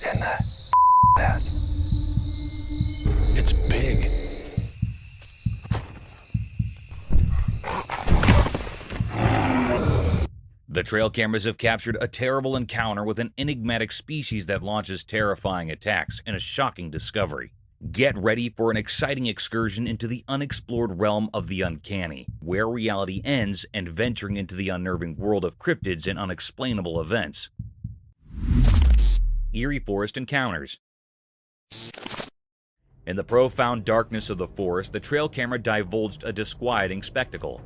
in the that? It's big. The trail cameras have captured a terrible encounter with an enigmatic species that launches terrifying attacks in a shocking discovery. Get ready for an exciting excursion into the unexplored realm of the uncanny, where reality ends and venturing into the unnerving world of cryptids and unexplainable events. Eerie Forest Encounters. In the profound darkness of the forest, the trail camera divulged a disquieting spectacle.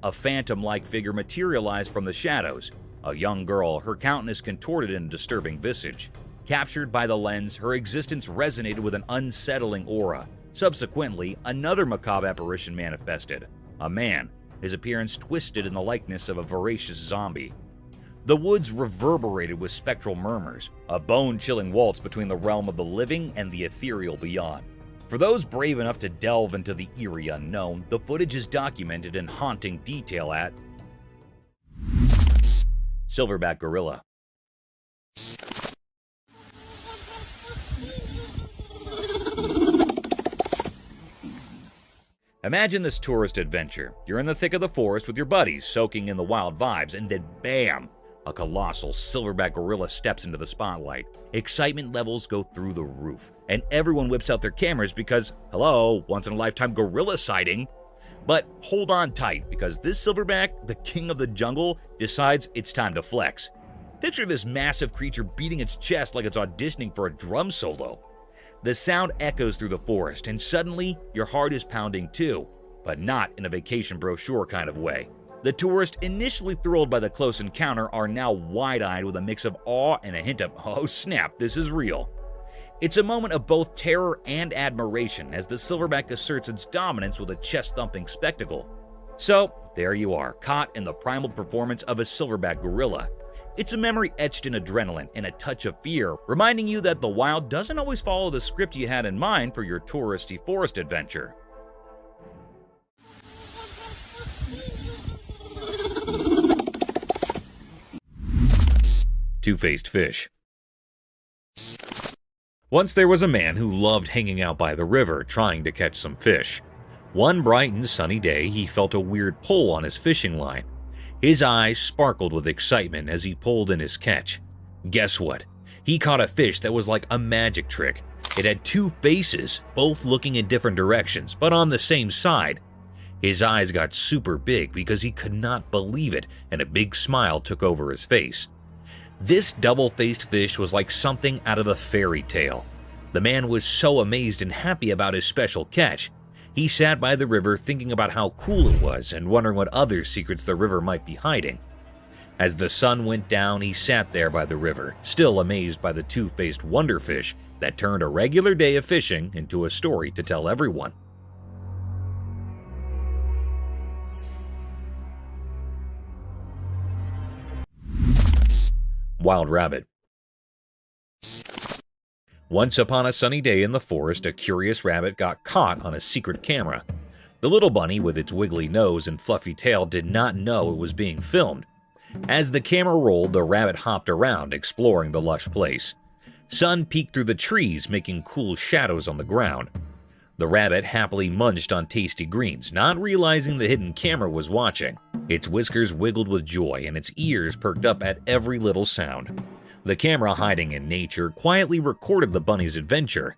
A phantom-like figure materialized from the shadows. A young girl, her countenance contorted in a disturbing visage. Captured by the lens, her existence resonated with an unsettling aura. Subsequently, another macabre apparition manifested. A man, his appearance twisted in the likeness of a voracious zombie. The woods reverberated with spectral murmurs, a bone-chilling waltz between the realm of the living and the ethereal beyond. For those brave enough to delve into the eerie unknown, the footage is documented in haunting detail at Silverback Gorilla. Imagine this tourist adventure. You're in the thick of the forest with your buddies, soaking in the wild vibes, and then bam! A colossal silverback gorilla steps into the spotlight. Excitement levels go through the roof, and everyone whips out their cameras because, hello, once-in-a-lifetime gorilla sighting. But hold on tight, because this silverback, the king of the jungle, decides it's time to flex. Picture this massive creature beating its chest like it's auditioning for a drum solo. The sound echoes through the forest, and suddenly your heart is pounding too, but not in a vacation brochure kind of way. The tourists, initially thrilled by the close encounter, are now wide-eyed with a mix of awe and a hint of, oh snap, this is real. It's a moment of both terror and admiration as the silverback asserts its dominance with a chest-thumping spectacle. So, there you are, caught in the primal performance of a silverback gorilla. It's a memory etched in adrenaline and a touch of fear, reminding you that the wild doesn't always follow the script you had in mind for your touristy forest adventure. Two-faced fish. Once there was a man who loved hanging out by the river trying to catch some fish. One bright and sunny day, he felt a weird pull on his fishing line. His eyes sparkled with excitement as he pulled in his catch. Guess what? He caught a fish that was like a magic trick. It had two faces, both looking in different directions, but on the same side. His eyes got super big because he could not believe it, and a big smile took over his face. This double-faced fish was like something out of a fairy tale. The man was so amazed and happy about his special catch. He sat by the river thinking about how cool it was and wondering what other secrets the river might be hiding. As the sun went down, he sat there by the river, still amazed by the two-faced wonderfish that turned a regular day of fishing into a story to tell everyone. Wild rabbit. Once upon a sunny day in the forest, a curious rabbit got caught on a secret camera. The little bunny with its wiggly nose and fluffy tail did not know it was being filmed. As the camera rolled, the rabbit hopped around, exploring the lush place. Sun peeked through the trees, making cool shadows on the ground. The rabbit happily munched on tasty greens, not realizing the hidden camera was watching. Its whiskers wiggled with joy and its ears perked up at every little sound. The camera, hiding in nature, quietly recorded the bunny's adventure.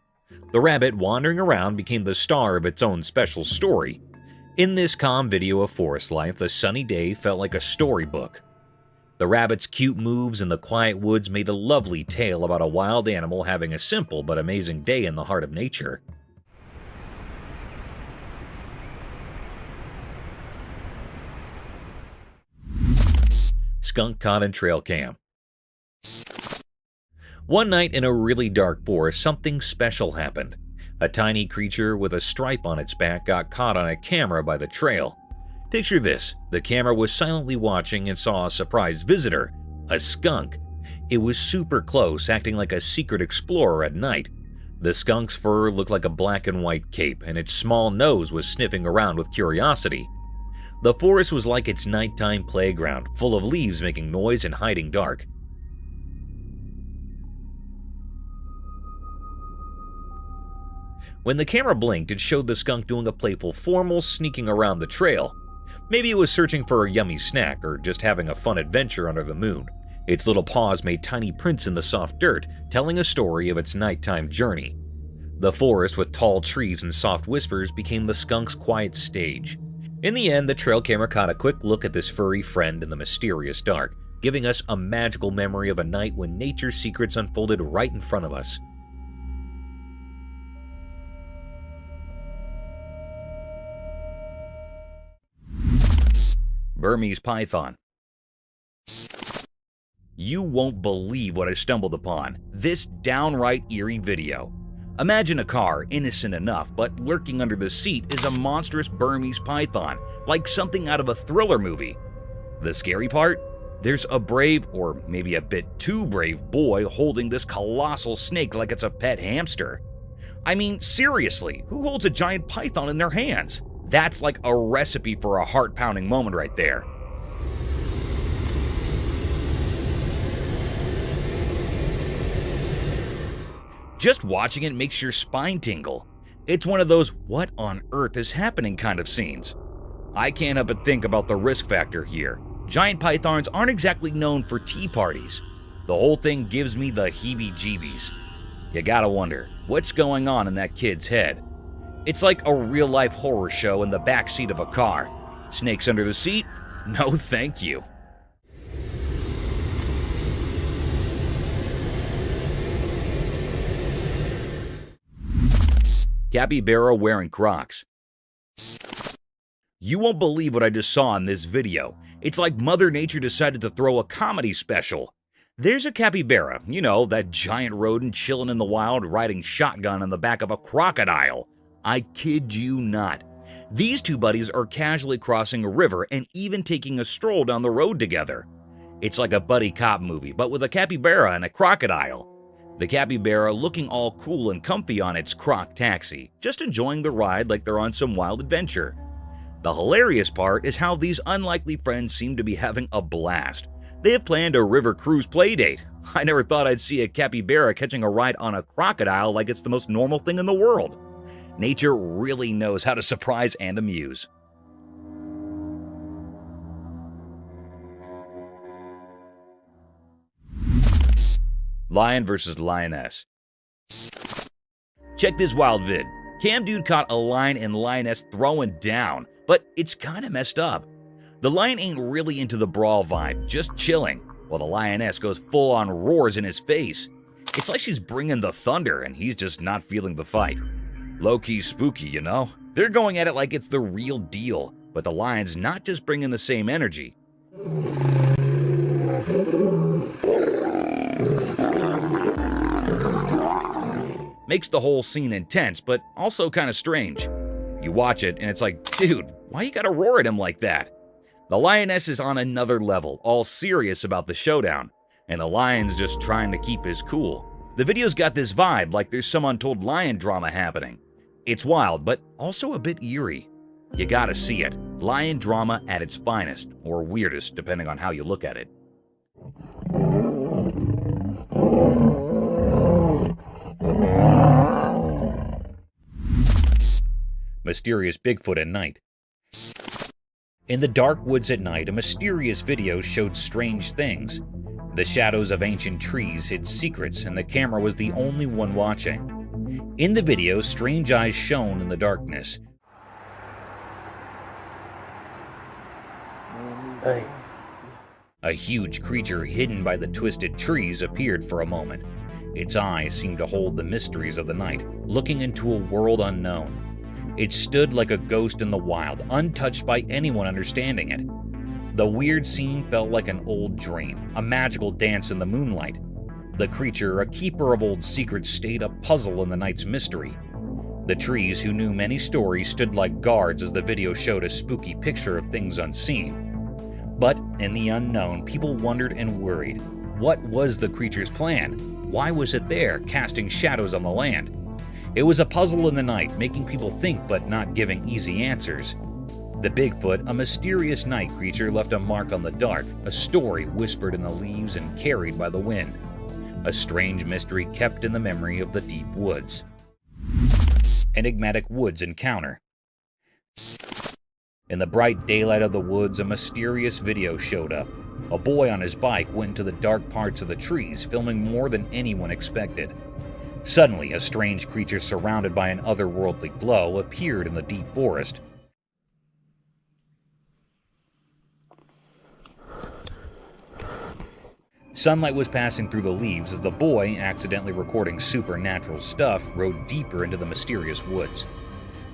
The rabbit, wandering around, became the star of its own special story. In this calm video of forest life, the sunny day felt like a storybook. The rabbit's cute moves in the quiet woods made a lovely tale about a wild animal having a simple but amazing day in the heart of nature. Skunk caught in trail cam. One night in a really dark forest, something special happened. A tiny creature with a stripe on its back got caught on a camera by the trail. Picture this, the camera was silently watching and saw a surprise visitor, a skunk. It was super close, acting like a secret explorer at night. The skunk's fur looked like a black and white cape, and its small nose was sniffing around with curiosity. The forest was like its nighttime playground, full of leaves making noise and hiding dark. When the camera blinked, it showed the skunk doing a playful formal sneaking around the trail. Maybe it was searching for a yummy snack or just having a fun adventure under the moon. Its little paws made tiny prints in the soft dirt, telling a story of its nighttime journey. The forest with tall trees and soft whispers became the skunk's quiet stage. In the end, the trail camera caught a quick look at this furry friend in the mysterious dark, giving us a magical memory of a night when nature's secrets unfolded right in front of us. Burmese python. You won't believe what I stumbled upon. This downright eerie video. Imagine a car, innocent enough, but lurking under the seat is a monstrous Burmese python, like something out of a thriller movie. The scary part? There's a brave, or maybe a bit too brave, boy holding this colossal snake like it's a pet hamster. I mean, seriously, who holds a giant python in their hands? That's like a recipe for a heart-pounding moment right there. Just watching it makes your spine tingle. It's one of those what on earth is happening kind of scenes. I can't help but think about the risk factor here. Giant pythons aren't exactly known for tea parties. The whole thing gives me the heebie-jeebies. You gotta wonder, what's going on in that kid's head? It's like a real-life horror show in the backseat of a car. Snakes under the seat? No thank you. Capybara wearing Crocs. You won't believe what I just saw in this video. It's like Mother Nature decided to throw a comedy special. There's a capybara, you know, that giant rodent chilling in the wild riding shotgun on the back of a crocodile. I kid you not. These two buddies are casually crossing a river and even taking a stroll down the road together. It's like a buddy cop movie, but with a capybara and a crocodile. The capybara looking all cool and comfy on its croc taxi, just enjoying the ride like they're on some wild adventure. The hilarious part is how these unlikely friends seem to be having a blast. They have planned a river cruise playdate. I never thought I'd see a capybara catching a ride on a crocodile like it's the most normal thing in the world. Nature really knows how to surprise and amuse. Lion versus Lioness. Check this wild vid. Cam dude caught a lion and lioness throwing down, but it's kinda messed up. The lion ain't really into the brawl vibe, just chilling, while the lioness goes full on roars in his face. It's like she's bringing the thunder and he's just not feeling the fight. Low-key spooky, you know? They're going at it like it's the real deal, but the lion's not just bringing the same energy. Makes the whole scene intense, but also kind of strange. You watch it and it's like, dude, why you gotta roar at him like that? The lioness is on another level, all serious about the showdown, and the lion's just trying to keep his cool. The video's got this vibe like there's some untold lion drama happening. It's wild, but also a bit eerie. You gotta see it. Lion drama at its finest, or weirdest, depending on how you look at it. Mysterious Bigfoot at night. In the dark woods at night, a mysterious video showed strange things. The shadows of ancient trees hid secrets, and the camera was the only one watching. In the video, strange eyes shone in the darkness. Hey. A huge creature hidden by the twisted trees appeared for a moment. Its eyes seemed to hold the mysteries of the night, looking into a world unknown. It stood like a ghost in the wild, untouched by anyone understanding it. The weird scene felt like an old dream, a magical dance in the moonlight. The creature, a keeper of old secrets, stayed a puzzle in the night's mystery. The trees, who knew many stories, stood like guards as the video showed a spooky picture of things unseen. But in the unknown, people wondered and worried. What was the creature's plan? Why was it there, casting shadows on the land? It was a puzzle in the night, making people think but not giving easy answers. The Bigfoot, a mysterious night creature, left a mark on the dark, a story whispered in the leaves and carried by the wind. A strange mystery kept in the memory of the deep woods. Enigmatic woods encounter. In the bright daylight of the woods, a mysterious video showed up. A boy on his bike went into the dark parts of the trees, filming more than anyone expected. Suddenly, a strange creature surrounded by an otherworldly glow appeared in the deep forest. Sunlight was passing through the leaves as the boy, accidentally recording supernatural stuff, rode deeper into the mysterious woods.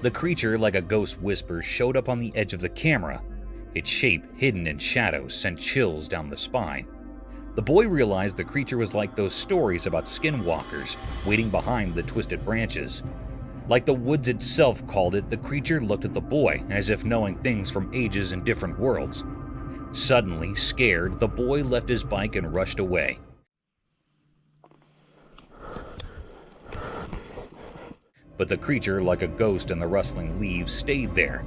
The creature, like a ghost whisper, showed up on the edge of the camera. Its shape, hidden in shadows, sent chills down the spine. The boy realized the creature was like those stories about skinwalkers, waiting behind the twisted branches. Like the woods itself called it, the creature looked at the boy, as if knowing things from ages and different worlds. Suddenly, scared, the boy left his bike and rushed away. But the creature, like a ghost in the rustling leaves, stayed there.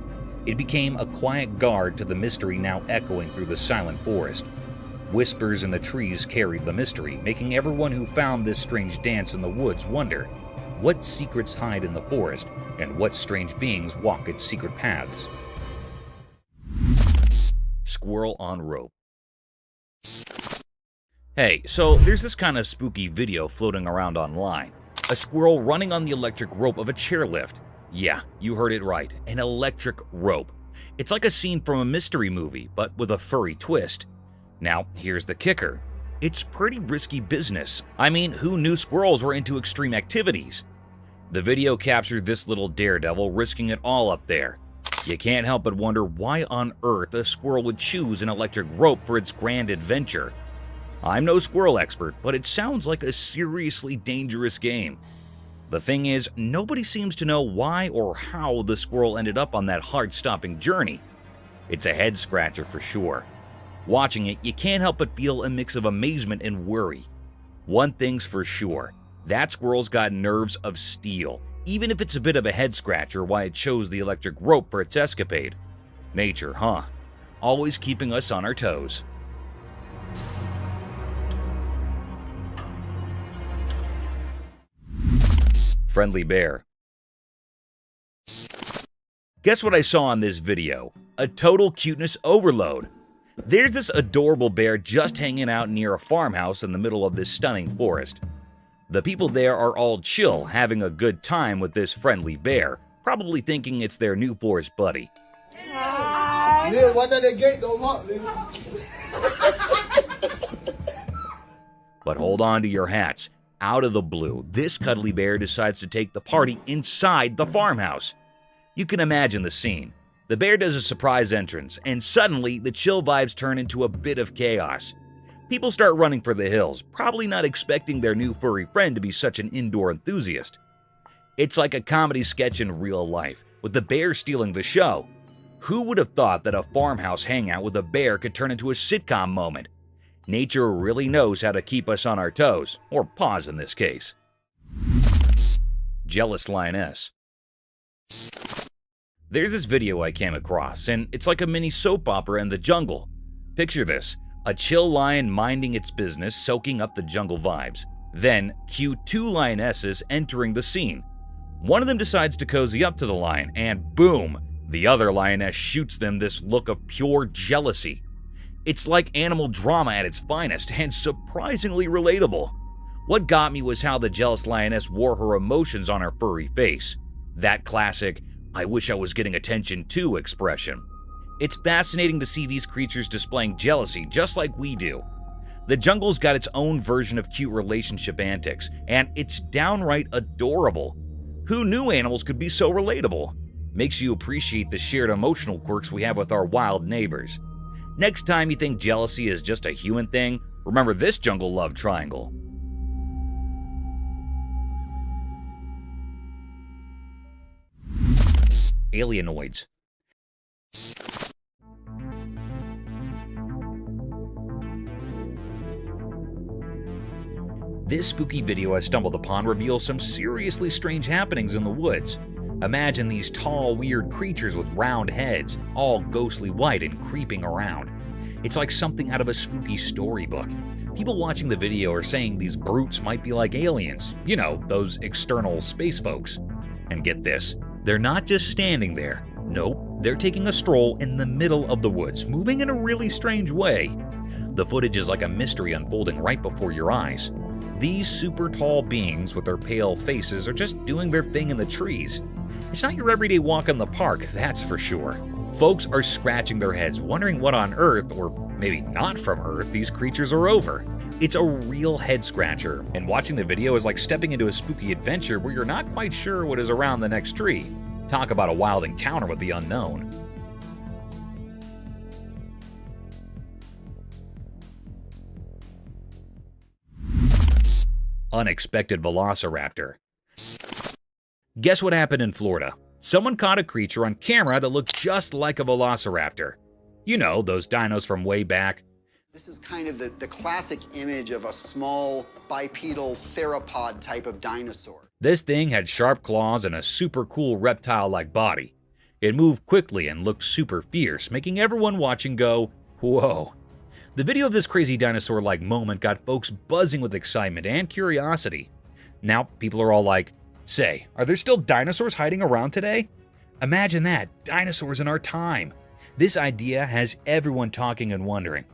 It became a quiet guard to the mystery now echoing through the silent forest. Whispers in the trees carried the mystery, making everyone who found this strange dance in the woods wonder what secrets hide in the forest and what strange beings walk its secret paths. Squirrel on rope. Hey, so there's this kind of spooky video floating around online. A squirrel running on the electric rope of a chairlift. Yeah, you heard it right, an electric rope. It's like a scene from a mystery movie, but with a furry twist. Now, here's the kicker. It's pretty risky business. I mean, who knew squirrels were into extreme activities? The video captured this little daredevil risking it all up there. You can't help but wonder why on earth a squirrel would choose an electric rope for its grand adventure. I'm no squirrel expert, but it sounds like a seriously dangerous game. The thing is, nobody seems to know why or how the squirrel ended up on that heart-stopping journey. It's a head-scratcher for sure. Watching it, you can't help but feel a mix of amazement and worry. One thing's for sure, that squirrel's got nerves of steel, even if it's a bit of a head-scratcher why it chose the electric rope for its escapade. Nature, huh? Always keeping us on our toes. Friendly bear. Guess what I saw in this video? A total cuteness overload. There's this adorable bear just hanging out near a farmhouse in the middle of this stunning forest. The people there are all chill, having a good time with this friendly bear, probably thinking it's their new forest buddy. But hold on to your hats. Out of the blue, this cuddly bear decides to take the party inside the farmhouse. You can imagine the scene. The bear does a surprise entrance, and suddenly the chill vibes turn into a bit of chaos. People start running for the hills, probably not expecting their new furry friend to be such an indoor enthusiast. It's like a comedy sketch in real life, with the bear stealing the show. Who would have thought that a farmhouse hangout with a bear could turn into a sitcom moment? Nature really knows how to keep us on our toes, or paws in this case. Jealous lioness. There's this video I came across, and it's like a mini soap opera in the jungle. Picture this, a chill lion minding its business, soaking up the jungle vibes. Then, cue two lionesses entering the scene. One of them decides to cozy up to the lion, and boom, the other lioness shoots them this look of pure jealousy. It's like animal drama at its finest, and surprisingly relatable. What got me was how the jealous lioness wore her emotions on her furry face. That classic, "I wish I was getting attention too" expression. It's fascinating to see these creatures displaying jealousy just like we do. The jungle's got its own version of cute relationship antics, and it's downright adorable. Who knew animals could be so relatable? Makes you appreciate the shared emotional quirks we have with our wild neighbors. Next time you think jealousy is just a human thing, remember this jungle love triangle. Alienoids. This spooky video I stumbled upon reveals some seriously strange happenings in the woods. Imagine these tall, weird creatures with round heads, all ghostly white and creeping around. It's like something out of a spooky storybook. People watching the video are saying these brutes might be like aliens, you know, those external space folks. And get this, they're not just standing there. Nope, they're taking a stroll in the middle of the woods, moving in a really strange way. The footage is like a mystery unfolding right before your eyes. These super tall beings with their pale faces are just doing their thing in the trees. It's not your everyday walk in the park, that's for sure. Folks are scratching their heads, wondering what on earth, or maybe not from Earth, these creatures are over. It's a real head scratcher, and watching the video is like stepping into a spooky adventure where you're not quite sure what is around the next tree. Talk about a wild encounter with the unknown. Unexpected Velociraptor. Guess what happened in Florida? Someone caught a creature on camera that looked just like a velociraptor. You know, those dinos from way back. This is kind of the classic image of a small bipedal theropod type of dinosaur. This thing had sharp claws and a super cool reptile-like body. It moved quickly and looked super fierce, making everyone watching go, whoa. The video of this crazy dinosaur-like moment got folks buzzing with excitement and curiosity. Now people are all like, say, are there still dinosaurs hiding around today? Imagine that, dinosaurs in our time. This idea has everyone talking and wondering.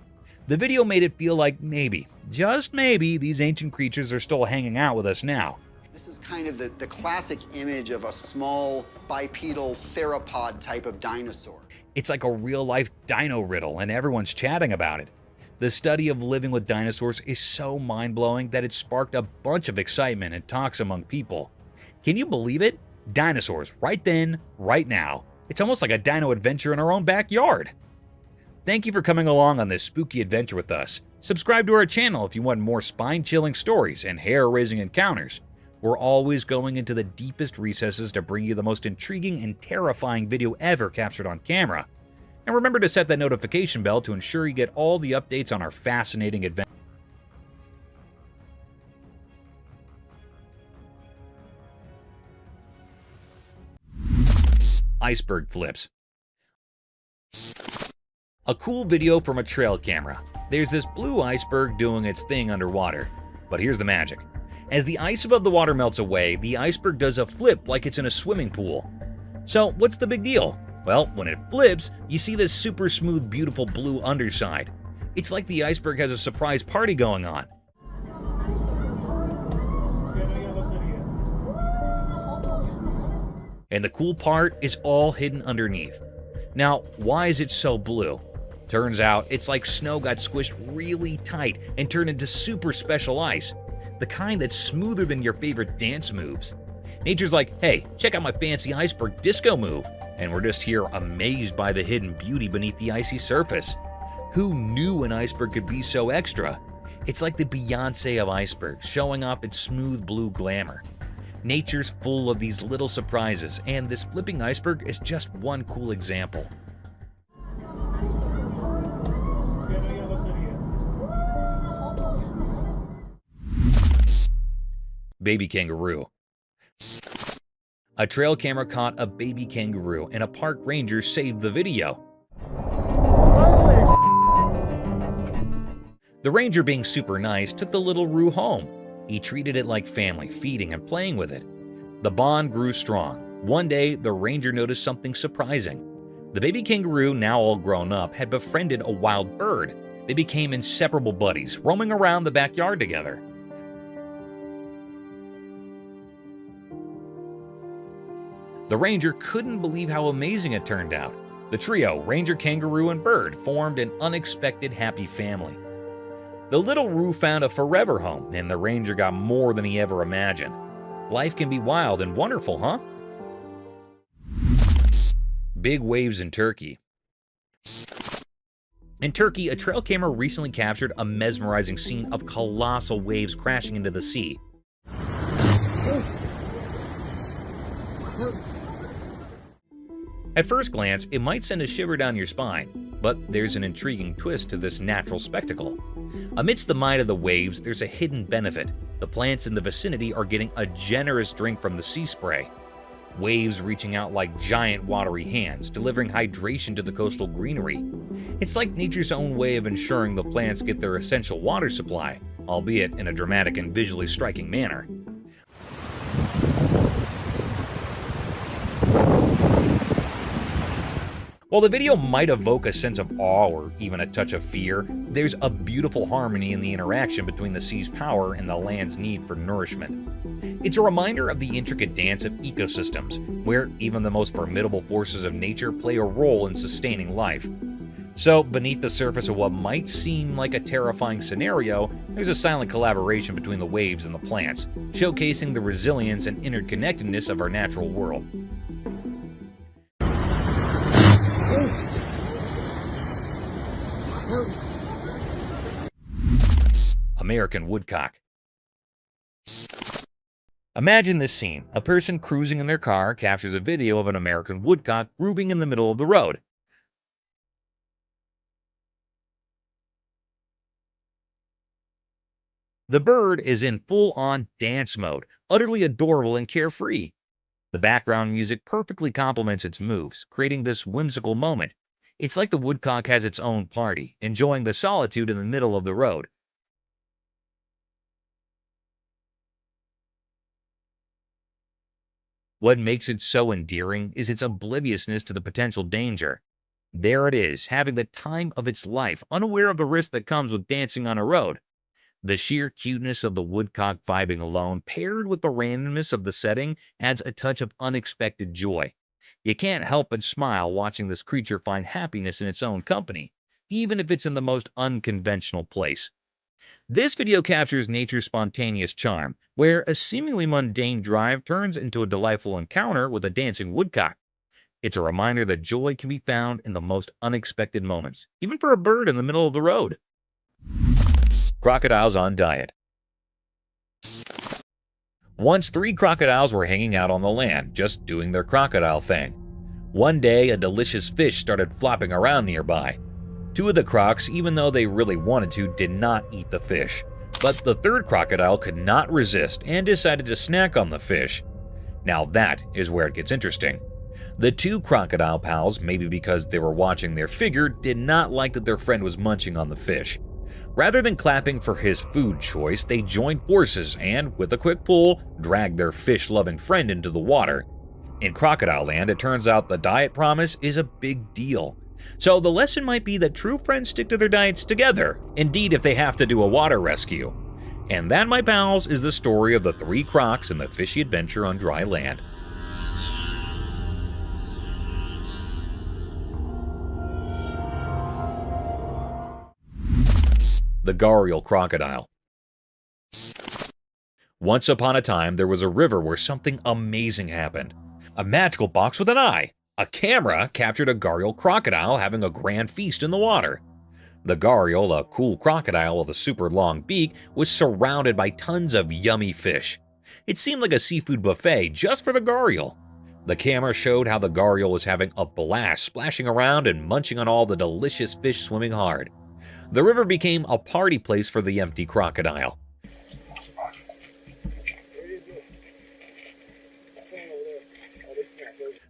The video made it feel like maybe, just maybe, these ancient creatures are still hanging out with us now. This is kind of the classic image of a small bipedal theropod type of dinosaur. It's like a real-life dino riddle, and everyone's chatting about it. The study of living with dinosaurs is so mind-blowing that it sparked a bunch of excitement and talks among people. Can you believe it? Dinosaurs, right then, right now. It's almost like a dino adventure in our own backyard. Thank you for coming along on this spooky adventure with us. Subscribe to our channel if you want more spine-chilling stories and hair-raising encounters. We're always going into the deepest recesses to bring you the most intriguing and terrifying video ever captured on camera. And remember to set that notification bell to ensure you get all the updates on our fascinating adventure. Iceberg flips. A cool video from a trail camera. There's this blue iceberg doing its thing underwater. But here's the magic. As the ice above the water melts away, the iceberg does a flip like it's in a swimming pool. So what's the big deal? Well, when it flips, you see this super smooth, beautiful blue underside. It's like the iceberg has a surprise party going on. And the cool part is all hidden underneath. Now, why is it so blue? Turns out it's like snow got squished really tight and turned into super special ice. The kind that's smoother than your favorite dance moves. Nature's like, hey, check out my fancy iceberg disco move. And we're just here amazed by the hidden beauty beneath the icy surface. Who knew an iceberg could be so extra? It's like the Beyonce of icebergs, showing off its smooth blue glamour. Nature's full of these little surprises, and this flipping iceberg is just one cool example. Baby kangaroo. A trail camera caught a baby kangaroo, and a park ranger saved the video. The ranger, being super nice, took the little roo home. He treated it like family, feeding and playing with it. The bond grew strong. One day, the ranger noticed something surprising. The baby kangaroo, now all grown up, had befriended a wild bird. They became inseparable buddies, roaming around the backyard together. The ranger couldn't believe how amazing it turned out. The trio, ranger, kangaroo, and bird, formed an unexpected happy family. The little roo found a forever home, and the ranger got more than he ever imagined. Life can be wild and wonderful, huh? Big waves in Turkey. In Turkey, a trail camera recently captured a mesmerizing scene of colossal waves crashing into the sea. At first glance, it might send a shiver down your spine, but there's an intriguing twist to this natural spectacle. Amidst the might of the waves, there's a hidden benefit. The plants in the vicinity are getting a generous drink from the sea spray. Waves reaching out like giant watery hands, delivering hydration to the coastal greenery. It's like nature's own way of ensuring the plants get their essential water supply, albeit in a dramatic and visually striking manner. While the video might evoke a sense of awe or even a touch of fear, there's a beautiful harmony in the interaction between the sea's power and the land's need for nourishment. It's a reminder of the intricate dance of ecosystems, where even the most formidable forces of nature play a role in sustaining life. So, beneath the surface of what might seem like a terrifying scenario, there's a silent collaboration between the waves and the plants, showcasing the resilience and interconnectedness of our natural world. American woodcock. Imagine this scene. A person cruising in their car captures a video of an American woodcock grooving in the middle of the road. The bird is in full-on dance mode, utterly adorable and carefree. The background music perfectly complements its moves, creating this whimsical moment. It's like the woodcock has its own party, enjoying the solitude in the middle of the road. What makes it so endearing is its obliviousness to the potential danger. There it is, having the time of its life, unaware of the risk that comes with dancing on a road. The sheer cuteness of the woodcock vibing alone, paired with the randomness of the setting, adds a touch of unexpected joy. You can't help but smile watching this creature find happiness in its own company, even if it's in the most unconventional place. This video captures nature's spontaneous charm, where a seemingly mundane drive turns into a delightful encounter with a dancing woodcock. It's a reminder that joy can be found in the most unexpected moments, even for a bird in the middle of the road. Crocodiles on diet. Once 3 crocodiles were hanging out on the land, just doing their crocodile thing. One day, a delicious fish started flopping around nearby. 2 of the crocs, even though they really wanted to, did not eat the fish. But the 3rd crocodile could not resist and decided to snack on the fish. Now that is where it gets interesting. The 2 crocodile pals, maybe because they were watching their figure, did not like that their friend was munching on the fish. Rather than clapping for his food choice, they joined forces and, with a quick pull, dragged their fish-loving friend into the water. In Crocodile Land, it turns out the diet promise is a big deal. So the lesson might be that true friends stick to their diets together, indeed if they have to do a water rescue. And that, my pals, is the story of the 3 crocs and the fishy adventure on dry land. The Gharial crocodile. Once upon a time, there was a river where something amazing happened. A magical box with an eye. A camera captured a Gharial crocodile having a grand feast in the water. The Gharial, a cool crocodile with a super long beak, was surrounded by tons of yummy fish. It seemed like a seafood buffet just for the Gharial. The camera showed how the Gharial was having a blast, splashing around and munching on all the delicious fish swimming hard. The river became a party place for the empty crocodile.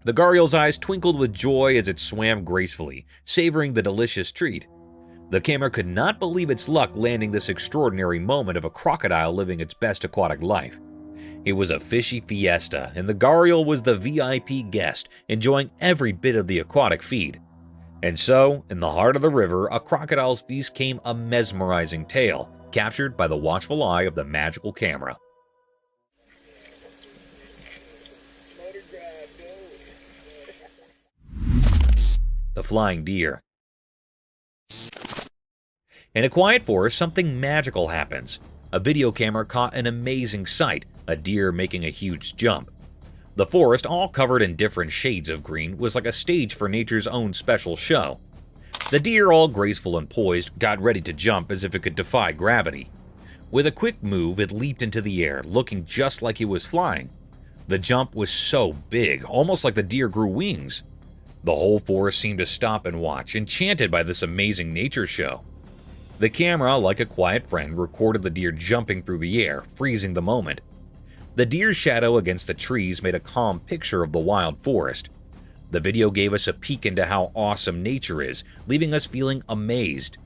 The Gharial's eyes twinkled with joy as it swam gracefully, savoring the delicious treat. The camera could not believe its luck landing this extraordinary moment of a crocodile living its best aquatic life. It was a fishy fiesta, and the Gharial was the VIP guest, enjoying every bit of the aquatic feed. And so, in the heart of the river, a crocodile's feast came a mesmerizing tale, captured by the watchful eye of the magical camera. The flying deer. In a quiet forest, something magical happens. A video camera caught an amazing sight, a deer making a huge jump. The forest, all covered in different shades of green, was like a stage for nature's own special show. The deer, all graceful and poised, got ready to jump as if it could defy gravity. With a quick move, it leaped into the air, looking just like it was flying. The jump was so big, almost like the deer grew wings. The whole forest seemed to stop and watch, enchanted by this amazing nature show. The camera, like a quiet friend, recorded the deer jumping through the air, freezing the moment. The deer's shadow against the trees made a calm picture of the wild forest. The video gave us a peek into how awesome nature is, leaving us feeling amazed.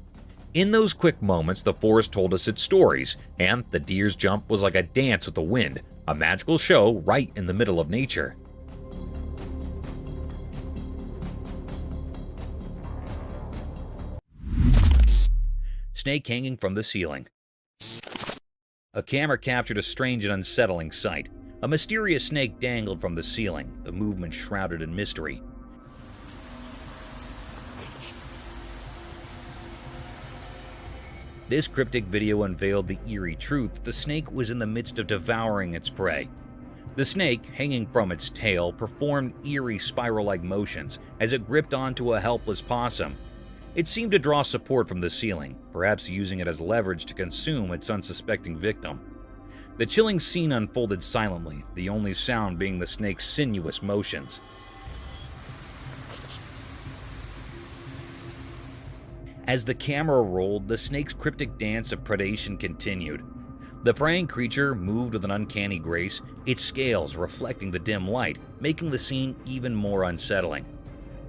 In those quick moments, the forest told us its stories, and the deer's jump was like a dance with the wind, a magical show right in the middle of nature. snake hanging from the ceiling. A camera captured a strange and unsettling sight. A mysterious snake dangled from the ceiling, the movement shrouded in mystery. This cryptic video unveiled the eerie truth that the snake was in the midst of devouring its prey. The snake, hanging from its tail, performed eerie spiral-like motions as it gripped onto a helpless possum. It seemed to draw support from the ceiling, perhaps using it as leverage to consume its unsuspecting victim. The chilling scene unfolded silently, the only sound being the snake's sinuous motions. As the camera rolled, the snake's cryptic dance of predation continued. The preying creature moved with an uncanny grace, its scales reflecting the dim light, making the scene even more unsettling.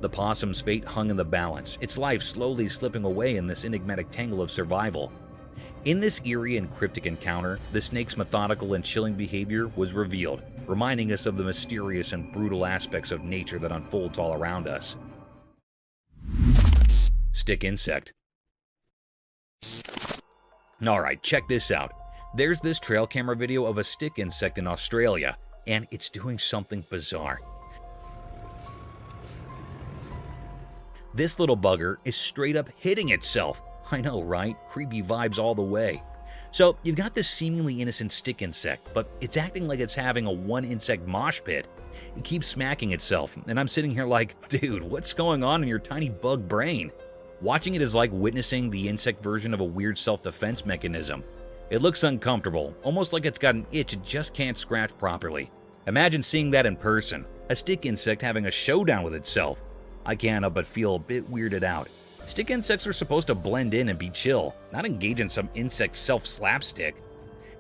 The possum's fate hung in the balance, its life slowly slipping away in this enigmatic tangle of survival. In this eerie and cryptic encounter, the snake's methodical and chilling behavior was revealed, reminding us of the mysterious and brutal aspects of nature that unfolds all around us. Stick insect. Alright, check this out. There's this trail camera video of a stick insect in Australia, and it's doing something bizarre. This little bugger is straight up hitting itself. I know, right? Creepy vibes all the way. So you've got this seemingly innocent stick insect, but it's acting like it's having a one-insect mosh pit. It keeps smacking itself, and I'm sitting here like, dude, what's going on in your tiny bug brain? Watching it is like witnessing the insect version of a weird self-defense mechanism. It looks uncomfortable, almost like it's got an itch it just can't scratch properly. Imagine seeing that in person, a stick insect having a showdown with itself. I can't help but feel a bit weirded out. Stick insects are supposed to blend in and be chill, not engage in some insect self-slapstick.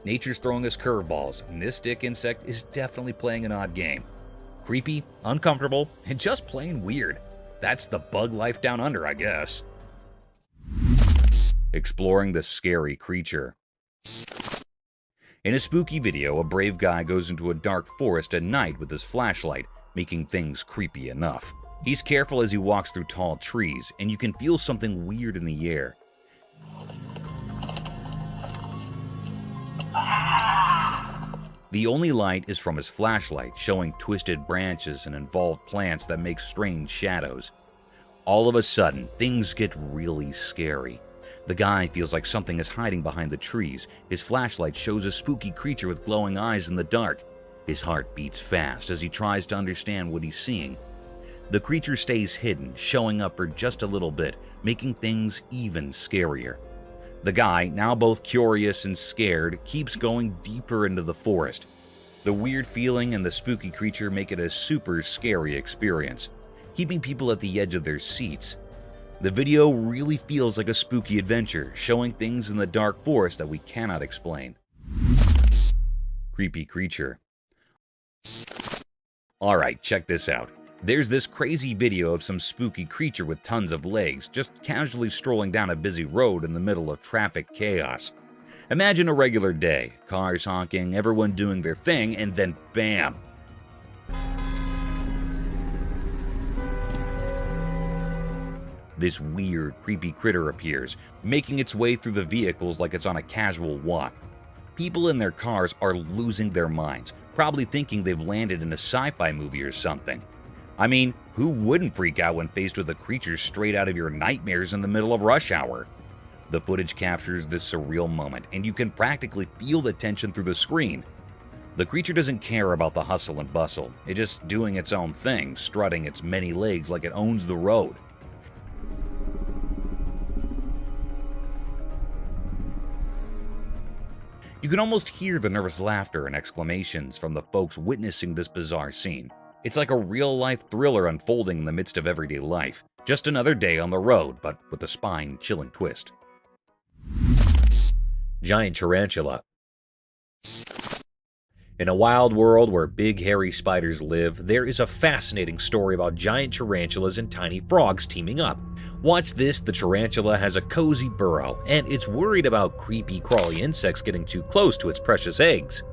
Nature's throwing us curveballs, and this stick insect is definitely playing an odd game. Creepy, uncomfortable, and just plain weird. That's the bug life down under, I guess. Exploring the scary creature. In a spooky video, a brave guy goes into a dark forest at night with his flashlight, making things creepy enough. He's careful as he walks through tall trees, and you can feel something weird in the air. The only light is from his flashlight, showing twisted branches and involved plants that make strange shadows. All of a sudden, things get really scary. The guy feels like something is hiding behind the trees. His flashlight shows a spooky creature with glowing eyes in the dark. His heart beats fast as he tries to understand what he's seeing. The creature stays hidden, showing up for just a little bit, making things even scarier. The guy, now both curious and scared, keeps going deeper into the forest. The weird feeling and the spooky creature make it a super scary experience, keeping people at the edge of their seats. The video really feels like a spooky adventure, showing things in the dark forest that we cannot explain. Creepy creature. Alright, check this out. There's this crazy video of some spooky creature with tons of legs just casually strolling down a busy road in the middle of traffic chaos. Imagine a regular day, cars honking, everyone doing their thing, and then bam! This weird, creepy critter appears, making its way through the vehicles like it's on a casual walk. People in their cars are losing their minds, probably thinking they've landed in a sci-fi movie or something. I mean, who wouldn't freak out when faced with a creature straight out of your nightmares in the middle of rush hour? The footage captures this surreal moment, and you can practically feel the tension through the screen. The creature doesn't care about the hustle and bustle. It's just doing its own thing, strutting its many legs like it owns the road. You can almost hear the nervous laughter and exclamations from the folks witnessing this bizarre scene. It's like a real-life thriller unfolding in the midst of everyday life. Just another day on the road, but with a spine-chilling twist. Giant tarantula. In a wild world where big hairy spiders live, there is a fascinating story about giant tarantulas and tiny frogs teaming up. Watch this, the tarantula has a cozy burrow, and it's worried about creepy crawly insects getting too close to its precious eggs.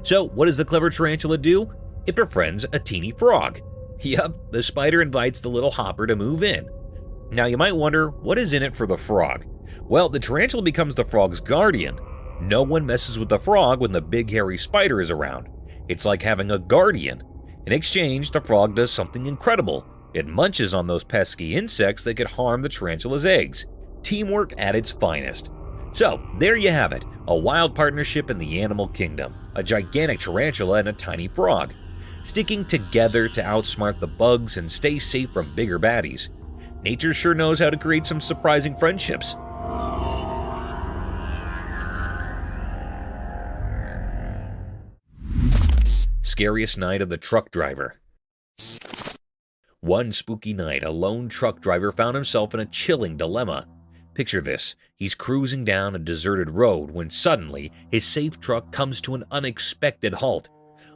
So what does the clever tarantula do? It befriends a teeny frog. Yup, the spider invites the little hopper to move in. Now you might wonder, what is in it for the frog? Well, the tarantula becomes the frog's guardian. No one messes with the frog when the big hairy spider is around. It's like having a guardian. In exchange, the frog does something incredible. It munches on those pesky insects that could harm the tarantula's eggs. Teamwork at its finest. So, there you have it, a wild partnership in the animal kingdom. A gigantic tarantula and a tiny frog, sticking together to outsmart the bugs and stay safe from bigger baddies. Nature sure knows how to create some surprising friendships. Scariest night of the truck driver. One spooky night, a lone truck driver found himself in a chilling dilemma. Picture this, he's cruising down a deserted road when suddenly his safe truck comes to an unexpected halt.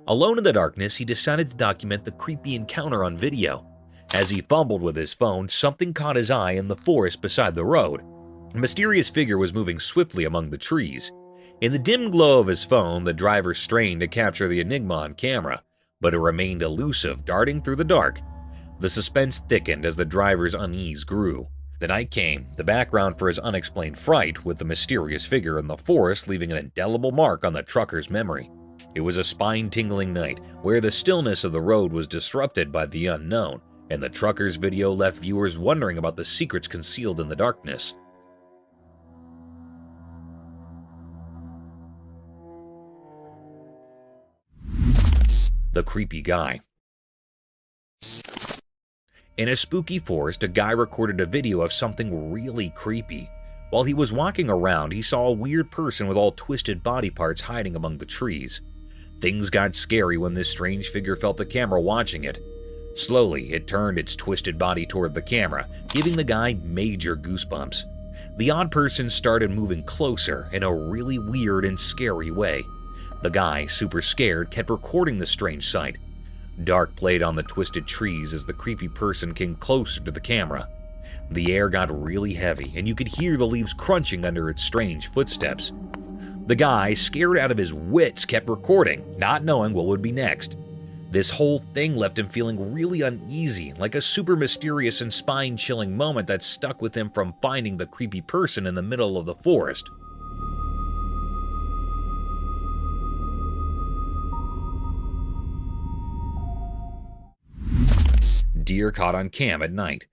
Alone in the darkness, he decided to document the creepy encounter on video. As he fumbled with his phone, something caught his eye in the forest beside the road. A mysterious figure was moving swiftly among the trees. In the dim glow of his phone, the driver strained to capture the enigma on camera, but it remained elusive, darting through the dark. The suspense thickened as the driver's unease grew. The night came, the background for his unexplained fright, with the mysterious figure in the forest leaving an indelible mark on the trucker's memory. It was a spine-tingling night, where the stillness of the road was disrupted by the unknown, and the trucker's video left viewers wondering about the secrets concealed in the darkness. The creepy guy. In a spooky forest, a guy recorded a video of something really creepy. While he was walking around, he saw a weird person with all twisted body parts hiding among the trees. Things got scary when this strange figure felt the camera watching it. Slowly, it turned its twisted body toward the camera, giving the guy major goosebumps. The odd person started moving closer in a really weird and scary way. The guy, super scared, kept recording the strange sight. Dark played on the twisted trees as the creepy person came closer to the camera. The air got really heavy, and you could hear the leaves crunching under its strange footsteps. The guy, scared out of his wits, kept recording, not knowing what would be next. This whole thing left him feeling really uneasy, like a super mysterious and spine-chilling moment that stuck with him from finding the creepy person in the middle of the forest. Deer caught on cam at night.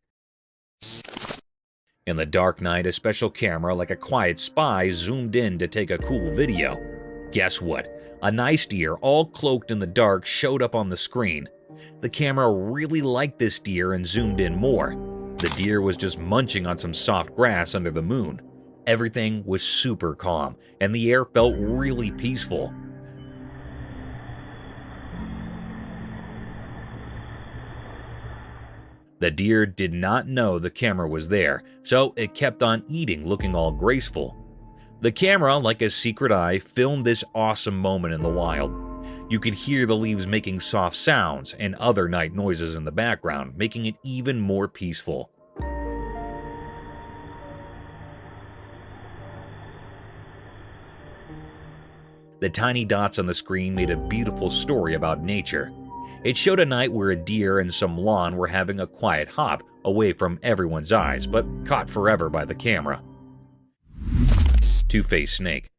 In the dark night, a special camera like a quiet spy zoomed in to take a cool video. Guess what? A nice deer, all cloaked in the dark, showed up on the screen. The camera really liked this deer and zoomed in more. The deer was just munching on some soft grass under the moon. Everything was super calm, and the air felt really peaceful. The deer did not know the camera was there, so it kept on eating, looking all graceful. The camera, like a secret eye, filmed this awesome moment in the wild. You could hear the leaves making soft sounds and other night noises in the background, making it even more peaceful. The tiny dots on the screen made a beautiful story about nature. It showed a night where a deer and some lawn were having a quiet hop away from everyone's eyes, but caught forever by the camera. Two-faced snake.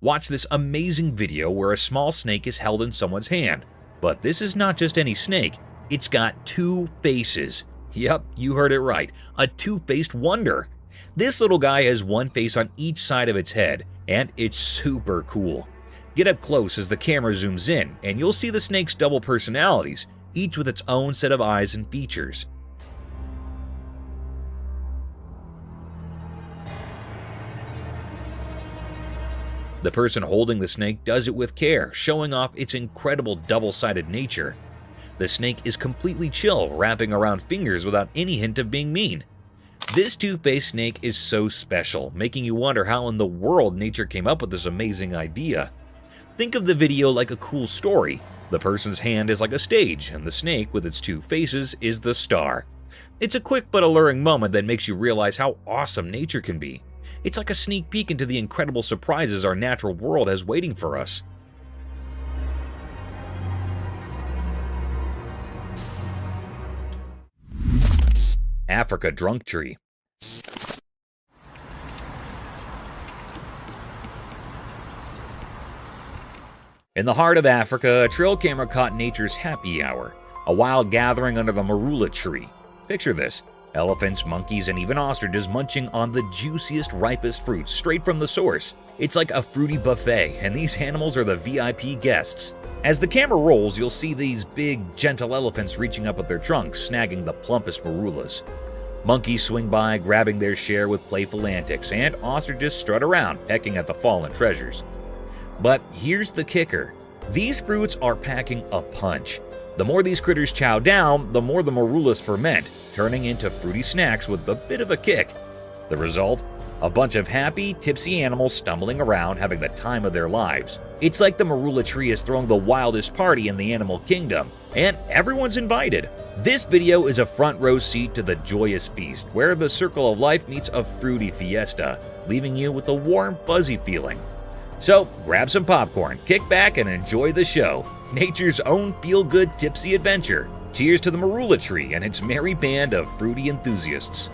Watch this amazing video where a small snake is held in someone's hand. But this is not just any snake, it's got two faces. Yep, you heard it right, a two-faced wonder. This little guy has one face on each side of its head, and it's super cool. Get up close as the camera zooms in, and you'll see the snake's double personalities, each with its own set of eyes and features. The person holding the snake does it with care, showing off its incredible double-sided nature. The snake is completely chill, wrapping around fingers without any hint of being mean. This two-faced snake is so special, making you wonder how in the world nature came up with this amazing idea. Think of the video like a cool story. The person's hand is like a stage, and the snake, with its two faces, is the star. It's a quick but alluring moment that makes you realize how awesome nature can be. It's like a sneak peek into the incredible surprises our natural world has waiting for us. Africa drunk tree. In the heart of Africa, a trail camera caught nature's happy hour, a wild gathering under the marula tree. Picture this: elephants, monkeys, and even ostriches munching on the juiciest, ripest fruits straight from the source. It's like a fruity buffet, and these animals are the VIP guests. As the camera rolls, you'll see these big, gentle elephants reaching up with their trunks, snagging the plumpest marulas. Monkeys swing by, grabbing their share with playful antics, and ostriches strut around, pecking at the fallen treasures. But here's the kicker: these fruits are packing a punch. The more these critters chow down, the more the marulas ferment, turning into fruity snacks with a bit of a kick. The result? A bunch of happy, tipsy animals stumbling around, having the time of their lives. It's like the marula tree is throwing the wildest party in the animal kingdom, and everyone's invited. This video is a front row seat to the joyous feast, where the circle of life meets a fruity fiesta, leaving you with a warm, fuzzy feeling. So grab some popcorn, kick back, and enjoy the show. Nature's own feel-good tipsy adventure. Cheers to the marula tree and its merry band of fruity enthusiasts.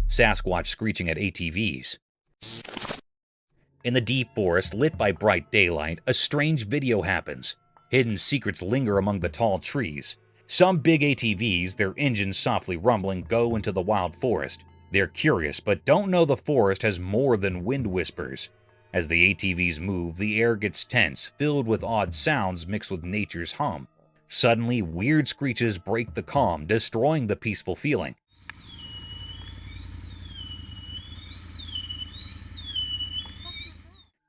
Sasquatch screeching at ATVs. In the deep forest, lit by bright daylight, a strange video happens. Hidden secrets linger among the tall trees. Some big ATVs, their engines softly rumbling, go into the wild forest. They're curious, but don't know the forest has more than wind whispers. As the ATVs move, the air gets tense, filled with odd sounds mixed with nature's hum. Suddenly, weird screeches break the calm, destroying the peaceful feeling.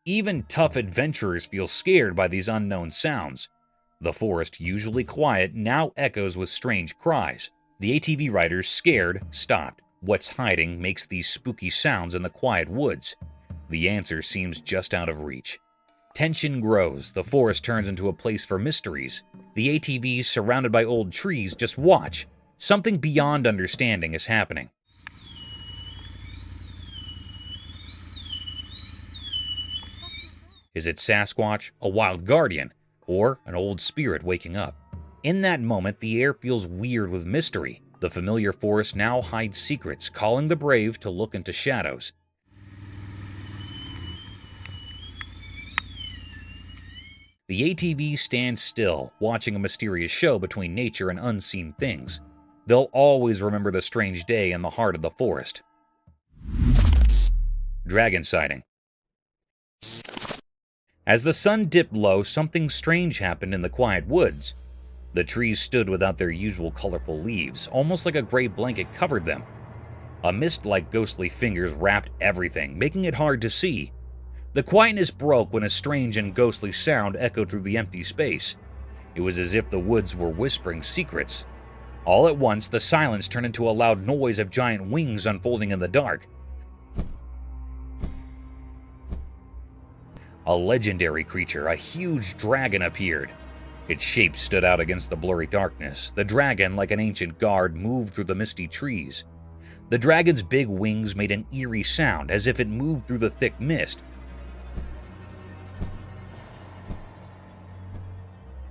Even tough adventurers feel scared by these unknown sounds. The forest, usually quiet, now echoes with strange cries. The ATV riders, scared, stopped. What's hiding makes these spooky sounds in the quiet woods? The answer seems just out of reach. Tension grows, the forest turns into a place for mysteries. The ATVs, surrounded by old trees, just watch. Something beyond understanding is happening. Is it Sasquatch, a wild guardian, or an old spirit waking up? In that moment, the air feels weird with mystery. The familiar forest now hides secrets, calling the brave to look into shadows. The ATVs stand still, watching a mysterious show between nature and unseen things. They'll always remember the strange day in the heart of the forest. Dragon sighting. As the sun dipped low, something strange happened in the quiet woods. The trees stood without their usual colorful leaves, almost like a gray blanket covered them. A mist-like ghostly fingers wrapped everything, making it hard to see. The quietness broke when a strange and ghostly sound echoed through the empty space. It was as if the woods were whispering secrets. All at once, the silence turned into a loud noise of giant wings unfolding in the dark. A legendary creature, a huge dragon, appeared. Its shape stood out against the blurry darkness. The dragon, like an ancient guard, moved through the misty trees. The dragon's big wings made an eerie sound, as if it moved through the thick mist.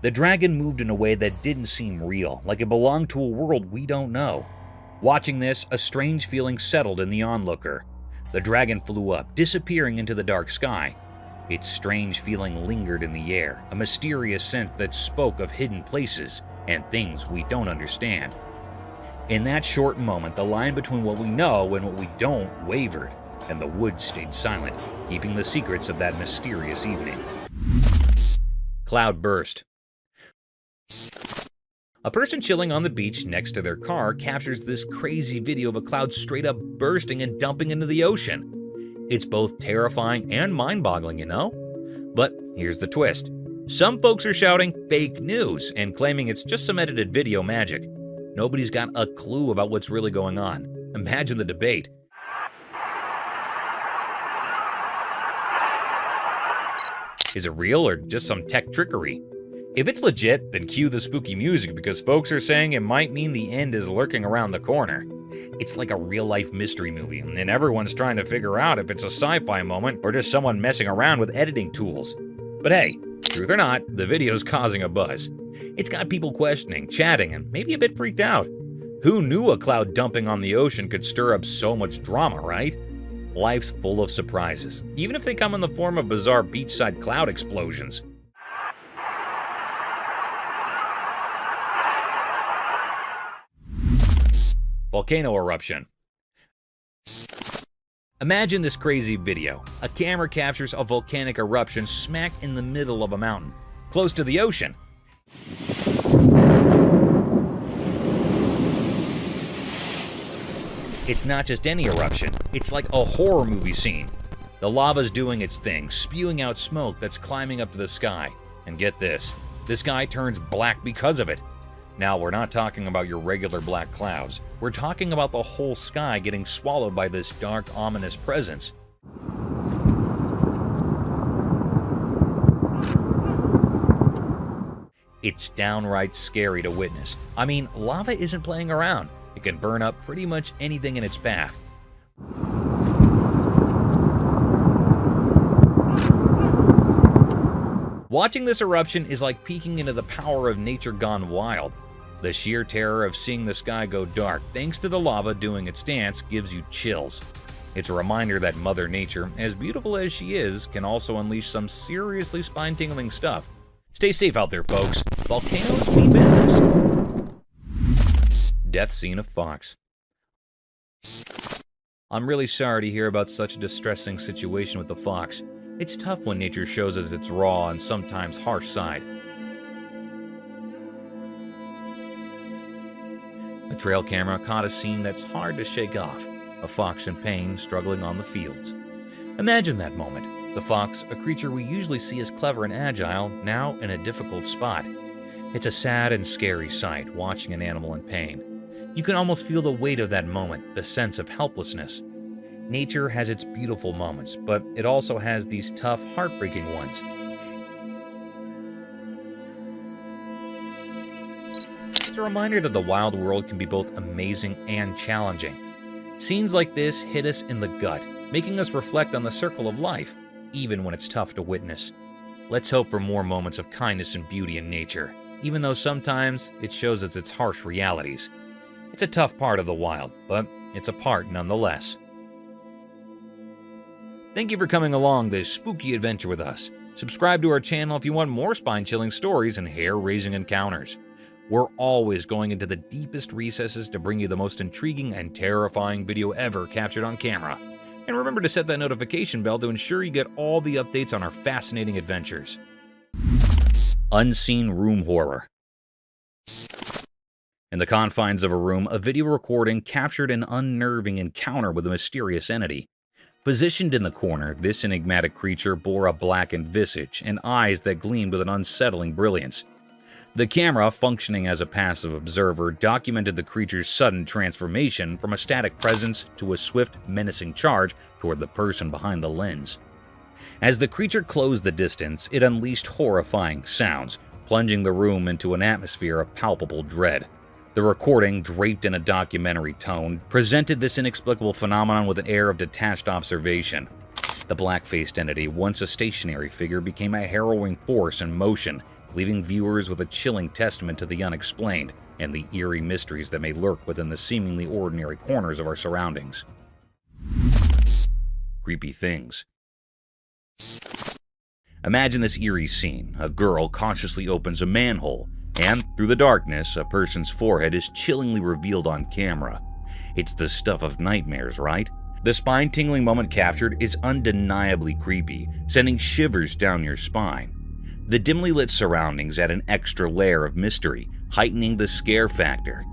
The dragon moved in a way that didn't seem real, like it belonged to a world we don't know. Watching this, a strange feeling settled in the onlooker. The dragon flew up, disappearing into the dark sky. Its strange feeling lingered in the air, a mysterious sense that spoke of hidden places and things we don't understand. In that short moment, the line between what we know and what we don't wavered, and the woods stayed silent, keeping the secrets of that mysterious evening. Cloud burst. A person chilling on the beach next to their car captures this crazy video of a cloud straight up bursting and dumping into the ocean. It's both terrifying and mind-boggling, you know? But here's the twist. Some folks are shouting fake news and claiming it's just some edited video magic. Nobody's got a clue about what's really going on. Imagine the debate. Is it real or just some tech trickery? If it's legit, then cue the spooky music because folks are saying it might mean the end is lurking around the corner. It's like a real-life mystery movie, and everyone's trying to figure out if it's a sci-fi moment or just someone messing around with editing tools. But hey, truth or not, the video's causing a buzz. It's got people questioning, chatting, and maybe a bit freaked out. Who knew a cloud dumping on the ocean could stir up so much drama, right? Life's full of surprises, even if they come in the form of bizarre beachside cloud explosions. Volcano eruption. Imagine this crazy video. A camera captures a volcanic eruption smack in the middle of a mountain, close to the ocean. It's not just any eruption, it's like a horror movie scene. The lava's doing its thing, spewing out smoke that's climbing up to the sky. And get this, the sky turns black because of it. Now, we're not talking about your regular black clouds. We're talking about the whole sky getting swallowed by this dark, ominous presence. It's downright scary to witness. I mean, lava isn't playing around. It can burn up pretty much anything in its path. Watching this eruption is like peeking into the power of nature gone wild. The sheer terror of seeing the sky go dark thanks to the lava doing its dance gives you chills. It's a reminder that Mother Nature, as beautiful as she is, can also unleash some seriously spine-tingling stuff. Stay safe out there, folks. Volcanoes mean business. Death scene of fox. I'm really sorry to hear about such a distressing situation with the fox. It's tough when nature shows us its raw and sometimes harsh side. A trail camera caught a scene that's hard to shake off. A fox in pain struggling on the fields. Imagine that moment. The fox, a creature we usually see as clever and agile, now in a difficult spot. It's a sad and scary sight, watching an animal in pain. You can almost feel the weight of that moment, the sense of helplessness. Nature has its beautiful moments, but it also has these tough, heartbreaking ones. It's a reminder that the wild world can be both amazing and challenging. Scenes like this hit us in the gut, making us reflect on the circle of life, even when it's tough to witness. Let's hope for more moments of kindness and beauty in nature, even though sometimes it shows us its harsh realities. It's a tough part of the wild, but it's a part nonetheless. Thank you for coming along this spooky adventure with us. Subscribe to our channel if you want more spine-chilling stories and hair-raising encounters. We're always going into the deepest recesses to bring you the most intriguing and terrifying video ever captured on camera. And remember to set that notification bell to ensure you get all the updates on our fascinating adventures. Unseen room horror. In the confines of a room, a video recording captured an unnerving encounter with a mysterious entity. Positioned in the corner, this enigmatic creature bore a blackened visage and eyes that gleamed with an unsettling brilliance. The camera, functioning as a passive observer, documented the creature's sudden transformation from a static presence to a swift, menacing charge toward the person behind the lens. As the creature closed the distance, it unleashed horrifying sounds, plunging the room into an atmosphere of palpable dread. The recording, draped in a documentary tone, presented this inexplicable phenomenon with an air of detached observation. The black-faced entity, once a stationary figure, became a harrowing force in motion, leaving viewers with a chilling testament to the unexplained and the eerie mysteries that may lurk within the seemingly ordinary corners of our surroundings. Creepy things. Imagine this eerie scene. A girl cautiously opens a manhole, and through the darkness, a person's forehead is chillingly revealed on camera. It's the stuff of nightmares, right? The spine-tingling moment captured is undeniably creepy, sending shivers down your spine. The dimly lit surroundings add an extra layer of mystery, heightening the scare factor.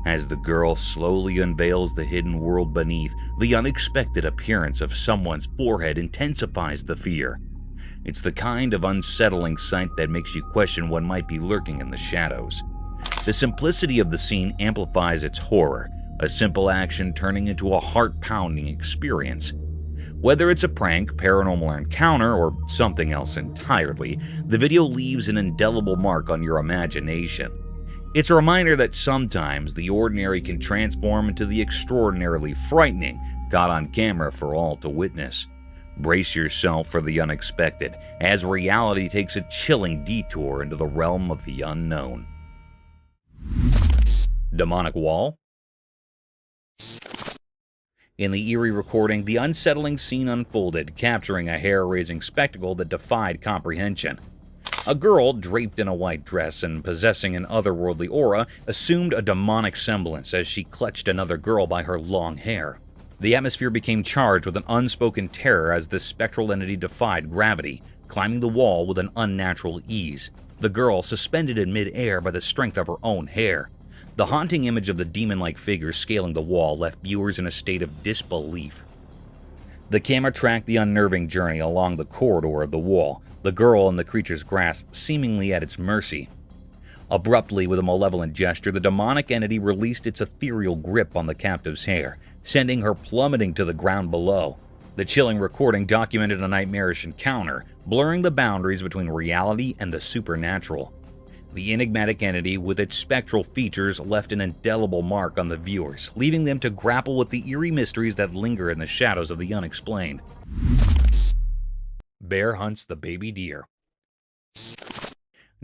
As the girl slowly unveils the hidden world beneath, the unexpected appearance of someone's forehead intensifies the fear. It's the kind of unsettling sight that makes you question what might be lurking in the shadows. The simplicity of the scene amplifies its horror, a simple action turning into a heart-pounding experience. Whether it's a prank, paranormal encounter, or something else entirely, the video leaves an indelible mark on your imagination. It's a reminder that sometimes the ordinary can transform into the extraordinarily frightening, caught on camera for all to witness. Brace yourself for the unexpected, as reality takes a chilling detour into the realm of the unknown. Demonic wall? In the eerie recording, the unsettling scene unfolded, capturing a hair-raising spectacle that defied comprehension. A girl, draped in a white dress and possessing an otherworldly aura, assumed a demonic semblance as she clutched another girl by her long hair. The atmosphere became charged with an unspoken terror as this spectral entity defied gravity, climbing the wall with an unnatural ease, the girl suspended in mid-air by the strength of her own hair. The haunting image of the demon-like figure scaling the wall left viewers in a state of disbelief. The camera tracked the unnerving journey along the corridor of the wall, the girl in the creature's grasp seemingly at its mercy. Abruptly, with a malevolent gesture, the demonic entity released its ethereal grip on the captive's hair, sending her plummeting to the ground below. The chilling recording documented a nightmarish encounter, blurring the boundaries between reality and the supernatural. The enigmatic entity, with its spectral features, left an indelible mark on the viewers, leaving them to grapple with the eerie mysteries that linger in the shadows of the unexplained. Bear hunts the baby deer.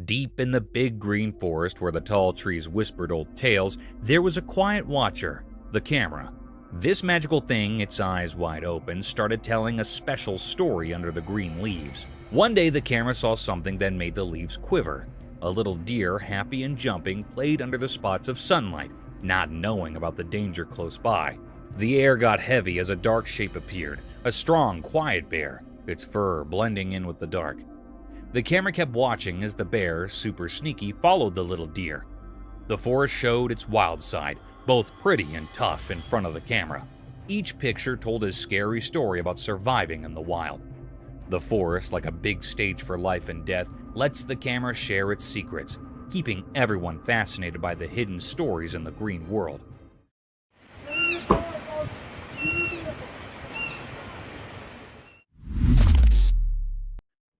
Deep in the big green forest where the tall trees whispered old tales, there was a quiet watcher, the camera. This magical thing, its eyes wide open, started telling a special story under the green leaves. One day the camera saw something that made the leaves quiver. A little deer, happy and jumping, played under the spots of sunlight, not knowing about the danger close by. The air got heavy as a dark shape appeared, a strong, quiet bear, its fur blending in with the dark. The camera kept watching as the bear, super sneaky, followed the little deer. The forest showed its wild side, both pretty and tough, in front of the camera. Each picture told a scary story about surviving in the wild. The forest, like a big stage for life and death, lets the camera share its secrets, keeping everyone fascinated by the hidden stories in the green world.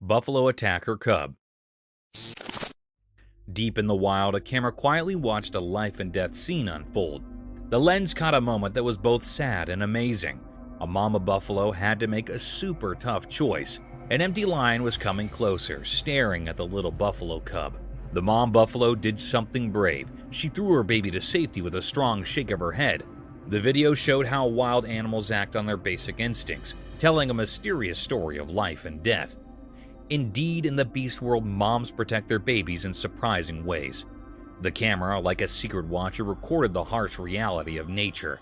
Buffalo attack her cub. Deep in the wild, a camera quietly watched a life and death scene unfold. The lens caught a moment that was both sad and amazing. A mama buffalo had to make a super tough choice. An empty lion was coming closer, staring at the little buffalo cub. The mom buffalo did something brave. She threw her baby to safety with a strong shake of her head. The video showed how wild animals act on their basic instincts, telling a mysterious story of life and death. Indeed, in the beast world, moms protect their babies in surprising ways. The camera, like a secret watcher, recorded the harsh reality of nature.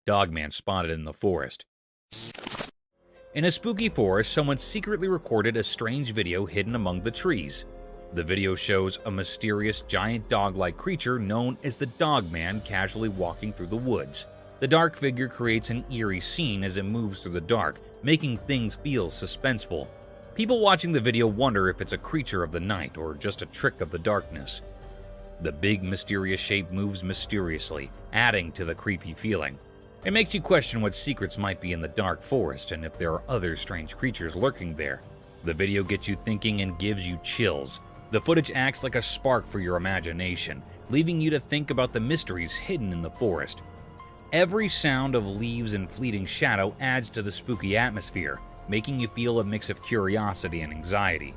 Dogman spotted in the forest. In a spooky forest, someone secretly recorded a strange video hidden among the trees. The video shows a mysterious giant dog-like creature known as the Dogman casually walking through the woods. The dark figure creates an eerie scene as it moves through the dark, making things feel suspenseful. People watching the video wonder if it's a creature of the night or just a trick of the darkness. The big mysterious shape moves mysteriously, adding to the creepy feeling. It makes you question what secrets might be in the dark forest and if there are other strange creatures lurking there. The video gets you thinking and gives you chills. The footage acts like a spark for your imagination, leaving you to think about the mysteries hidden in the forest. Every sound of leaves and fleeting shadow adds to the spooky atmosphere, making you feel a mix of curiosity and anxiety.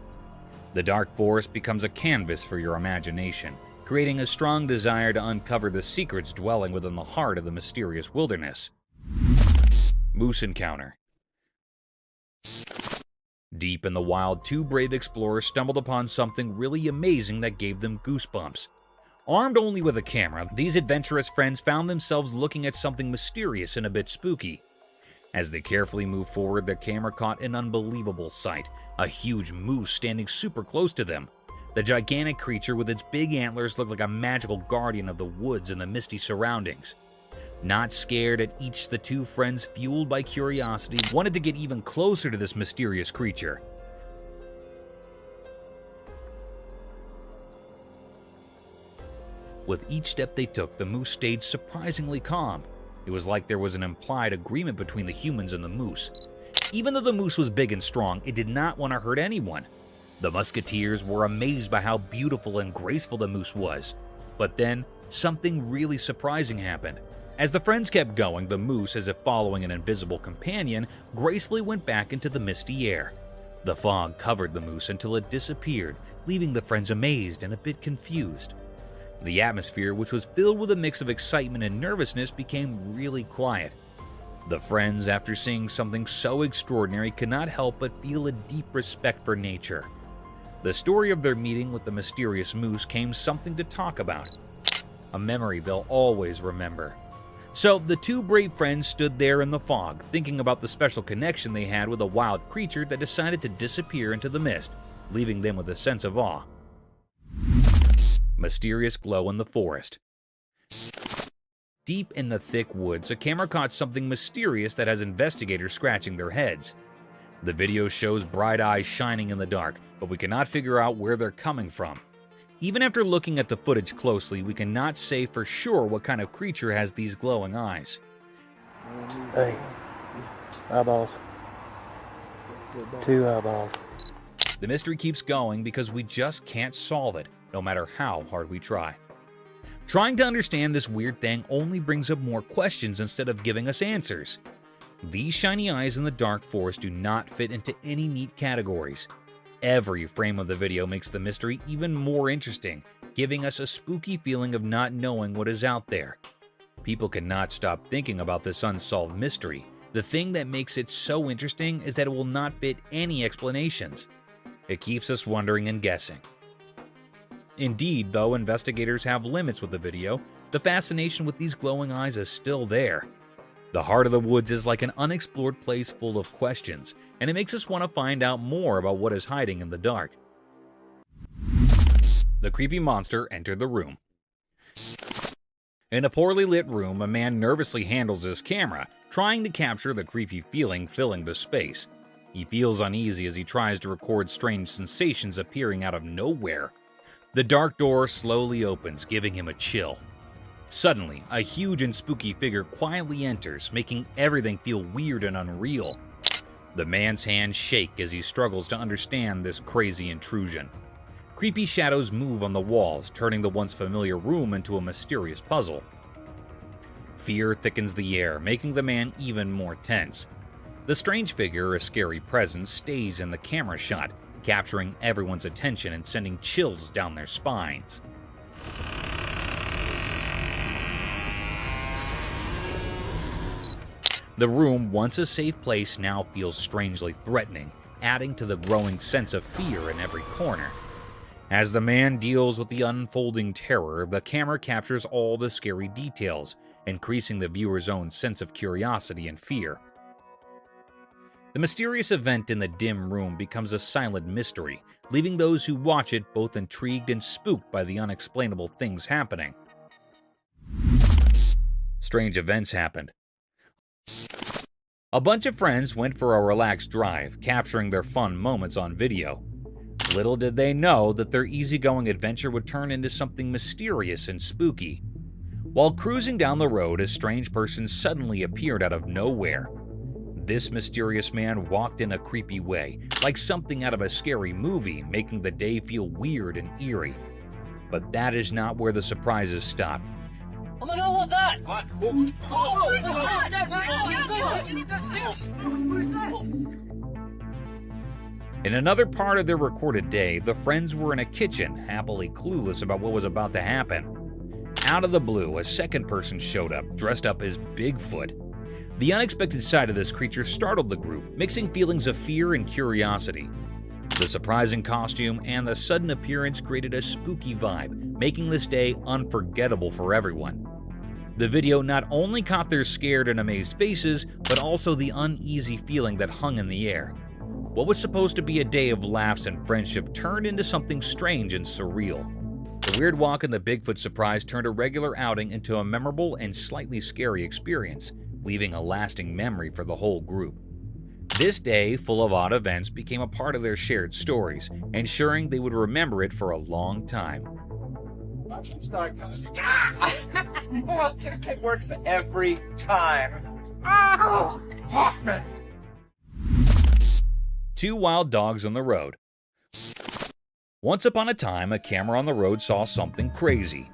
The dark forest becomes a canvas for your imagination, creating a strong desire to uncover the secrets dwelling within the heart of the mysterious wilderness. Moose encounter. Deep in the wild, two brave explorers stumbled upon something really amazing that gave them goosebumps. Armed only with a camera, these adventurous friends found themselves looking at something mysterious and a bit spooky. As they carefully moved forward, their camera caught an unbelievable sight, a huge moose standing super close to them. The gigantic creature with its big antlers looked like a magical guardian of the woods and the misty surroundings. Not scared at each, the two friends, fueled by curiosity, wanted to get even closer to this mysterious creature. With each step they took, the moose stayed surprisingly calm. It was like there was an implied agreement between the humans and the moose. Even though the moose was big and strong, it did not want to hurt anyone. The musketeers were amazed by how beautiful and graceful the moose was. But then, something really surprising happened. As the friends kept going, the moose, as if following an invisible companion, gracefully went back into the misty air. The fog covered the moose until it disappeared, leaving the friends amazed and a bit confused. The atmosphere, which was filled with a mix of excitement and nervousness, became really quiet. The friends, after seeing something so extraordinary, could not help but feel a deep respect for nature. The story of their meeting with the mysterious moose came something to talk about, a memory they'll always remember. So the two brave friends stood there in the fog, thinking about the special connection they had with a wild creature that decided to disappear into the mist, leaving them with a sense of awe. Mysterious glow in the forest. Deep in the thick woods, a camera caught something mysterious that has investigators scratching their heads. The video shows bright eyes shining in the dark, but we cannot figure out where they're coming from. Even after looking at the footage closely, we cannot say for sure what kind of creature has these glowing eyes. Hey, eyeballs. 2 eyeballs. The mystery keeps going because we just can't solve it, no matter how hard we try. Trying to understand this weird thing only brings up more questions instead of giving us answers. These shiny eyes in the dark forest do not fit into any neat categories. Every frame of the video makes the mystery even more interesting, giving us a spooky feeling of not knowing what is out there. People cannot stop thinking about this unsolved mystery. The thing that makes it so interesting is that it will not fit any explanations. It keeps us wondering and guessing. Indeed, though investigators have limits with the video, the fascination with these glowing eyes is still there. The heart of the woods is like an unexplored place full of questions, and it makes us want to find out more about what is hiding in the dark. The creepy monster entered the room. In a poorly lit room, a man nervously handles his camera, trying to capture the creepy feeling filling the space. He feels uneasy as he tries to record strange sensations appearing out of nowhere. The dark door slowly opens, giving him a chill. Suddenly, a huge and spooky figure quietly enters, making everything feel weird and unreal. The man's hands shake as he struggles to understand this crazy intrusion. Creepy shadows move on the walls, turning the once familiar room into a mysterious puzzle. Fear thickens the air, making the man even more tense. The strange figure, a scary presence, stays in the camera shot, capturing everyone's attention and sending chills down their spines. The room, once a safe place, now feels strangely threatening, adding to the growing sense of fear in every corner. As the man deals with the unfolding terror, the camera captures all the scary details, increasing the viewer's own sense of curiosity and fear. The mysterious event in the dim room becomes a silent mystery, leaving those who watch it both intrigued and spooked by the unexplainable things happening. Strange events happened. A bunch of friends went for a relaxed drive, capturing their fun moments on video. Little did they know that their easygoing adventure would turn into something mysterious and spooky. While cruising down the road, a strange person suddenly appeared out of nowhere. This mysterious man walked in a creepy way, like something out of a scary movie, making the day feel weird and eerie. But that is not where the surprises stop. Oh my god, what's that? What? In another part of their recorded day, the friends were in a kitchen, happily clueless about what was about to happen. Out of the blue, a second person showed up, dressed up as Bigfoot. The unexpected sight of this creature startled the group, mixing feelings of fear and curiosity. The surprising costume and the sudden appearance created a spooky vibe, making this day unforgettable for everyone. The video not only caught their scared and amazed faces, but also the uneasy feeling that hung in the air. What was supposed to be a day of laughs and friendship turned into something strange and surreal. The weird walk and the Bigfoot surprise turned a regular outing into a memorable and slightly scary experience, leaving a lasting memory for the whole group. This day, full of odd events, became a part of their shared stories, ensuring they would remember it for a long time. It works every time. Hoffman! Two wild dogs on the road. Once upon a time, a camera on the road saw something crazy.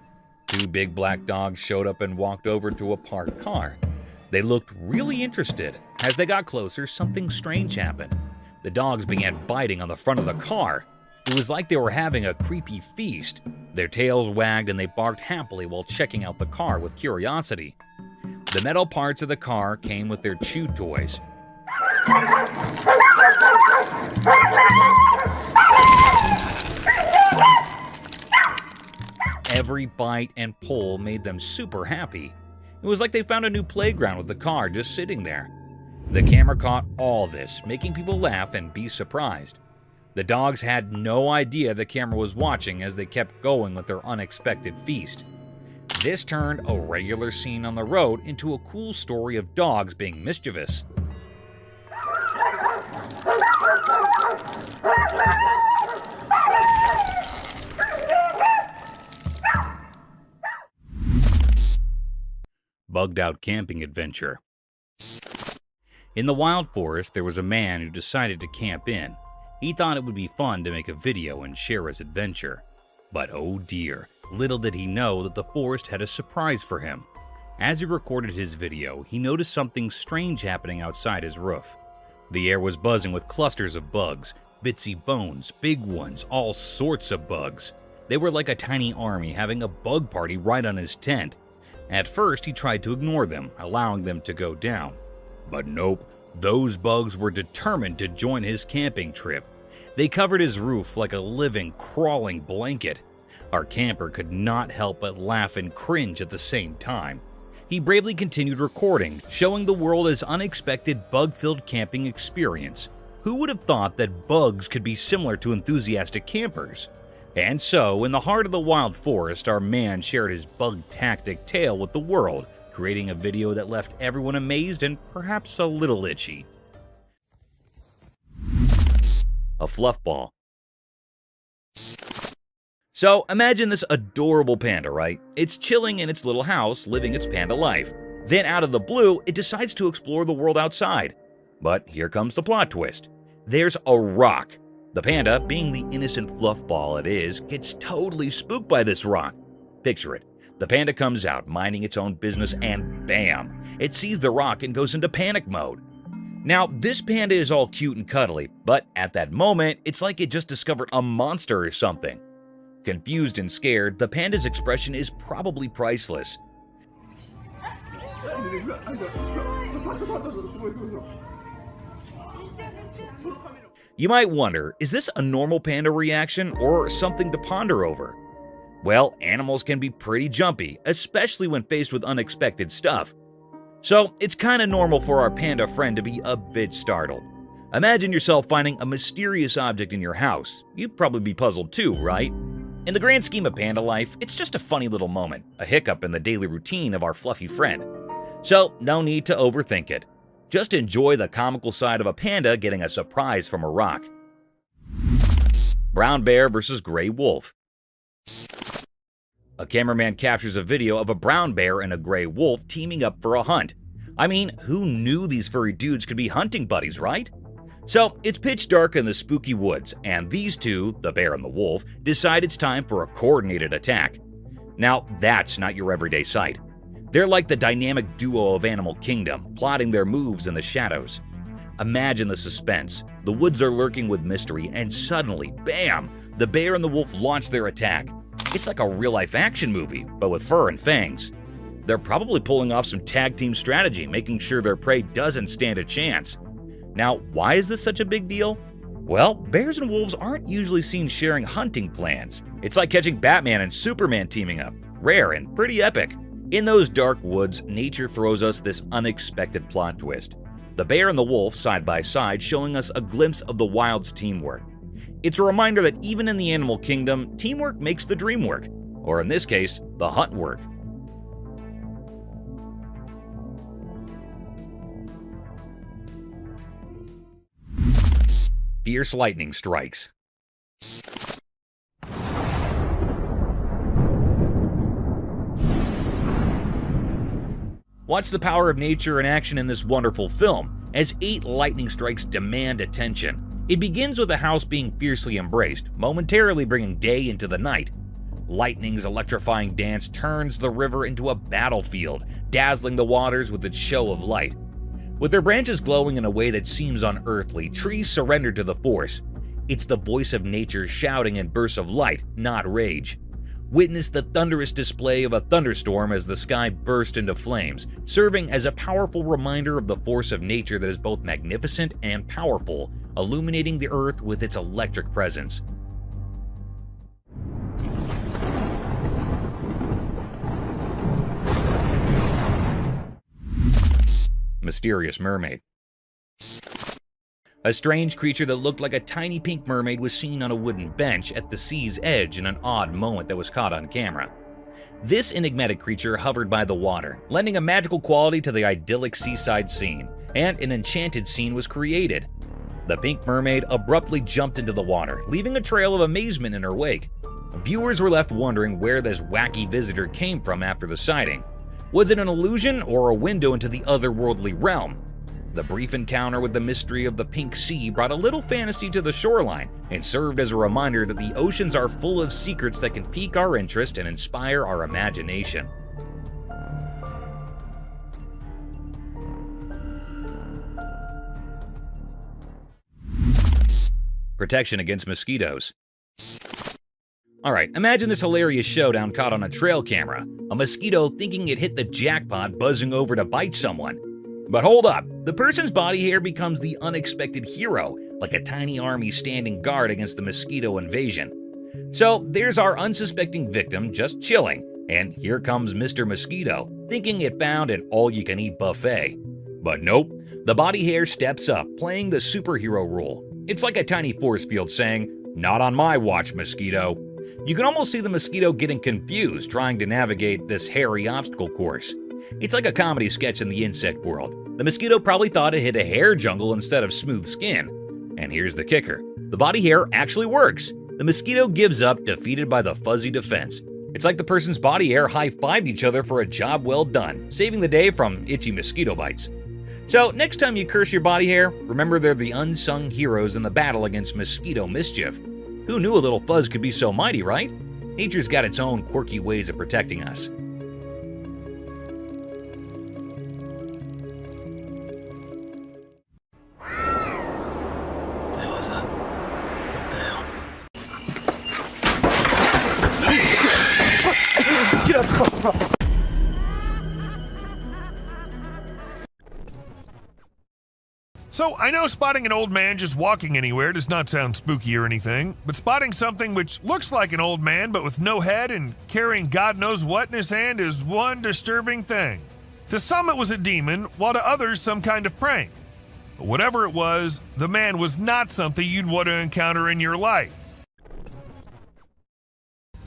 Two big black dogs showed up and walked over to a parked car. They looked really interested. As they got closer, something strange happened. The dogs began biting on the front of the car. It was like they were having a creepy feast. Their tails wagged and they barked happily while checking out the car with curiosity. The metal parts of the car came with their chew toys. Every bite and pull made them super happy. It was like they found a new playground with the car just sitting there. The camera caught all this, making people laugh and be surprised. The dogs had no idea the camera was watching as they kept going with their unexpected feast. This turned a regular scene on the road into a cool story of dogs being mischievous. Bugged out camping adventure. In the wild forest, there was a man who decided to camp in. He thought it would be fun to make a video and share his adventure. But oh dear, little did he know that the forest had a surprise for him. As he recorded his video, he noticed something strange happening outside his roof. The air was buzzing with clusters of bugs, bitsy bones, big ones, all sorts of bugs. They were like a tiny army having a bug party right on his tent. At first, he tried to ignore them, allowing them to go down. But nope, those bugs were determined to join his camping trip. They covered his roof like a living, crawling blanket. Our camper could not help but laugh and cringe at the same time. He bravely continued recording, showing the world his unexpected bug-filled camping experience. Who would have thought that bugs could be similar to enthusiastic campers? And so, in the heart of the wild forest, our man shared his bug-tactic tale with the world, creating a video that left everyone amazed and perhaps a little itchy. A fluff ball. So, imagine this adorable panda, right? It's chilling in its little house, living its panda life. Then, out of the blue, it decides to explore the world outside. But here comes the plot twist. There's a rock. The panda, being the innocent fluff ball it is, gets totally spooked by this rock. Picture it. The panda comes out, minding its own business, and bam! It sees the rock and goes into panic mode. Now, this panda is all cute and cuddly, but at that moment, it's like it just discovered a monster or something. Confused and scared, the panda's expression is probably priceless. You might wonder, is this a normal panda reaction or something to ponder over? Well, animals can be pretty jumpy, especially when faced with unexpected stuff. So it's kinda normal for our panda friend to be a bit startled. Imagine yourself finding a mysterious object in your house. You'd probably be puzzled too, right? In the grand scheme of panda life, it's just a funny little moment, a hiccup in the daily routine of our fluffy friend. So no need to overthink it. Just enjoy the comical side of a panda getting a surprise from a rock. Brown bear versus gray wolf. A cameraman captures a video of a brown bear and a gray wolf teaming up for a hunt. I mean, who knew these furry dudes could be hunting buddies, right? So, it's pitch dark in the spooky woods, and these two, the bear and the wolf, decide it's time for a coordinated attack. Now, that's not your everyday sight. They're like the dynamic duo of Animal Kingdom, plotting their moves in the shadows. Imagine the suspense. The woods are lurking with mystery, and suddenly, bam! The bear and the wolf launch their attack. It's like a real-life action movie, but with fur and fangs. They're probably pulling off some tag-team strategy, making sure their prey doesn't stand a chance. Now, why is this such a big deal? Well, bears and wolves aren't usually seen sharing hunting plans. It's like catching Batman and Superman teaming up. Rare and pretty epic. In those dark woods, nature throws us this unexpected plot twist. The bear and the wolf side by side, showing us a glimpse of the wild's teamwork. It's a reminder that even in the animal kingdom, teamwork makes the dream work. Or in this case, the hunt work. Fierce lightning strikes. Watch the power of nature in action in this wonderful film, as 8 lightning strikes demand attention. It begins with the house being fiercely embraced, momentarily bringing day into the night. Lightning's electrifying dance turns the river into a battlefield, dazzling the waters with its show of light. With their branches glowing in a way that seems unearthly, trees surrender to the force. It's the voice of nature shouting in bursts of light, not rage. Witness the thunderous display of a thunderstorm as the sky burst into flames, serving as a powerful reminder of the force of nature that is both magnificent and powerful, illuminating the earth with its electric presence. Mysterious mermaid. A strange creature that looked like a tiny pink mermaid was seen on a wooden bench at the sea's edge in an odd moment that was caught on camera. This enigmatic creature hovered by the water, lending a magical quality to the idyllic seaside scene, and an enchanted scene was created. The pink mermaid abruptly jumped into the water, leaving a trail of amazement in her wake. Viewers were left wondering where this wacky visitor came from after the sighting. Was it an illusion or a window into the otherworldly realm? The brief encounter with the mystery of the pink sea brought a little fantasy to the shoreline and served as a reminder that the oceans are full of secrets that can pique our interest and inspire our imagination. Protection against mosquitoes. Alright, imagine this hilarious showdown caught on a trail camera. A mosquito thinking it hit the jackpot buzzing over to bite someone. But hold up, the person's body hair becomes the unexpected hero, like a tiny army standing guard against the mosquito invasion. So there's our unsuspecting victim just chilling, and here comes Mr. Mosquito, thinking it found an all-you-can-eat buffet. But nope, the body hair steps up, playing the superhero role. It's like a tiny force field saying, "Not on my watch, mosquito." You can almost see the mosquito getting confused trying to navigate this hairy obstacle course. It's like a comedy sketch in the insect world. The mosquito probably thought it hit a hair jungle instead of smooth skin. And here's the kicker. The body hair actually works. The mosquito gives up, defeated by the fuzzy defense. It's like the person's body hair high-fived each other for a job well done, saving the day from itchy mosquito bites. So next time you curse your body hair, remember they're the unsung heroes in the battle against mosquito mischief. Who knew a little fuzz could be so mighty, right? Nature's got its own quirky ways of protecting us. So, I know spotting an old man just walking anywhere does not sound spooky or anything, but spotting something which looks like an old man but with no head and carrying God knows what in his hand is one disturbing thing. To some it was a demon, while to others some kind of prank. But whatever it was, the man was not something you'd want to encounter in your life.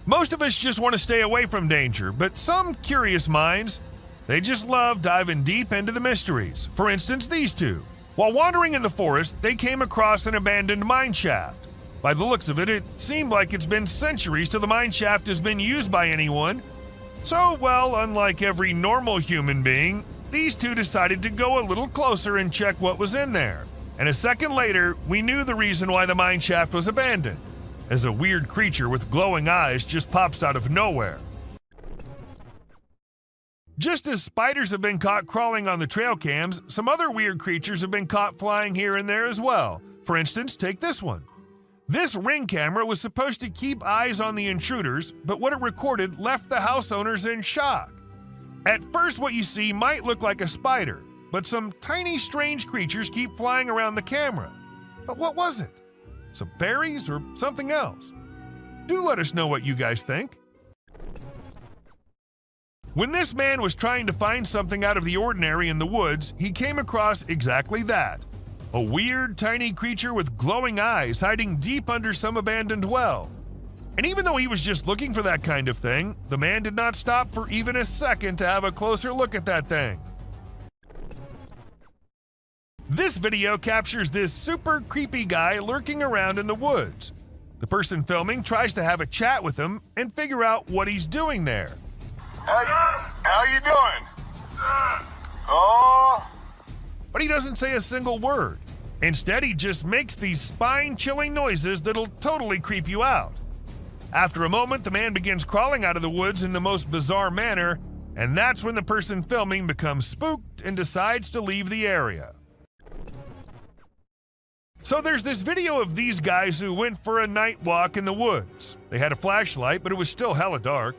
Most of us just want to stay away from danger, but some curious minds, they just love diving deep into the mysteries. For instance, these two. While wandering in the forest, they came across an abandoned mine shaft. By the looks of it, it seemed like it's been centuries till the mine shaft has been used by anyone. So, well, unlike every normal human being, these two decided to go a little closer and check what was in there. And a second later, we knew the reason why the mine shaft was abandoned, as a weird creature with glowing eyes just pops out of nowhere. Just as spiders have been caught crawling on the trail cams, some other weird creatures have been caught flying here and there as well. For instance, take this one. This Ring camera was supposed to keep eyes on the intruders, but what it recorded left the house owners in shock. At first, what you see might look like a spider, but some tiny strange creatures keep flying around the camera. But what was it? Some fairies or something else? Do let us know what you guys think. When this man was trying to find something out of the ordinary in the woods, he came across exactly that. A weird, tiny creature with glowing eyes hiding deep under some abandoned well. And even though he was just looking for that kind of thing, the man did not stop for even a second to have a closer look at that thing. This video captures this super creepy guy lurking around in the woods. The person filming tries to have a chat with him and figure out what he's doing there. How you doing? Oh. But he doesn't say a single word. Instead, he just makes these spine-chilling noises that'll totally creep you out. After a moment, the man begins crawling out of the woods in the most bizarre manner, And that's when the person filming becomes spooked and decides to leave the area. So there's this video of these guys who went for a night walk in the woods. They had a flashlight, but it was still hella dark.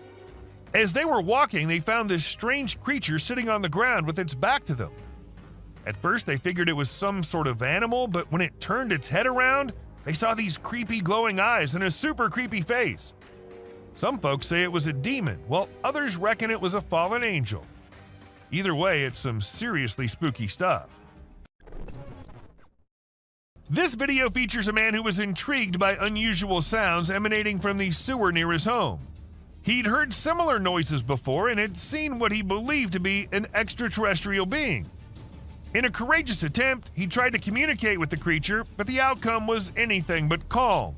As they were walking, they found this strange creature sitting on the ground with its back to them. At first, they figured it was some sort of animal, but when it turned its head around, they saw these creepy glowing eyes and a super creepy face. Some folks say it was a demon, while others reckon it was a fallen angel. Either way, it's some seriously spooky stuff. This video features a man who was intrigued by unusual sounds emanating from the sewer near his home. He'd heard similar noises before and had seen what he believed to be an extraterrestrial being. In a courageous attempt, he tried to communicate with the creature, but the outcome was anything but calm.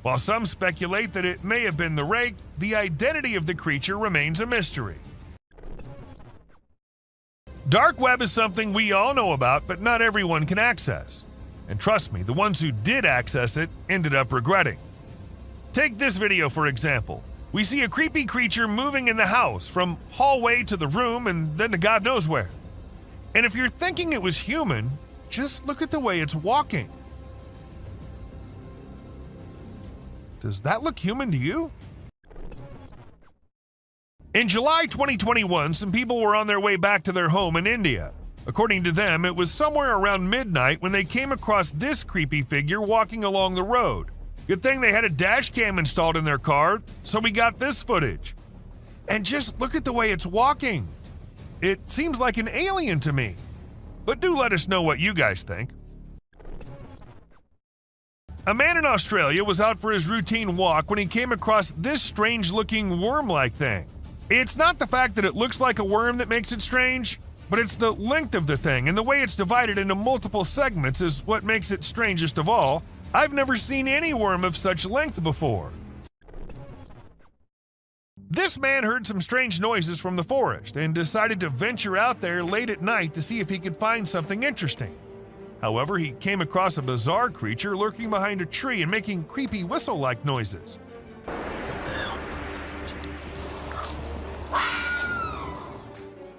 While some speculate that it may have been the rake, the identity of the creature remains a mystery. Dark web is something we all know about, but not everyone can access. And trust me, the ones who did access it ended up regretting. Take this video for example. We see a creepy creature moving in the house, from hallway to the room and then to God knows where. And if you're thinking it was human, just look at the way it's walking. Does that look human to you? In July 2021, some people were on their way back to their home in India. According to them, it was somewhere around midnight when they came across this creepy figure walking along the road. Good thing they had a dash cam installed in their car, so we got this footage. And just look at the way it's walking. It seems like an alien to me. But do let us know what you guys think. A man in Australia was out for his routine walk when he came across this strange-looking worm-like thing. It's not the fact that it looks like a worm that makes it strange, but it's the length of the thing and the way it's divided into multiple segments is what makes it strangest of all. I've never seen any worm of such length before. This man heard some strange noises from the forest and decided to venture out there late at night to see if he could find something interesting. However, he came across a bizarre creature lurking behind a tree and making creepy whistle-like noises.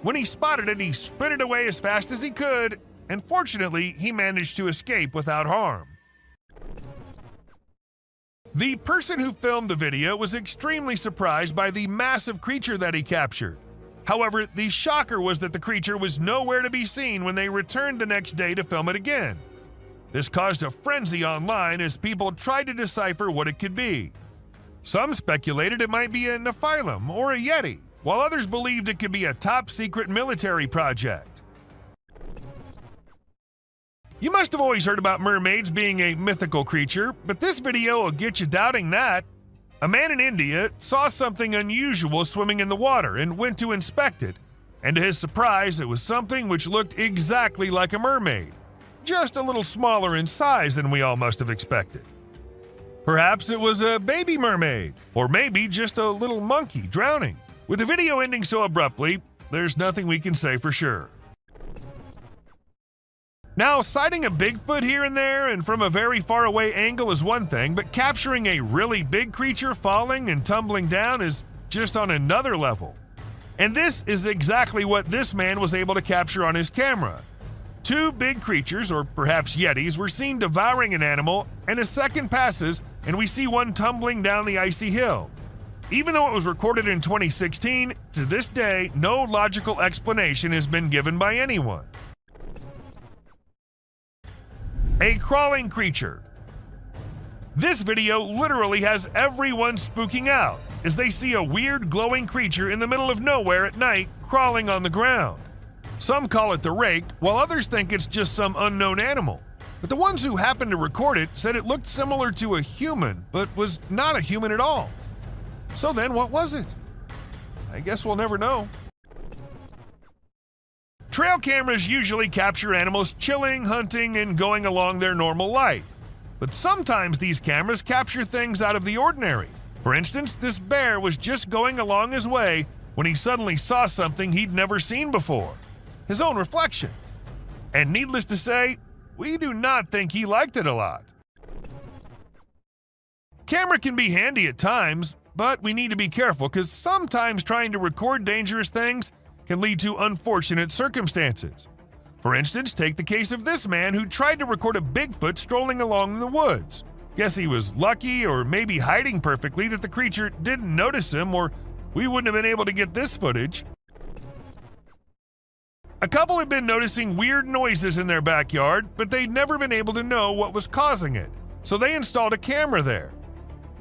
When he spotted it, he sprinted away as fast as he could, and fortunately, he managed to escape without harm. The person who filmed the video was extremely surprised by the massive creature that he captured. However, the shocker was that the creature was nowhere to be seen when they returned the next day to film it again. This caused a frenzy online as people tried to decipher what it could be. Some speculated it might be a Nephilim or a Yeti, while others believed it could be a top-secret military project. You must have always heard about mermaids being a mythical creature, but this video will get you doubting that. A man in India saw something unusual swimming in the water and went to inspect it, and to his surprise, it was something which looked exactly like a mermaid, just a little smaller in size than we all must have expected. Perhaps it was a baby mermaid, or maybe just a little monkey drowning. With the video ending so abruptly, there's nothing we can say for sure. Now, sighting a Bigfoot here and there and from a very far away angle is one thing, but capturing a really big creature falling and tumbling down is just on another level. And this is exactly what this man was able to capture on his camera. Two big creatures, or perhaps yetis, were seen devouring an animal, and a second passes and we see one tumbling down the icy hill. Even though it was recorded in 2016, to this day, no logical explanation has been given by anyone. A crawling creature. This video literally has everyone spooking out as they see a weird glowing creature in the middle of nowhere at night crawling on the ground. Some call it the rake, while others think it's just some unknown animal. But the ones who happened to record it said it looked similar to a human, but was not a human at all. So then what was it? I guess we'll never know. Trail cameras usually capture animals chilling, hunting, and going along their normal life. But sometimes these cameras capture things out of the ordinary. For instance, this bear was just going along his way when he suddenly saw something he'd never seen before. His own reflection. And needless to say, we do not think he liked it a lot. Camera can be handy at times, but we need to be careful because sometimes trying to record dangerous things can lead to unfortunate circumstances. For instance, take the case of this man who tried to record a Bigfoot strolling along the woods. Guess he was lucky, or maybe hiding perfectly, that the creature didn't notice him, or we wouldn't have been able to get this footage. A couple had been noticing weird noises in their backyard, but they'd never been able to know what was causing it, so they installed a camera there.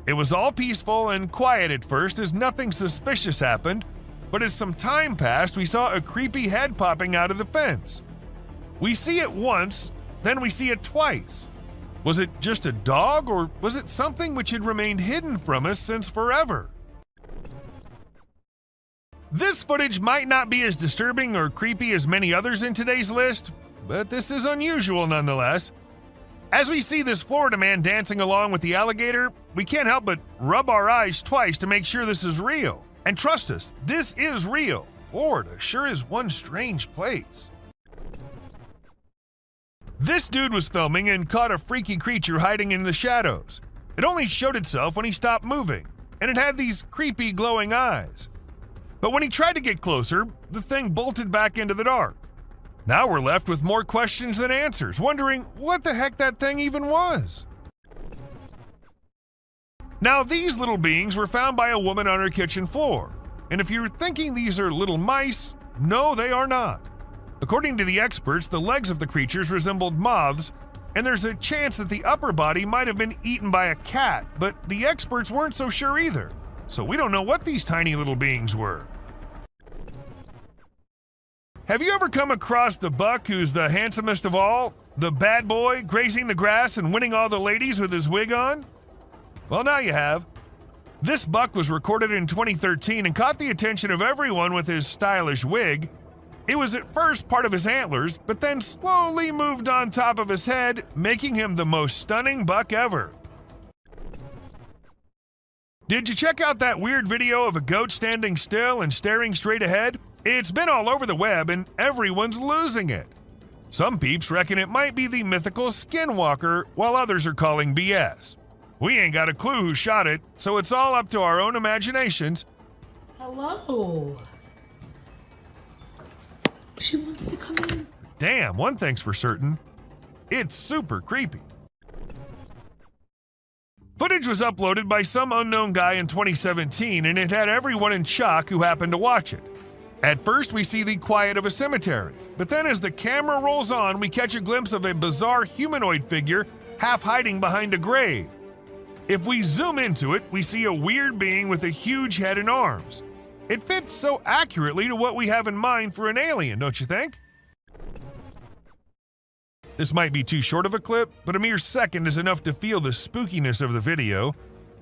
It was all peaceful and quiet at first as nothing suspicious happened, but as some time passed, we saw a creepy head popping out of the fence. We see it once, then we see it twice. Was it just a dog, or was it something which had remained hidden from us since forever? This footage might not be as disturbing or creepy as many others in today's list, but this is unusual nonetheless. As we see this Florida man dancing along with the alligator, we can't help but rub our eyes twice to make sure this is real. And trust us, this is real. Florida sure is one strange place. This dude was filming and caught a freaky creature hiding in the shadows. It only showed itself when he stopped moving, and it had these creepy glowing eyes. But when he tried to get closer, the thing bolted back into the dark. Now we're left with more questions than answers, wondering what the heck that thing even was. Now these little beings were found by a woman on her kitchen floor, and if you're thinking these are little mice, no, they are not. According to the experts, the legs of the creatures resembled moths, and there's a chance that the upper body might have been eaten by a cat, but the experts weren't so sure either, so we don't know what these tiny little beings were. Have you ever come across the buck who's the handsomest of all? The bad boy, grazing the grass and winning all the ladies with his wig on? Well, now you have. This buck was recorded in 2013 and caught the attention of everyone with his stylish wig. It was at first part of his antlers, but then slowly moved on top of his head, making him the most stunning buck ever. Did you check out that weird video of a goat standing still and staring straight ahead? It's been all over the web and everyone's losing it. Some peeps reckon it might be the mythical skinwalker, while others are calling BS. We ain't got a clue who shot it, so it's all up to our own imaginations. Hello. She wants to come in. Damn, one thing's for certain. It's super creepy. Footage was uploaded by some unknown guy in 2017, and it had everyone in shock who happened to watch it. At first, we see the quiet of a cemetery, but then as the camera rolls on, we catch a glimpse of a bizarre humanoid figure half hiding behind a grave. If we zoom into it, we see a weird being with a huge head and arms. It fits so accurately to what we have in mind for an alien, don't you think? This might be too short of a clip, but a mere second is enough to feel the spookiness of the video.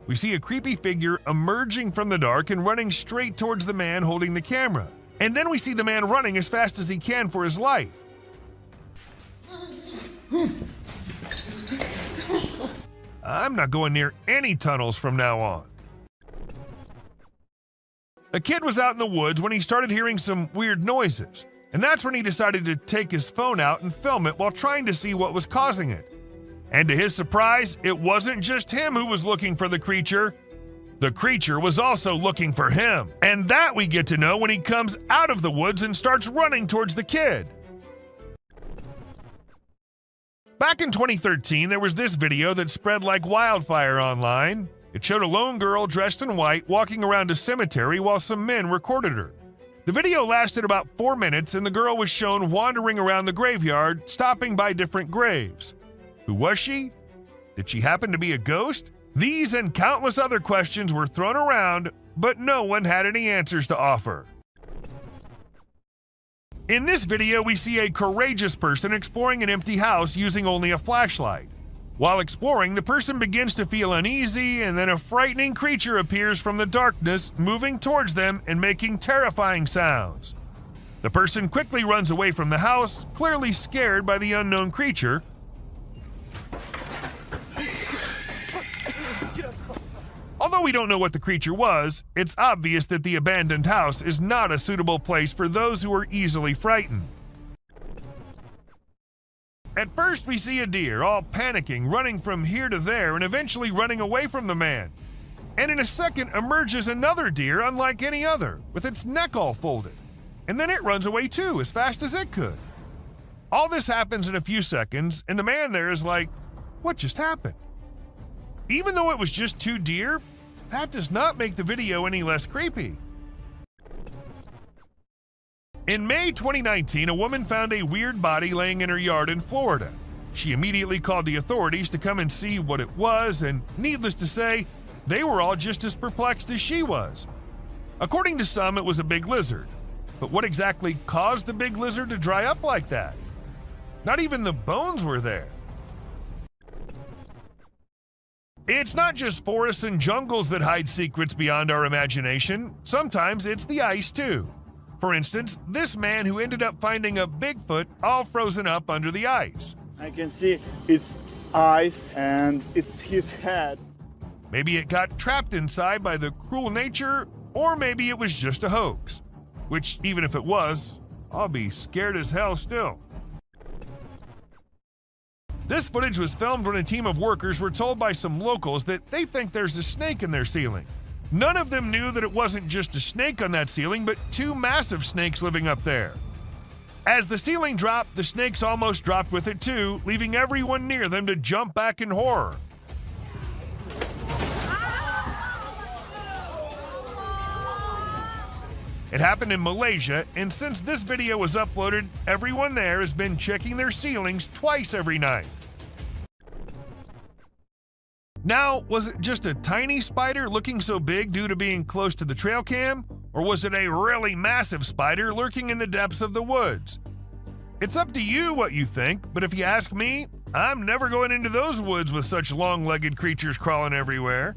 We see a creepy figure emerging from the dark and running straight towards the man holding the camera. And then we see the man running as fast as he can for his life. I'm not going near any tunnels from now on. A kid was out in the woods when he started hearing some weird noises, and that's when he decided to take his phone out and film it while trying to see what was causing it. And to his surprise, it wasn't just him who was looking for the creature. The creature was also looking for him, and that we get to know when he comes out of the woods and starts running towards the kid. Back in 2013, there was this video that spread like wildfire online. It showed a lone girl dressed in white walking around a cemetery while some men recorded her. The video lasted about 4 minutes, and the girl was shown wandering around the graveyard, stopping by different graves. Who was she? Did she happen to be a ghost? These and countless other questions were thrown around, but no one had any answers to offer. In this video, we see a courageous person exploring an empty house using only a flashlight. While exploring, the person begins to feel uneasy, and then a frightening creature appears from the darkness, moving towards them and making terrifying sounds. The person quickly runs away from the house, clearly scared by the unknown creature. Although we don't know what the creature was, it's obvious that the abandoned house is not a suitable place for those who are easily frightened. At first, we see a deer, all panicking, running from here to there and eventually running away from the man. and in a second emerges another deer unlike any other, with its neck all folded. And then it runs away too, as fast as it could. All this happens in a few seconds, and the man there is like, what just happened? Even though it was just 2 deer, that does not make the video any less creepy. In May 2019, a woman found a weird body laying in her yard in Florida. She immediately called the authorities to come and see what it was, and needless to say, they were all just as perplexed as she was. According to some, it was a big lizard. But what exactly caused the big lizard to dry up like that? Not even the bones were there. It's not just forests and jungles that hide secrets beyond our imagination. Sometimes it's the ice, too. For instance, this man who ended up finding a Bigfoot all frozen up under the ice. I can see its eyes and it's his head. Maybe it got trapped inside by the cruel nature, or maybe it was just a hoax. Which, even if it was, I'll be scared as hell still. This footage was filmed when a team of workers were told by some locals that they think there's a snake in their ceiling. None of them knew that it wasn't just a snake on that ceiling, but 2 massive snakes living up there. As the ceiling dropped, the snakes almost dropped with it too, leaving everyone near them to jump back in horror. It happened in Malaysia, and since this video was uploaded, everyone there has been checking their ceilings twice every night. Now, was it just a tiny spider looking so big due to being close to the trail cam? Or was it a really massive spider lurking in the depths of the woods? It's up to you what you think, but if you ask me, I'm never going into those woods with such long-legged creatures crawling everywhere.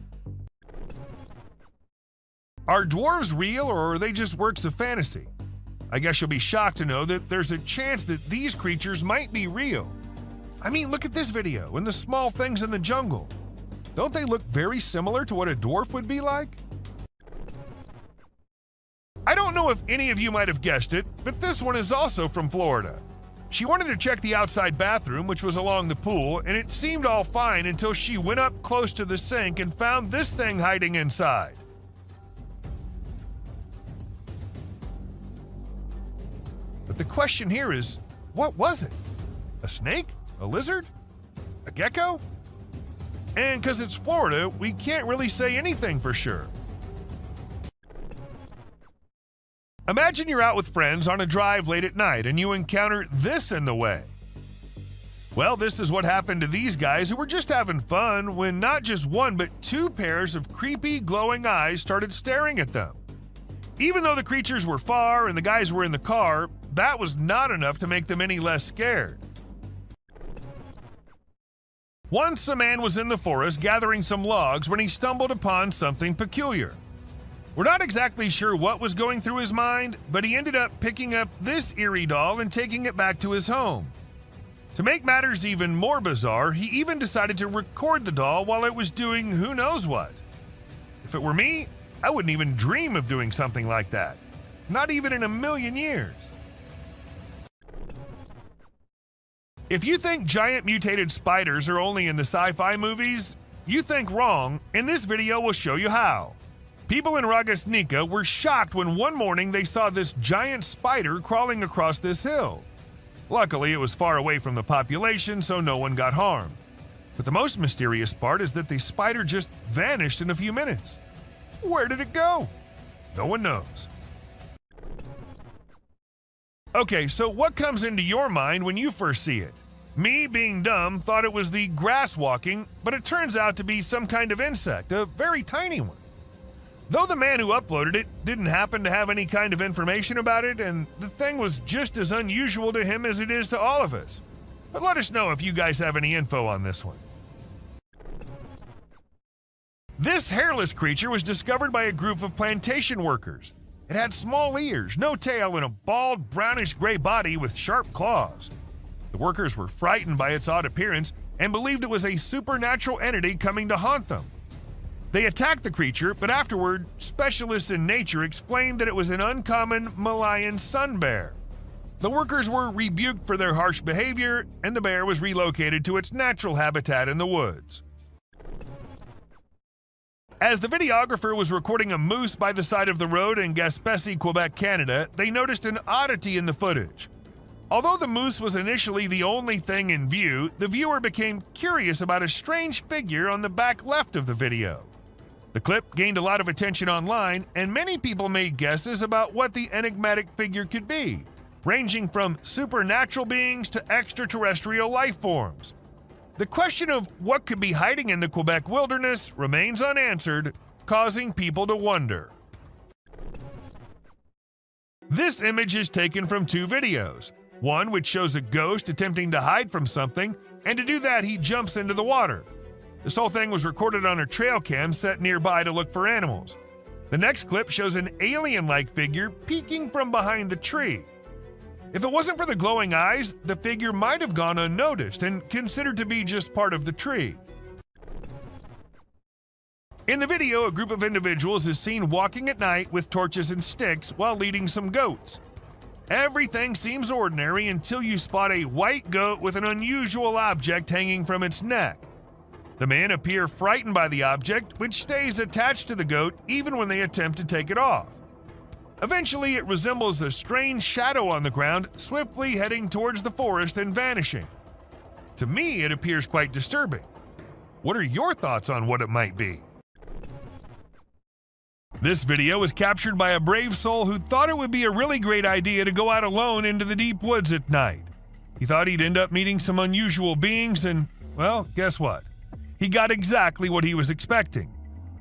Are dwarves real, or are they just works of fantasy? I guess you'll be shocked to know that there's a chance that these creatures might be real. I mean, look at this video and the small things in the jungle. Don't they look very similar to what a dwarf would be like? I don't know if any of you might have guessed it, but this one is also from Florida. She wanted to check the outside bathroom, which was along the pool, and it seemed all fine until she went up close to the sink and found this thing hiding inside. But the question here is, what was it? A snake? A lizard? A gecko? And because it's Florida, we can't really say anything for sure. Imagine you're out with friends on a drive late at night and you encounter this in the way. Well, this is what happened to these guys who were just having fun when not just 1 but 2 pairs of creepy glowing eyes started staring at them. Even though the creatures were far and the guys were in the car, that was not enough to make them any less scared. Once a man was in the forest gathering some logs when he stumbled upon something peculiar. We're not exactly sure what was going through his mind, but he ended up picking up this Eerie doll and taking it back to his home. To make matters even more bizarre, he even decided to record the doll while it was doing who knows what. If it were me, I wouldn't even dream of doing something like that. Not even in a million years. If you think giant mutated spiders are only in the sci-fi movies, you think wrong, and this video will show you how. People in Ragasnika were shocked when one morning they saw this giant spider crawling across this hill. Luckily, it was far away from the population, so no one got harmed. But the most mysterious part is that the spider just vanished in a few minutes. Where did it go? No one knows. Okay, so what comes into your mind when you first see it? Me, being dumb, thought it was the grass walking, but it turns out to be some kind of insect, a very tiny one. Though the man who uploaded it didn't happen to have any kind of information about it, and the thing was just as unusual to him as it is to all of us. But let us know if you guys have any info on this one. This hairless creature was discovered by a group of plantation workers. It had small ears, no tail, and a bald, brownish-gray body with sharp claws. The workers were frightened by its odd appearance and believed it was a supernatural entity coming to haunt them. They attacked the creature, but afterward, specialists in nature explained that it was an uncommon Malayan sun bear. The workers were rebuked for their harsh behavior, and the bear was relocated to its natural habitat in the woods. As the videographer was recording a moose by the side of the road in Gaspésie, Quebec, Canada, they noticed an oddity in the footage. Although the moose was initially the only thing in view, the viewer became curious about a strange figure on the back left of the video. The clip gained a lot of attention online, and many people made guesses about what the enigmatic figure could be, ranging from supernatural beings to extraterrestrial life forms. The question of what could be hiding in the Quebec wilderness remains unanswered, causing people to wonder. This image is taken from two videos, one which shows a ghost attempting to hide from something, and to do that he jumps into the water. This whole thing was recorded on a trail cam set nearby to look for animals. The next clip shows an alien-like figure peeking from behind the tree. If it wasn't for the glowing eyes, the figure might have gone unnoticed and considered to be just part of the tree. In the video, a group of individuals is seen walking at night with torches and sticks while leading some goats. Everything seems ordinary until you spot a white goat with an unusual object hanging from its neck. The men appear frightened by the object, which stays attached to the goat even when they attempt to take it off. Eventually, it resembles a strange shadow on the ground, swiftly heading towards the forest and vanishing. To me, it appears quite disturbing. What are your thoughts on what it might be? This video was captured by a brave soul who thought it would be a really great idea to go out alone into the deep woods at night. He thought he'd end up meeting some unusual beings and, well, guess what? He got exactly what he was expecting.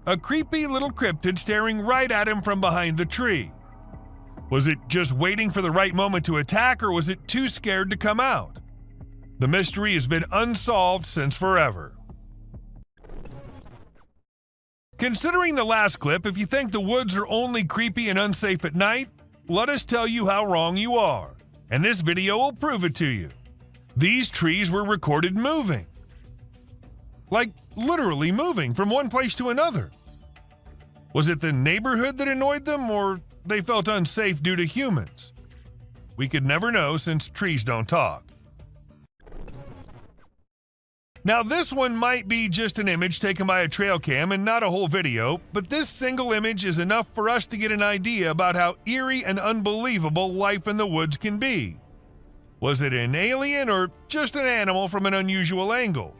A creepy little cryptid staring right at him from behind the tree. Was it just waiting for the right moment to attack, or was it too scared to come out? The mystery has been unsolved since forever. Considering the last clip, if you think the woods are only creepy and unsafe at night, let us tell you how wrong you are, and this video will prove it to you. These trees were recorded moving. Like literally moving from one place to another. Was it the neighborhood that annoyed them, or they felt unsafe due to humans? We could never know since trees don't talk. Now this one might be just an image taken by a trail cam and not a whole video, but this single image is enough for us to get an idea about how eerie and unbelievable life in the woods can be. Was it an alien or just an animal from an unusual angle?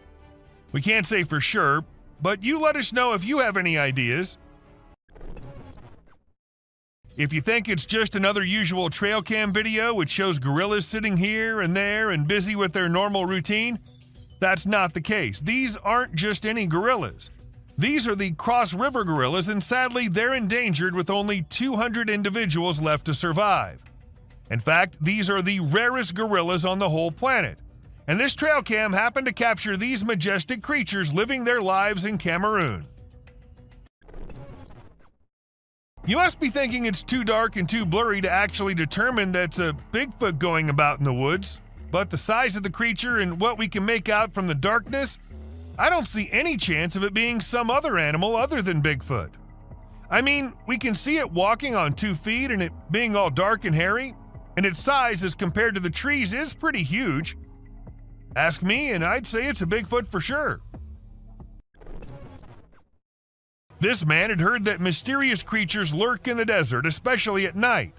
We can't say for sure, but you let us know if you have any ideas. If you think it's just another usual trail cam video which shows gorillas sitting here and there and busy with their normal routine, that's not the case. These aren't just any gorillas. These are the Cross River gorillas, and sadly they're endangered with only 200 individuals left to survive. In fact, these are the rarest gorillas on the whole planet. And this trail cam happened to capture these majestic creatures living their lives in Cameroon. You must be thinking it's too dark and too blurry to actually determine that's a Bigfoot going about in the woods, but the size of the creature and what we can make out from the darkness, I don't see any chance of it being some other animal other than Bigfoot. I mean, we can see it walking on 2 feet and it being all dark and hairy, and its size as compared to the trees is pretty huge. Ask me, and I'd say it's a Bigfoot for sure. This man had heard that mysterious creatures lurk in the desert, especially at night.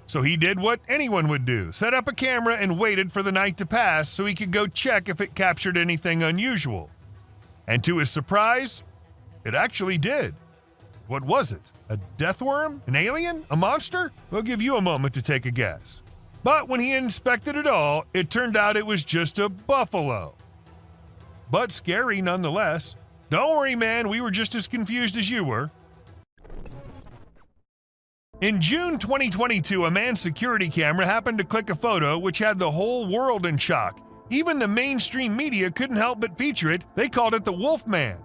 So he did what anyone would do, set up a camera and waited for the night to pass so he could go check if it captured anything unusual. And to his surprise, it actually did. What was it? A death worm? An alien? A monster? We'll give you a moment to take a guess. But when he inspected it all, it turned out it was just a buffalo. But scary nonetheless. Don't worry, man, we were just as confused as you were. In June 2022, a man's security camera happened to click a photo which had the whole world in shock. Even the mainstream media couldn't help but feature it. They called it the Wolfman.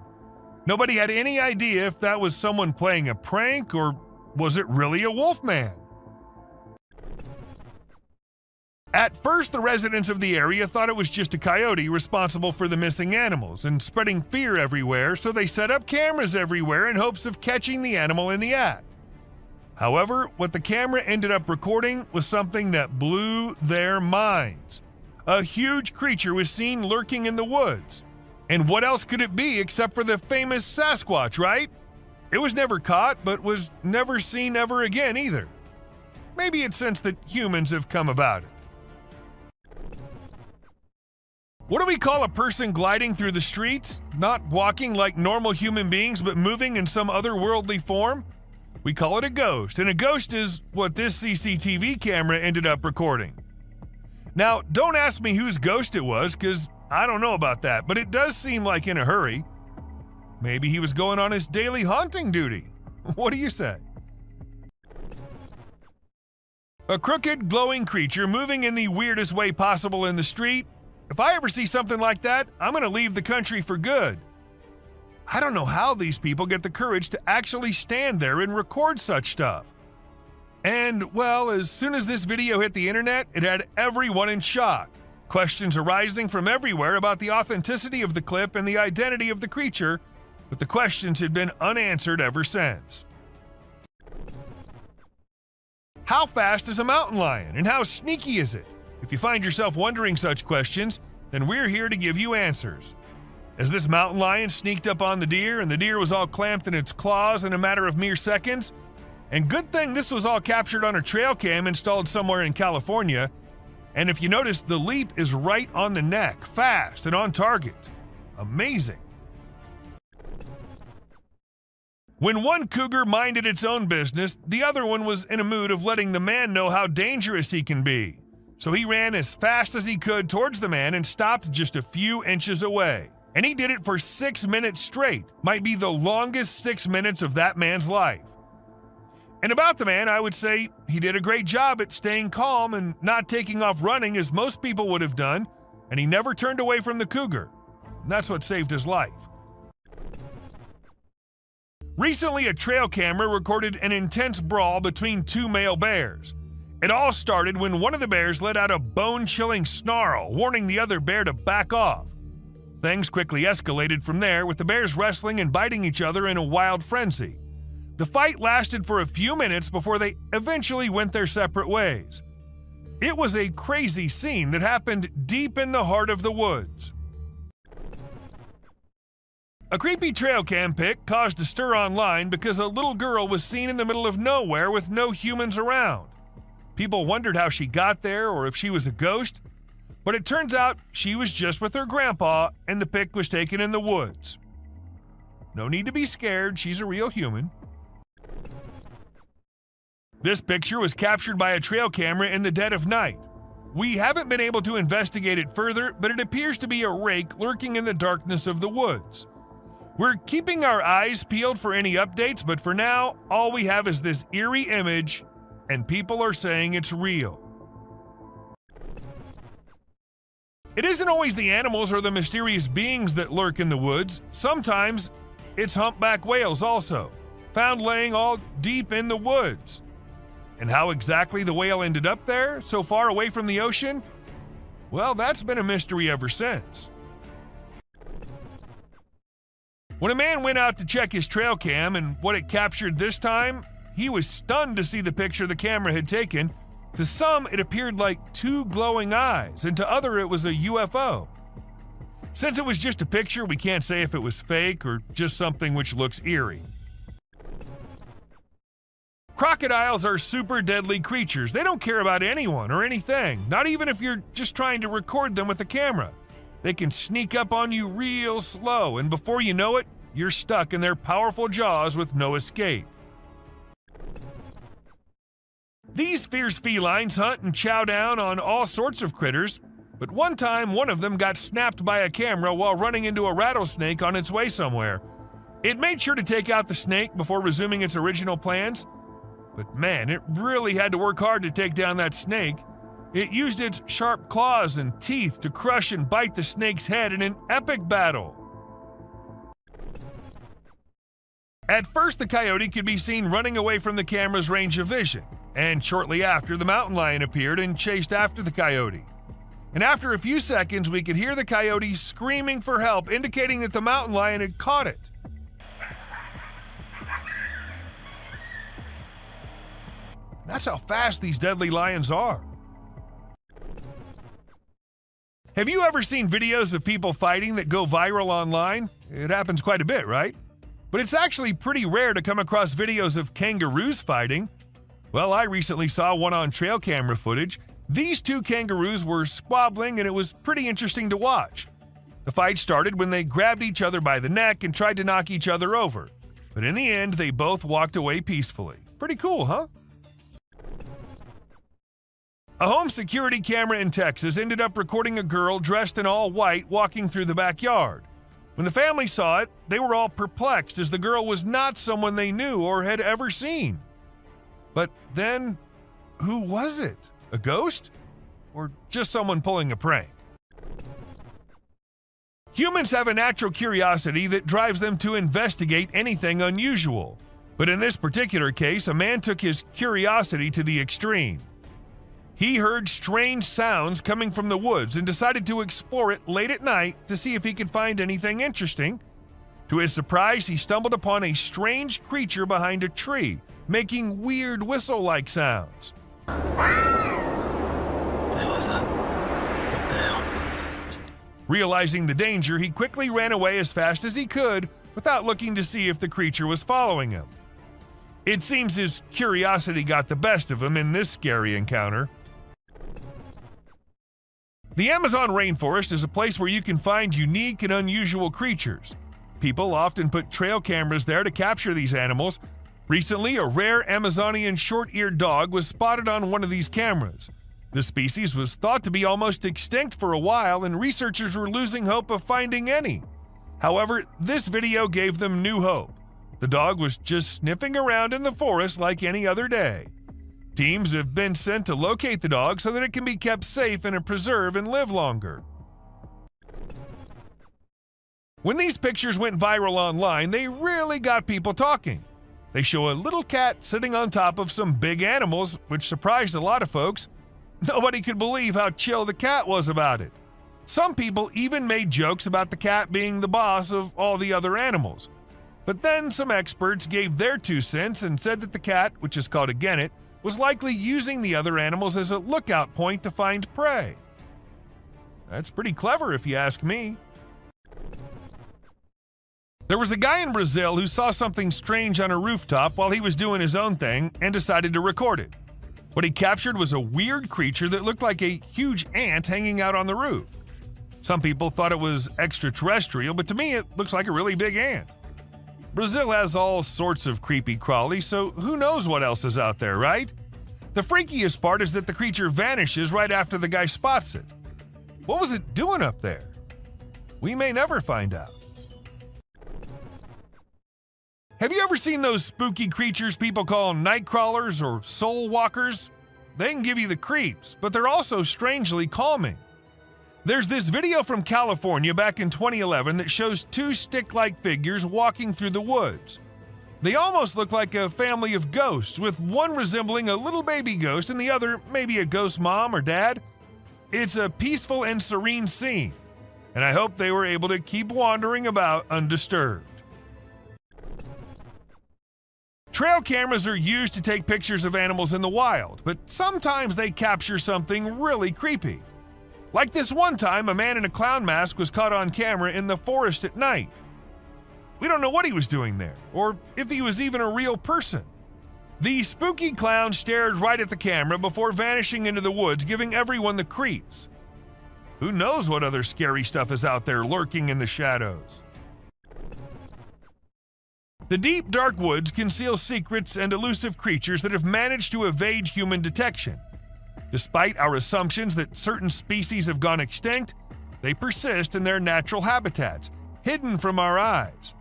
Nobody had any idea if that was someone playing a prank or was it really a Wolfman. At first, the residents of the area thought it was just a coyote responsible for the missing animals and spreading fear everywhere, so they set up cameras everywhere in hopes of catching the animal in the act. However, what the camera ended up recording was something that blew their minds. A huge creature was seen lurking in the woods. And what else could it be except for the famous Sasquatch, right? It was never caught, but was never seen ever again either. Maybe it's since that humans have come about it. What do we call a person gliding through the streets? Not walking like normal human beings, but moving in some otherworldly form? We call it a ghost, and a ghost is what this CCTV camera ended up recording. Now, don't ask me whose ghost it was, because I don't know about that, but it does seem like in a hurry. Maybe he was going on his daily haunting duty. What do you say? A crooked, glowing creature moving in the weirdest way possible in the street. If I ever see something like that, I'm going to leave the country for good. I don't know how these people get the courage to actually stand there and record such stuff. And, well, as soon as this video hit the internet, it had everyone in shock. Questions arising from everywhere about the authenticity of the clip and the identity of the creature, but the questions had been unanswered ever since. How fast is a mountain lion, and how sneaky is it? If you find yourself wondering such questions, then we're here to give you answers. As this mountain lion sneaked up on the deer, and the deer was all clamped in its claws in a matter of mere seconds, and good thing this was all captured on a trail cam installed somewhere in California, and if you notice, the leap is right on the neck, fast and on target. Amazing. When one cougar minded its own business, the other one was in a mood of letting the man know how dangerous he can be. So he ran as fast as he could towards the man and stopped just a few inches away. And he did it for 6 minutes straight. Might be the longest 6 minutes of that man's life. And about the man, I would say he did a great job at staying calm and not taking off running as most people would have done, and he never turned away from the cougar. And that's what saved his life. Recently, a trail camera recorded an intense brawl between two male bears. It all started when one of the bears let out a bone-chilling snarl, warning the other bear to back off. Things quickly escalated from there, with the bears wrestling and biting each other in a wild frenzy. The fight lasted for a few minutes before they eventually went their separate ways. It was a crazy scene that happened deep in the heart of the woods. A creepy trail cam pic caused a stir online because a little girl was seen in the middle of nowhere with no humans around. People wondered how she got there or if she was a ghost, but it turns out she was just with her grandpa and the pic was taken in the woods. No need to be scared, she's a real human. This picture was captured by a trail camera in the dead of night. We haven't been able to investigate it further, but it appears to be a rake lurking in the darkness of the woods. We're keeping our eyes peeled for any updates, but for now, all we have is this eerie image, and people are saying it's real. It isn't always the animals or the mysterious beings that lurk in the woods. Sometimes it's humpback whales also, found laying all deep in the woods. And how exactly the whale ended up there, so far away from the ocean? Well, that's been a mystery ever since. When a man went out to check his trail cam and what it captured this time, he was stunned to see the picture the camera had taken. To some, it appeared like two glowing eyes, and to others, it was a UFO. Since it was just a picture, we can't say if it was fake or just something which looks eerie. Crocodiles are super deadly creatures. They don't care about anyone or anything, not even if you're just trying to record them with a camera. They can sneak up on you real slow, and before you know it, you're stuck in their powerful jaws with no escape. These fierce felines hunt and chow down on all sorts of critters, but one time one of them got snapped by a camera while running into a rattlesnake on its way somewhere. It made sure to take out the snake before resuming its original plans, but man, it really had to work hard to take down that snake. It used its sharp claws and teeth to crush and bite the snake's head in an epic battle. At first, the coyote could be seen running away from the camera's range of vision, and shortly after, the mountain lion appeared and chased after the coyote. And after a few seconds, we could hear the coyote screaming for help, indicating that the mountain lion had caught it. That's how fast these deadly lions are. Have you ever seen videos of people fighting that go viral online? It happens quite a bit, right? But it's actually pretty rare to come across videos of kangaroos fighting. Well, I recently saw one on trail camera footage. These two kangaroos were squabbling and it was pretty interesting to watch. The fight started when they grabbed each other by the neck and tried to knock each other over. But in the end, they both walked away peacefully. Pretty cool, huh? A home security camera in Texas ended up recording a girl dressed in all white walking through the backyard. When the family saw it, they were all perplexed as the girl was not someone they knew or had ever seen. But then, who was it? A ghost? Or just someone pulling a prank? Humans have a natural curiosity that drives them to investigate anything unusual. But in this particular case, a man took his curiosity to the extreme. He heard strange sounds coming from the woods and decided to explore it late at night to see if he could find anything interesting. To his surprise, he stumbled upon a strange creature behind a tree, making weird whistle-like sounds. Realizing the danger, he quickly ran away as fast as he could without looking to see if the creature was following him. It seems his curiosity got the best of him in this scary encounter. The Amazon rainforest is a place where you can find unique and unusual creatures. People often put trail cameras there to capture these animals. Recently, a rare Amazonian short-eared dog was spotted on one of these cameras. The species was thought to be almost extinct for a while, and researchers were losing hope of finding any. However, this video gave them new hope. The dog was just sniffing around in the forest like any other day. Teams have been sent to locate the dog so that it can be kept safe in a preserve and live longer. When these pictures went viral online, they really got people talking. They show a little cat sitting on top of some big animals, which surprised a lot of folks. Nobody could believe how chill the cat was about it. Some people even made jokes about the cat being the boss of all the other animals. But then some experts gave their 2 cents and said that the cat, which is called a genet, was likely using the other animals as a lookout point to find prey. That's pretty clever if you ask me. There was a guy in Brazil who saw something strange on a rooftop while he was doing his own thing and decided to record it. What he captured was a weird creature that looked like a huge ant hanging out on the roof. Some people thought it was extraterrestrial, but to me it looks like a really big ant. Brazil has all sorts of creepy crawlies, so who knows what else is out there, right? The freakiest part is that the creature vanishes right after the guy spots it. What was it doing up there? We may never find out. Have you ever seen those spooky creatures people call night crawlers or soul walkers? They can give you the creeps, but they're also strangely calming. There's this video from California back in 2011 that shows 2 stick-like figures walking through the woods. They almost look like a family of ghosts, with one resembling a little baby ghost and the other maybe a ghost mom or dad. It's a peaceful and serene scene, and I hope they were able to keep wandering about undisturbed. Trail cameras are used to take pictures of animals in the wild, but sometimes they capture something really creepy. Like this one time, a man in a clown mask was caught on camera in the forest at night. We don't know what he was doing there, or if he was even a real person. The spooky clown stared right at the camera before vanishing into the woods, giving everyone the creeps. Who knows what other scary stuff is out there lurking in the shadows? The deep, dark woods conceal secrets and elusive creatures that have managed to evade human detection. Despite our assumptions that certain species have gone extinct, they persist in their natural habitats, hidden from our eyes.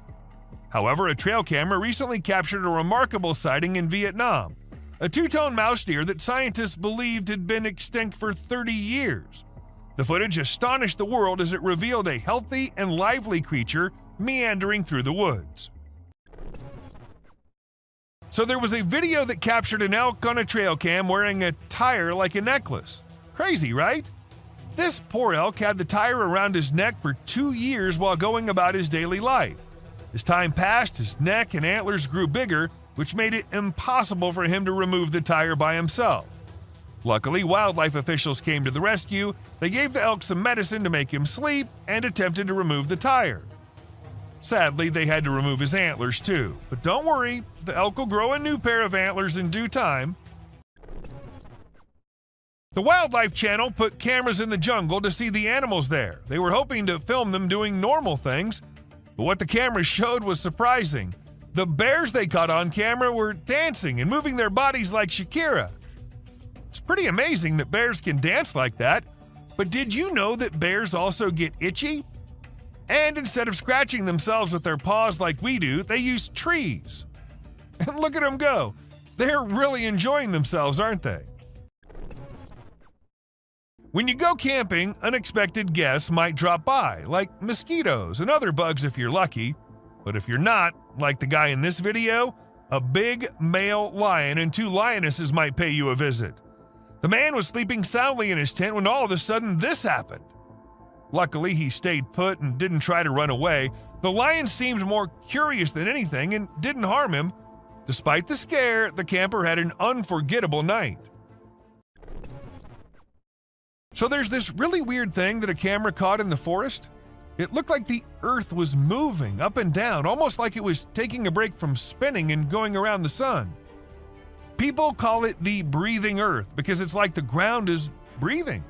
However, a trail camera recently captured a remarkable sighting in Vietnam, a 2-tone mouse deer that scientists believed had been extinct for 30 years. The footage astonished the world as it revealed a healthy and lively creature meandering through the woods. So there was a video that captured an elk on a trail cam wearing a tire like a necklace. Crazy, right? This poor elk had the tire around his neck for 2 years while going about his daily life. As time passed, his neck and antlers grew bigger, which made it impossible for him to remove the tire by himself. Luckily, wildlife officials came to the rescue. They gave the elk some medicine to make him sleep and attempted to remove the tire. Sadly, they had to remove his antlers too. But don't worry, the elk will grow a new pair of antlers in due time. The Wildlife Channel put cameras in the jungle to see the animals there. They were hoping to film them doing normal things, but what the cameras showed was surprising. The bears they caught on camera were dancing and moving their bodies like Shakira. It's pretty amazing that bears can dance like that, but did you know that bears also get itchy? And instead of scratching themselves with their paws like we do, they use trees. And look at them go. They're really enjoying themselves, aren't they? When you go camping, unexpected guests might drop by, like mosquitoes and other bugs if you're lucky. But if you're not, like the guy in this video, a big male lion and 2 lionesses might pay you a visit. The man was sleeping soundly in his tent when all of a sudden this happened. Luckily, he stayed put and didn't try to run away. The lion seemed more curious than anything and didn't harm him. Despite the scare, the camper had an unforgettable night. So there's this really weird thing that a camera caught in the forest. It looked like the earth was moving up and down, almost like it was taking a break from spinning and going around the sun. People call it the breathing earth because it's like the ground is breathing.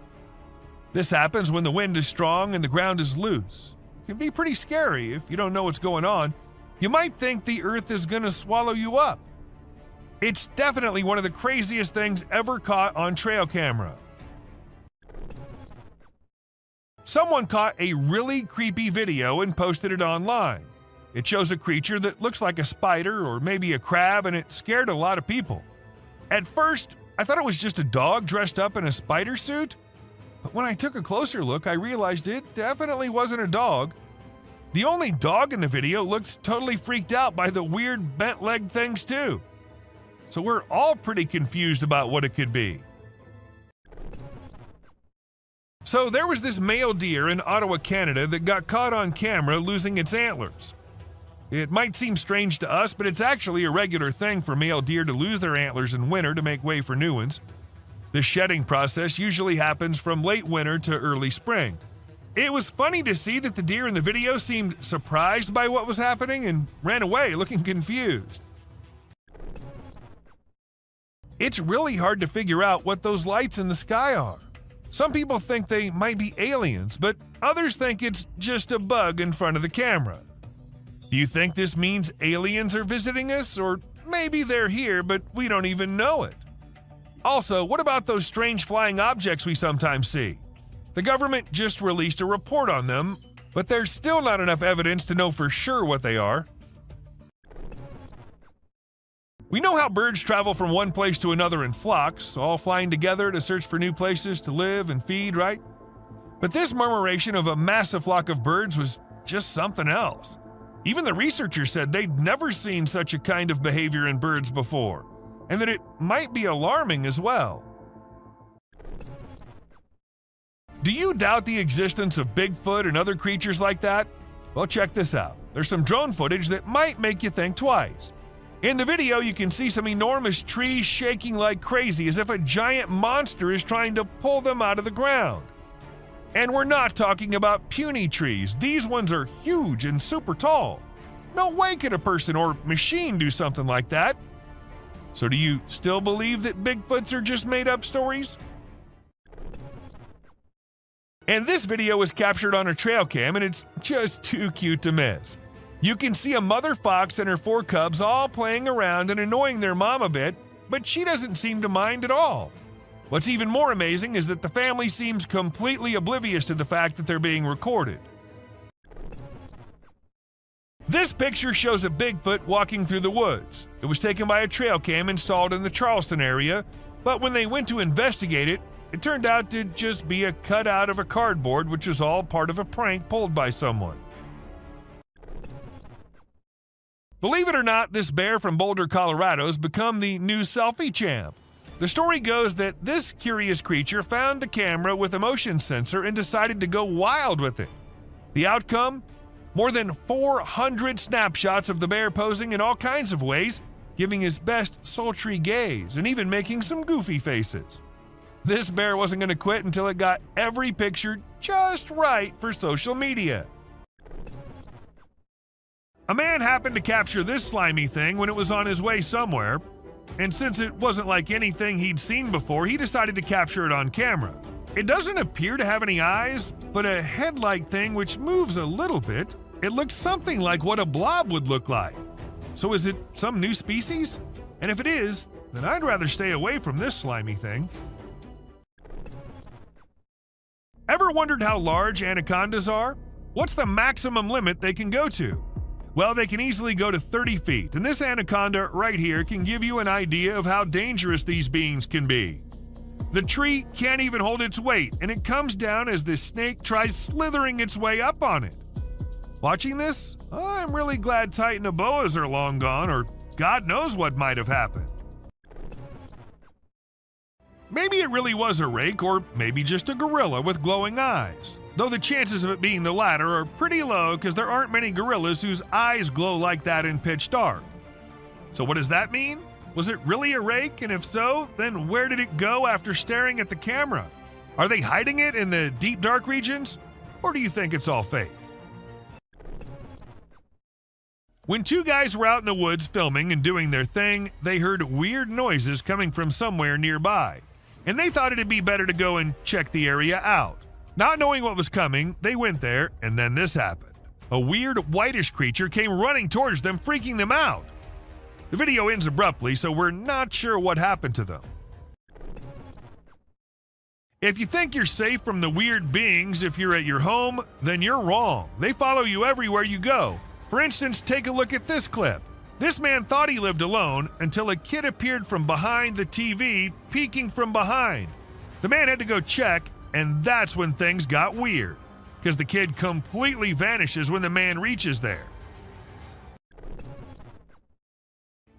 This happens when the wind is strong and the ground is loose. It can be pretty scary if you don't know what's going on. You might think the earth is going to swallow you up. It's definitely one of the craziest things ever caught on trail camera. Someone caught a really creepy video and posted it online. It shows a creature that looks like a spider or maybe a crab, and it scared a lot of people. At first, I thought it was just a dog dressed up in a spider suit, but when I took a closer look, I realized it definitely wasn't a dog. The only dog in the video looked totally freaked out by the weird bent-legged things too. So we're all pretty confused about what it could be. So there was this male deer in Ottawa, Canada that got caught on camera losing its antlers. It might seem strange to us, but it's actually a regular thing for male deer to lose their antlers in winter to make way for new ones. The shedding process usually happens from late winter to early spring. It was funny to see that the deer in the video seemed surprised by what was happening and ran away looking confused. It's really hard to figure out what those lights in the sky are. Some people think they might be aliens, but others think it's just a bug in front of the camera. Do you think this means aliens are visiting us, or maybe they're here but we don't even know it? Also, what about those strange flying objects we sometimes see? The government just released a report on them, but there's still not enough evidence to know for sure what they are. We know how birds travel from one place to another in flocks, all flying together to search for new places to live and feed, right? But this murmuration of a massive flock of birds was just something else. Even the researchers said they'd never seen such a kind of behavior in birds before, and that it might be alarming as well. Do you doubt the existence of Bigfoot and other creatures like that? Well, check this out. There's some drone footage that might make you think twice. In the video, you can see some enormous trees shaking like crazy as if a giant monster is trying to pull them out of the ground. And we're not talking about puny trees. These ones are huge and super tall. No way could a person or machine do something like that. So do you still believe that Bigfoots are just made-up stories? And this video was captured on a trail cam, and it's just too cute to miss. You can see a mother fox and her 4 cubs all playing around and annoying their mom a bit, but she doesn't seem to mind at all. What's even more amazing is that the family seems completely oblivious to the fact that they're being recorded. This picture shows a Bigfoot walking through the woods. It was taken by a trail cam installed in the Charleston area, but when they went to investigate it, it turned out to just be a cutout of a cardboard, which was all part of a prank pulled by someone. Believe it or not, this bear from Boulder, Colorado has become the new selfie champ. The story goes that this curious creature found a camera with a motion sensor and decided to go wild with it. The outcome? More than 400 snapshots of the bear posing in all kinds of ways, giving his best sultry gaze and even making some goofy faces. This bear wasn't going to quit until it got every picture just right for social media. A man happened to capture this slimy thing when it was on his way somewhere, and since it wasn't like anything he'd seen before, he decided to capture it on camera. It doesn't appear to have any eyes, but a head-like thing which moves a little bit. It looks something like what a blob would look like. So is it some new species? And if it is, then I'd rather stay away from this slimy thing. Ever wondered how large anacondas are? What's the maximum limit they can go to? Well, they can easily go to 30 feet, and this anaconda right here can give you an idea of how dangerous these beings can be. The tree can't even hold its weight, and it comes down as this snake tries slithering its way up on it. Watching this, I'm really glad Titanoboas are long gone, or God knows what might have happened. Maybe it really was a rake, or maybe just a gorilla with glowing eyes. Though the chances of it being the latter are pretty low because there aren't many gorillas whose eyes glow like that in pitch dark. So what does that mean? Was it really a rake? And if so, then where did it go after staring at the camera? Are they hiding it in the deep dark regions? Or do you think it's all fake? When two guys were out in the woods filming and doing their thing, they heard weird noises coming from somewhere nearby, and they thought it'd be better to go and check the area out. Not knowing what was coming, they went there, and then this happened. A weird whitish creature came running towards them, freaking them out. The video ends abruptly, so we're not sure what happened to them. If you think you're safe from the weird beings if you're at your home, then you're wrong. They follow you everywhere you go. For instance, take a look at this clip. This man thought he lived alone until a kid appeared from behind the TV, peeking from behind. The man had to go check, and that's when things got weird, because the kid completely vanishes when the man reaches there.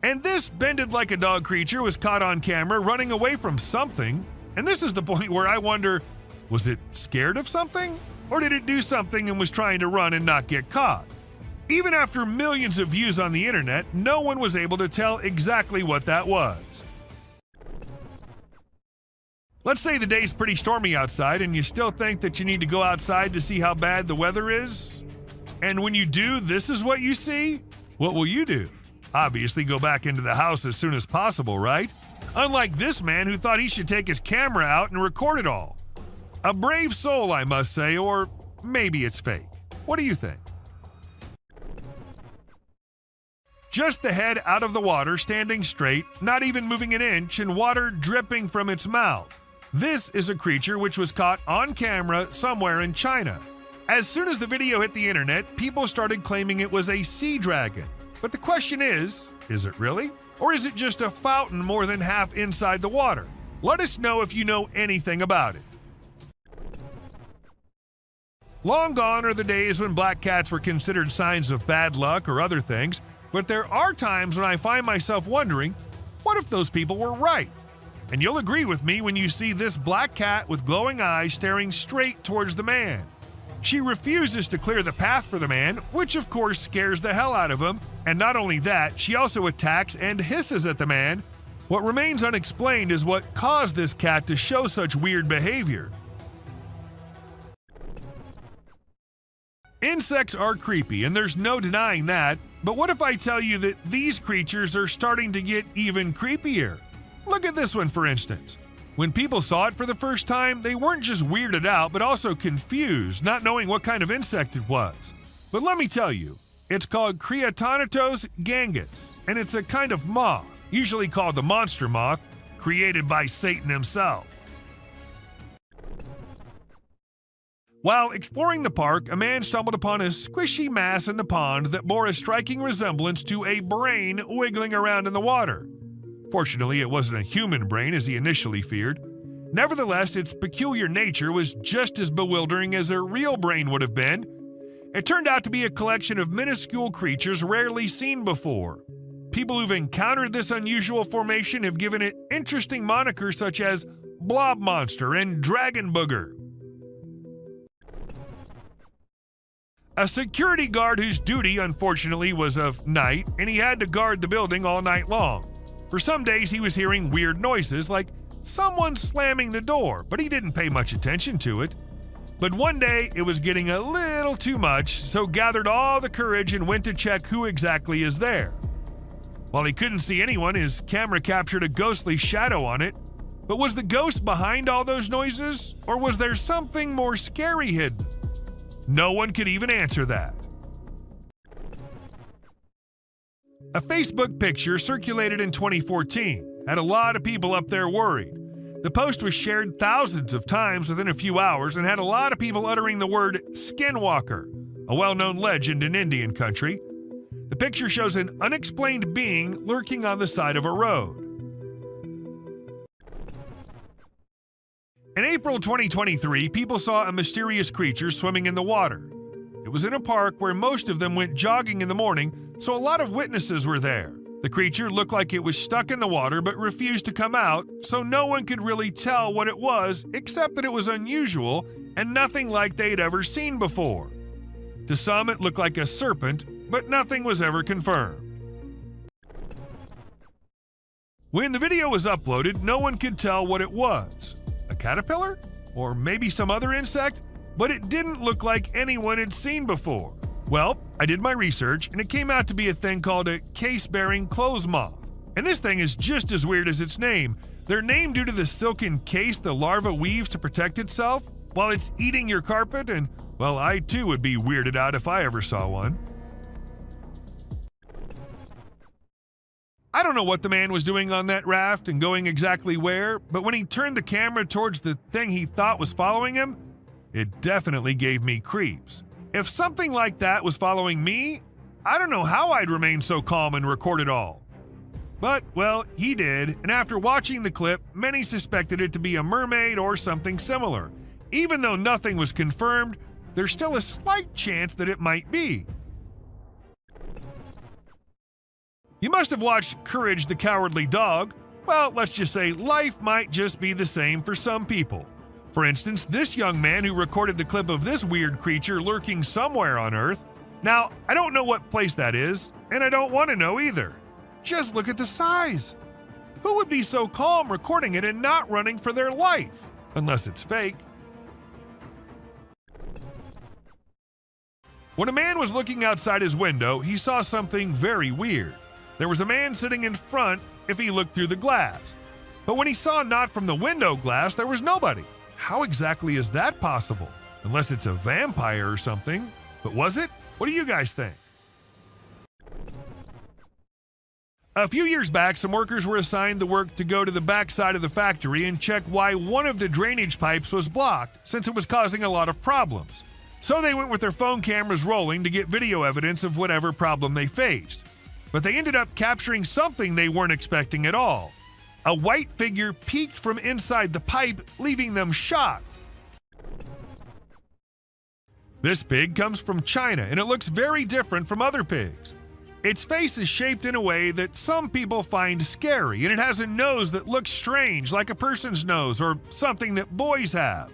And this bended like a dog creature was caught on camera running away from something, and this is the point where I wonder, was it scared of something? Or did it do something and was trying to run and not get caught? Even after millions of views on the internet, no one was able to tell exactly what that was. Let's say the day's pretty stormy outside and you still think that you need to go outside to see how bad the weather is. And when you do, this is what you see? What will you do? Obviously go back into the house as soon as possible, right? Unlike this man who thought he should take his camera out and record it all. A brave soul, I must say, or maybe it's fake. What do you think? Just the head out of the water, standing straight, not even moving an inch, and water dripping from its mouth. This is a creature which was caught on camera somewhere in China. As soon as the video hit the internet, people started claiming it was a sea dragon. But the question is it really? Or is it just a fountain more than half inside the water? Let us know if you know anything about it. Long gone are the days when black cats were considered signs of bad luck or other things, but there are times when I find myself wondering, what if those people were right? And you'll agree with me when you see this black cat with glowing eyes staring straight towards the man. She refuses to clear the path for the man, which of course scares the hell out of him, and not only that, she also attacks and hisses at the man. What remains unexplained is what caused this cat to show such weird behavior. Insects are creepy, and there's no denying that, but what if I tell you that these creatures are starting to get even creepier? Look at this one, for instance. When people saw it for the first time, they weren't just weirded out, but also confused, not knowing what kind of insect it was. But let me tell you, it's called Creatonatos gangus, and it's a kind of moth, usually called the monster moth, created by Satan himself. While exploring the park, a man stumbled upon a squishy mass in the pond that bore a striking resemblance to a brain wiggling around in the water. Fortunately, it wasn't a human brain as he initially feared. Nevertheless, its peculiar nature was just as bewildering as a real brain would have been. It turned out to be a collection of minuscule creatures rarely seen before. People who've encountered this unusual formation have given it interesting monikers such as Blob Monster and Dragon Booger. A security guard whose duty, unfortunately, was of night, and he had to guard the building all night long. For some days, he was hearing weird noises like someone slamming the door, but he didn't pay much attention to it. But one day, it was getting a little too much, so gathered all the courage and went to check who exactly is there. While he couldn't see anyone, his camera captured a ghostly shadow on it. But was the ghost behind all those noises, or was there something more scary hidden? No one could even answer that. A Facebook picture circulated in 2014 had a lot of people up there worried. The post was shared thousands of times within a few hours and had a lot of people uttering the word skinwalker, a well-known legend in Indian country. The picture shows an unexplained being lurking on the side of a road. In April 2023, people saw a mysterious creature swimming in the water. It was in a park where most of them went jogging in the morning, so a lot of witnesses were there. The creature looked like it was stuck in the water but refused to come out, so no one could really tell what it was except that it was unusual and nothing like they'd ever seen before. To some, it looked like a serpent, but nothing was ever confirmed. When the video was uploaded, no one could tell what it was. A caterpillar? Or maybe some other insect? But it didn't look like anyone had seen before. Well, I did my research, and it came out to be a thing called a case-bearing clothes moth. And this thing is just as weird as its name. They're named due to the silken case the larva weaves to protect itself while it's eating your carpet, and, well, I too would be weirded out if I ever saw one. I don't know what the man was doing on that raft and going exactly where, but when he turned the camera towards the thing he thought was following him, it definitely gave me creeps. If something like that was following me, I don't know how I'd remain so calm and record it all. But, well, he did, and after watching the clip, many suspected it to be a mermaid or something similar. Even though nothing was confirmed, there's still a slight chance that it might be. You must have watched Courage the Cowardly Dog. Well, let's just say life might just be the same for some people. For instance, this young man who recorded the clip of this weird creature lurking somewhere on Earth. Now, I don't know what place that is, and I don't want to know either. Just look at the size. Who would be so calm recording it and not running for their life? Unless it's fake. When a man was looking outside his window, he saw something very weird. There was a man sitting in front if he looked through the glass. But when he saw not from the window glass, there was nobody. How exactly is that possible? Unless it's a vampire or something. But was it? What do you guys think? A few years back, some workers were assigned the work to go to the backside of the factory and check why one of the drainage pipes was blocked, since it was causing a lot of problems. So they went with their phone cameras rolling to get video evidence of whatever problem they faced. But they ended up capturing something they weren't expecting at all. A white figure peeked from inside the pipe, leaving them shocked. This pig comes from China, and it looks very different from other pigs. Its face is shaped in a way that some people find scary, and it has a nose that looks strange, like a person's nose or something that boys have.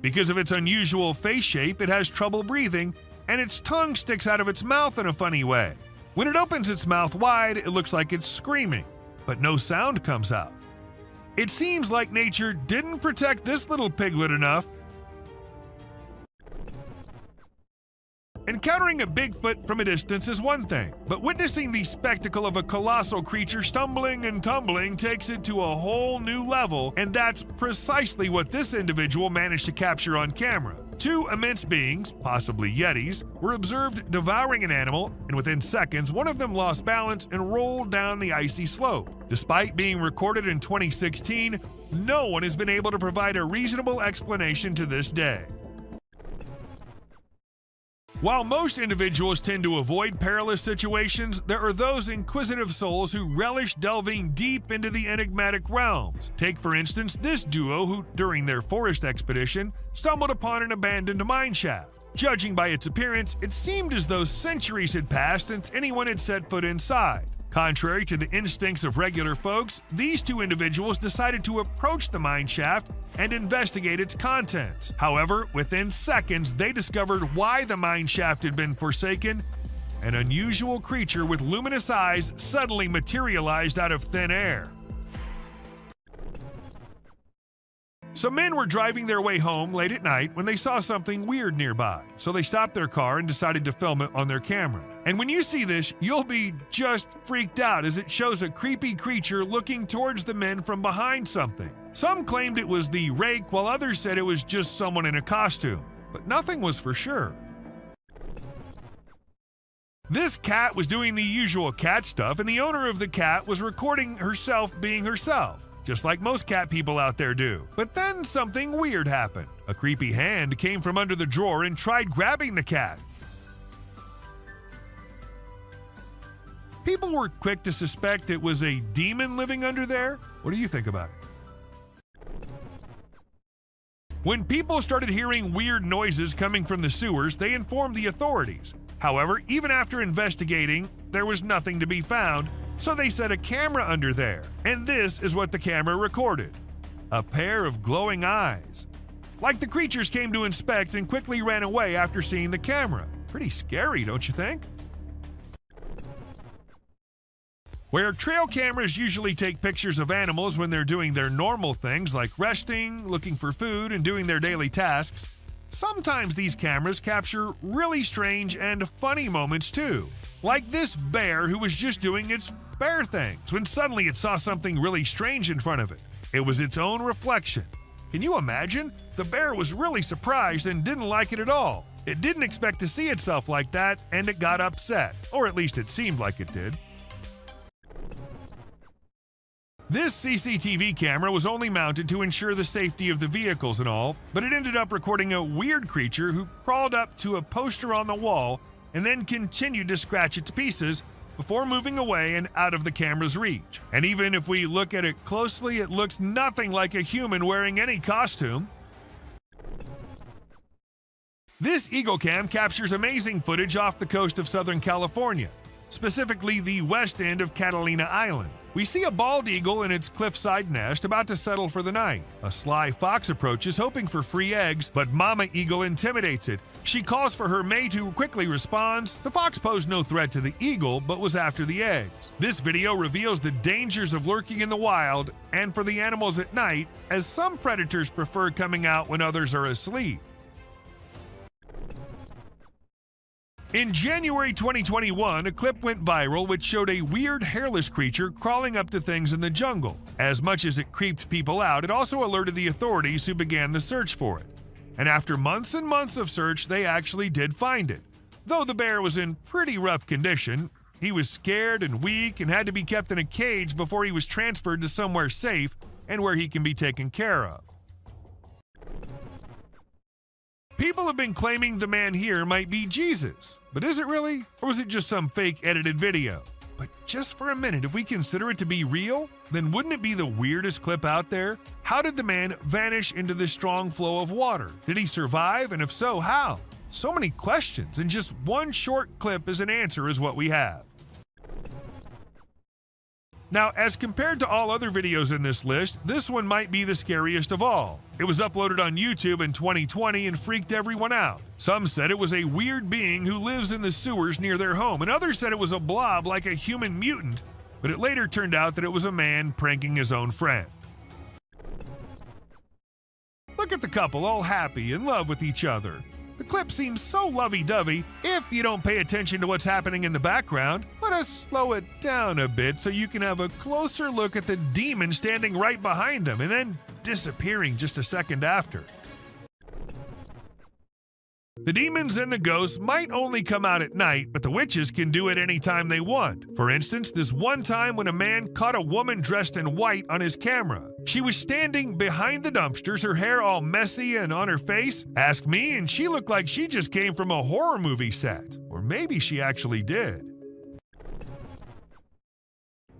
Because of its unusual face shape, it has trouble breathing, and its tongue sticks out of its mouth in a funny way. When it opens its mouth wide, it looks like it's screaming, but no sound comes out. It seems like nature didn't protect this little piglet enough. Encountering a Bigfoot from a distance is one thing, but witnessing the spectacle of a colossal creature stumbling and tumbling takes it to a whole new level, and that's precisely what this individual managed to capture on camera. Two immense beings, possibly Yetis, were observed devouring an animal, and within seconds, one of them lost balance and rolled down the icy slope. Despite being recorded in 2016, no one has been able to provide a reasonable explanation to this day. While most individuals tend to avoid perilous situations, there are those inquisitive souls who relish delving deep into the enigmatic realms. Take, for instance, this duo who, during their forest expedition, stumbled upon an abandoned mine shaft. Judging by its appearance, it seemed as though centuries had passed since anyone had set foot inside. Contrary to the instincts of regular folks, these two individuals decided to approach the mine shaft and investigate its contents. However, within seconds, they discovered why the mine shaft had been forsaken. An unusual creature with luminous eyes suddenly materialized out of thin air. Some men were driving their way home late at night when they saw something weird nearby, so they stopped their car and decided to film it on their camera. And when you see this, you'll be just freaked out as it shows a creepy creature looking towards the men from behind something. Some claimed it was the rake, while others said it was just someone in a costume, but nothing was for sure. This cat was doing the usual cat stuff, and the owner of the cat was recording herself being herself, just like most cat people out there do. But then something weird happened. A creepy hand came from under the drawer and tried grabbing the cat. People were quick to suspect it was a demon living under there. What do you think about it? When people started hearing weird noises coming from the sewers, they informed the authorities. However, even after investigating, there was nothing to be found, so they set a camera under there. And this is what the camera recorded: a pair of glowing eyes. Like the creatures came to inspect and quickly ran away after seeing the camera. Pretty scary, don't you think? Where trail cameras usually take pictures of animals when they're doing their normal things like resting, looking for food, and doing their daily tasks, sometimes these cameras capture really strange and funny moments too. Like this bear who was just doing its bear things when suddenly it saw something really strange in front of it. It was its own reflection. Can you imagine? The bear was really surprised and didn't like it at all. It didn't expect to see itself like that, and it got upset, or at least it seemed like it did. This CCTV camera was only mounted to ensure the safety of the vehicles and all, but it ended up recording a weird creature who crawled up to a poster on the wall and then continued to scratch it to pieces before moving away and out of the camera's reach. And even if we look at it closely, it looks nothing like a human wearing any costume. This Eagle Cam captures amazing footage off the coast of Southern California, specifically the west end of Catalina Island. We see a bald eagle in its cliffside nest about to settle for the night. A sly fox approaches hoping for free eggs, but Mama Eagle intimidates it. She calls for her mate who quickly responds. The fox posed no threat to the eagle, but was after the eggs. This video reveals the dangers of lurking in the wild and for the animals at night, as some predators prefer coming out when others are asleep. In January 2021, a clip went viral which showed a weird hairless creature crawling up to things in the jungle. As much as it creeped people out, it also alerted the authorities who began the search for it. And after months and months of search, they actually did find it. Though the bear was in pretty rough condition, he was scared and weak and had to be kept in a cage before he was transferred to somewhere safe and where he can be taken care of. People have been claiming the man here might be Jesus, but is it really? Or was it just some fake edited video? But just for a minute, if we consider it to be real, then wouldn't it be the weirdest clip out there? How did the man vanish into this strong flow of water? Did he survive? And if so, how? So many questions, and just one short clip as an answer is what we have. Now, as compared to all other videos in this list, this one might be the scariest of all. It was uploaded on YouTube in 2020 and freaked everyone out. Some said it was a weird being who lives in the sewers near their home, and others said it was a blob like a human mutant, but it later turned out that it was a man pranking his own friend. Look at the couple all happy, in love with each other. The clip seems so lovey-dovey. If you don't pay attention to what's happening in the background, let us slow it down a bit so you can have a closer look at the demon standing right behind them and then disappearing just a second after. The demons and the ghosts might only come out at night, but the witches can do it anytime they want. For instance, this one time when a man caught a woman dressed in white on his camera. She was standing behind the dumpsters, her hair all messy and on her face. Ask me, and she looked like she just came from a horror movie set. Or maybe she actually did.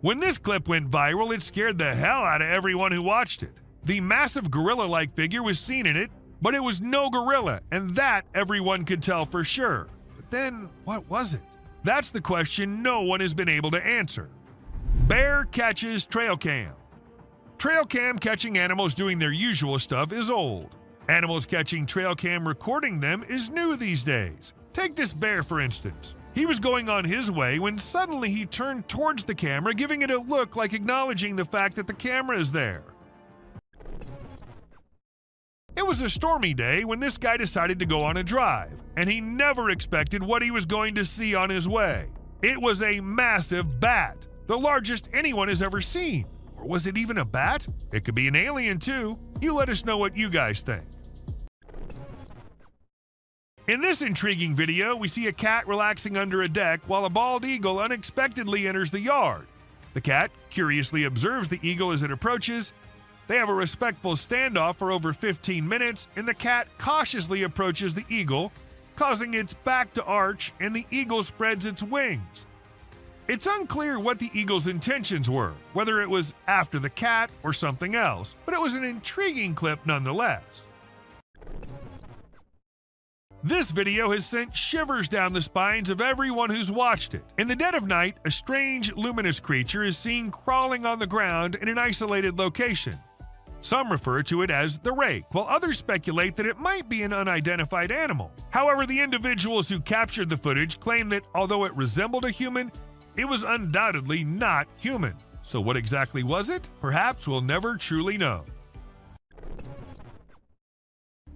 When this clip went viral, it scared the hell out of everyone who watched it. The massive gorilla-like figure was seen in it, but it was no gorilla, and that everyone could tell for sure. But then, what was it? That's the question no one has been able to answer. Bear catches trail cam. Trail cam catching animals doing their usual stuff is old. Animals catching trail cam recording them is new these days. Take this bear for instance. He was going on his way when suddenly he turned towards the camera, giving it a look like acknowledging the fact that the camera is there. It was a stormy day when this guy decided to go on a drive, and he never expected what he was going to see on his way. It was a massive bat, the largest anyone has ever seen. Or was it even a bat? It could be an alien too. You let us know what you guys think. In this intriguing video, we see a cat relaxing under a deck while a bald eagle unexpectedly enters the yard. The cat curiously observes the eagle as it approaches. They have a respectful standoff for over 15 minutes, and the cat cautiously approaches the eagle, causing its back to arch, and the eagle spreads its wings. It's unclear what the eagle's intentions were, whether it was after the cat or something else, but it was an intriguing clip nonetheless. This video has sent shivers down the spines of everyone who's watched it. In the dead of night, a strange, luminous creature is seen crawling on the ground in an isolated location. Some refer to it as the rake, while others speculate that it might be an unidentified animal. However, the individuals who captured the footage claim that although it resembled a human, it was undoubtedly not human. So what exactly was it? Perhaps we'll never truly know.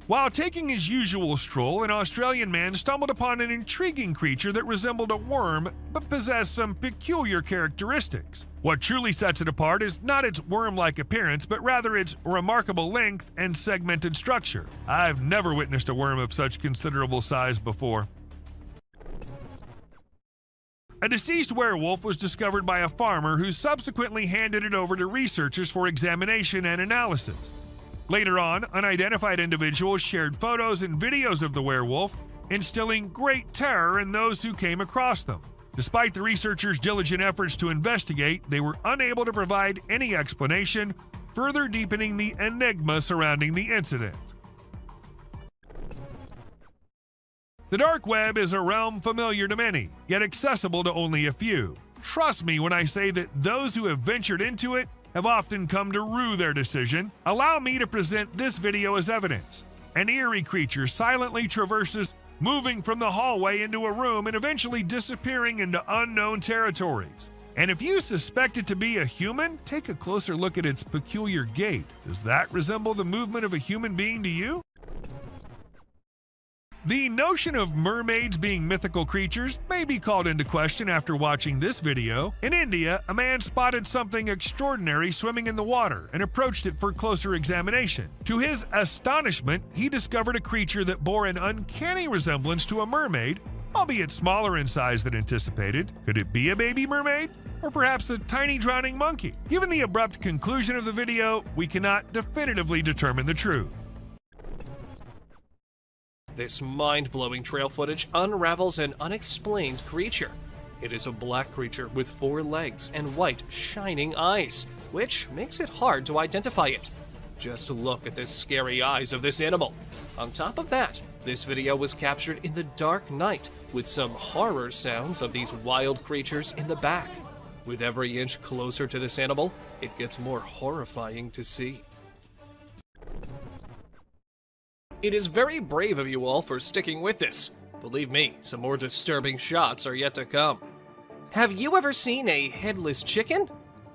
While taking his usual stroll, an Australian man stumbled upon an intriguing creature that resembled a worm but possessed some peculiar characteristics. What truly sets it apart is not its worm-like appearance, but rather its remarkable length and segmented structure. I've never witnessed a worm of such considerable size before. A deceased werewolf was discovered by a farmer who subsequently handed it over to researchers for examination and analysis. Later on, unidentified individuals shared photos and videos of the werewolf, instilling great terror in those who came across them. Despite the researchers' diligent efforts to investigate, they were unable to provide any explanation, further deepening the enigma surrounding the incident. The dark web is a realm familiar to many, yet accessible to only a few. Trust me when I say that those who have ventured into it have often come to rue their decision. Allow me to present this video as evidence. An eerie creature silently traverses, moving from the hallway into a room and eventually disappearing into unknown territories. And if you suspect it to be a human, take a closer look at its peculiar gait. Does that resemble the movement of a human being to you? The notion of mermaids being mythical creatures may be called into question after watching this video. In India, a man spotted something extraordinary swimming in the water and approached it for closer examination. To his astonishment, he discovered a creature that bore an uncanny resemblance to a mermaid, albeit smaller in size than anticipated. Could it be a baby mermaid? Or perhaps a tiny drowning monkey? Given the abrupt conclusion of the video, we cannot definitively determine the truth. This mind-blowing trail footage unravels an unexplained creature. It is a black creature with 4 legs and white, shining eyes, which makes it hard to identify it. Just look at the scary eyes of this animal. On top of that, this video was captured in the dark night, with some horror sounds of these wild creatures in the back. With every inch closer to this animal, it gets more horrifying to see. It is very brave of you all for sticking with this. Believe me, some more disturbing shots are yet to come. Have you ever seen a headless chicken?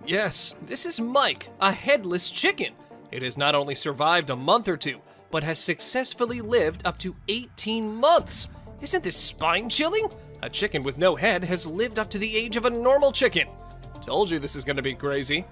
Yes, this is Mike, a headless chicken. It has not only survived a month or two, but has successfully lived up to 18 months. Isn't this spine-chilling? A chicken with no head has lived up to the age of a normal chicken. Told you this is gonna be crazy.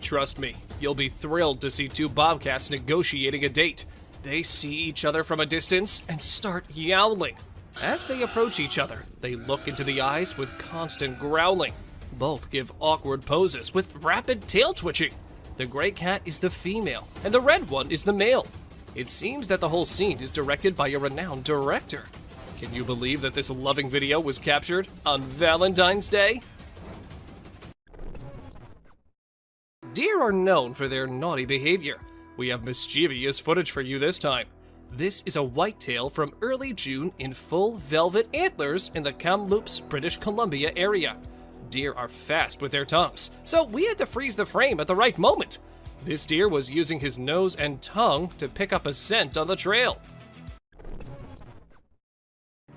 Trust me, you'll be thrilled to see 2 bobcats negotiating a date. They see each other from a distance and start yowling. As they approach each other, they look into the eyes with constant growling. Both give awkward poses with rapid tail twitching. The gray cat is the female, and the red one is the male. It seems that the whole scene is directed by a renowned director. Can you believe that this loving video was captured on Valentine's Day? Deer are known for their naughty behavior. We have mischievous footage for you this time. This is a whitetail from early June in full velvet antlers in the Kamloops, British Columbia area. Deer are fast with their tongues, so we had to freeze the frame at the right moment. This deer was using his nose and tongue to pick up a scent on the trail.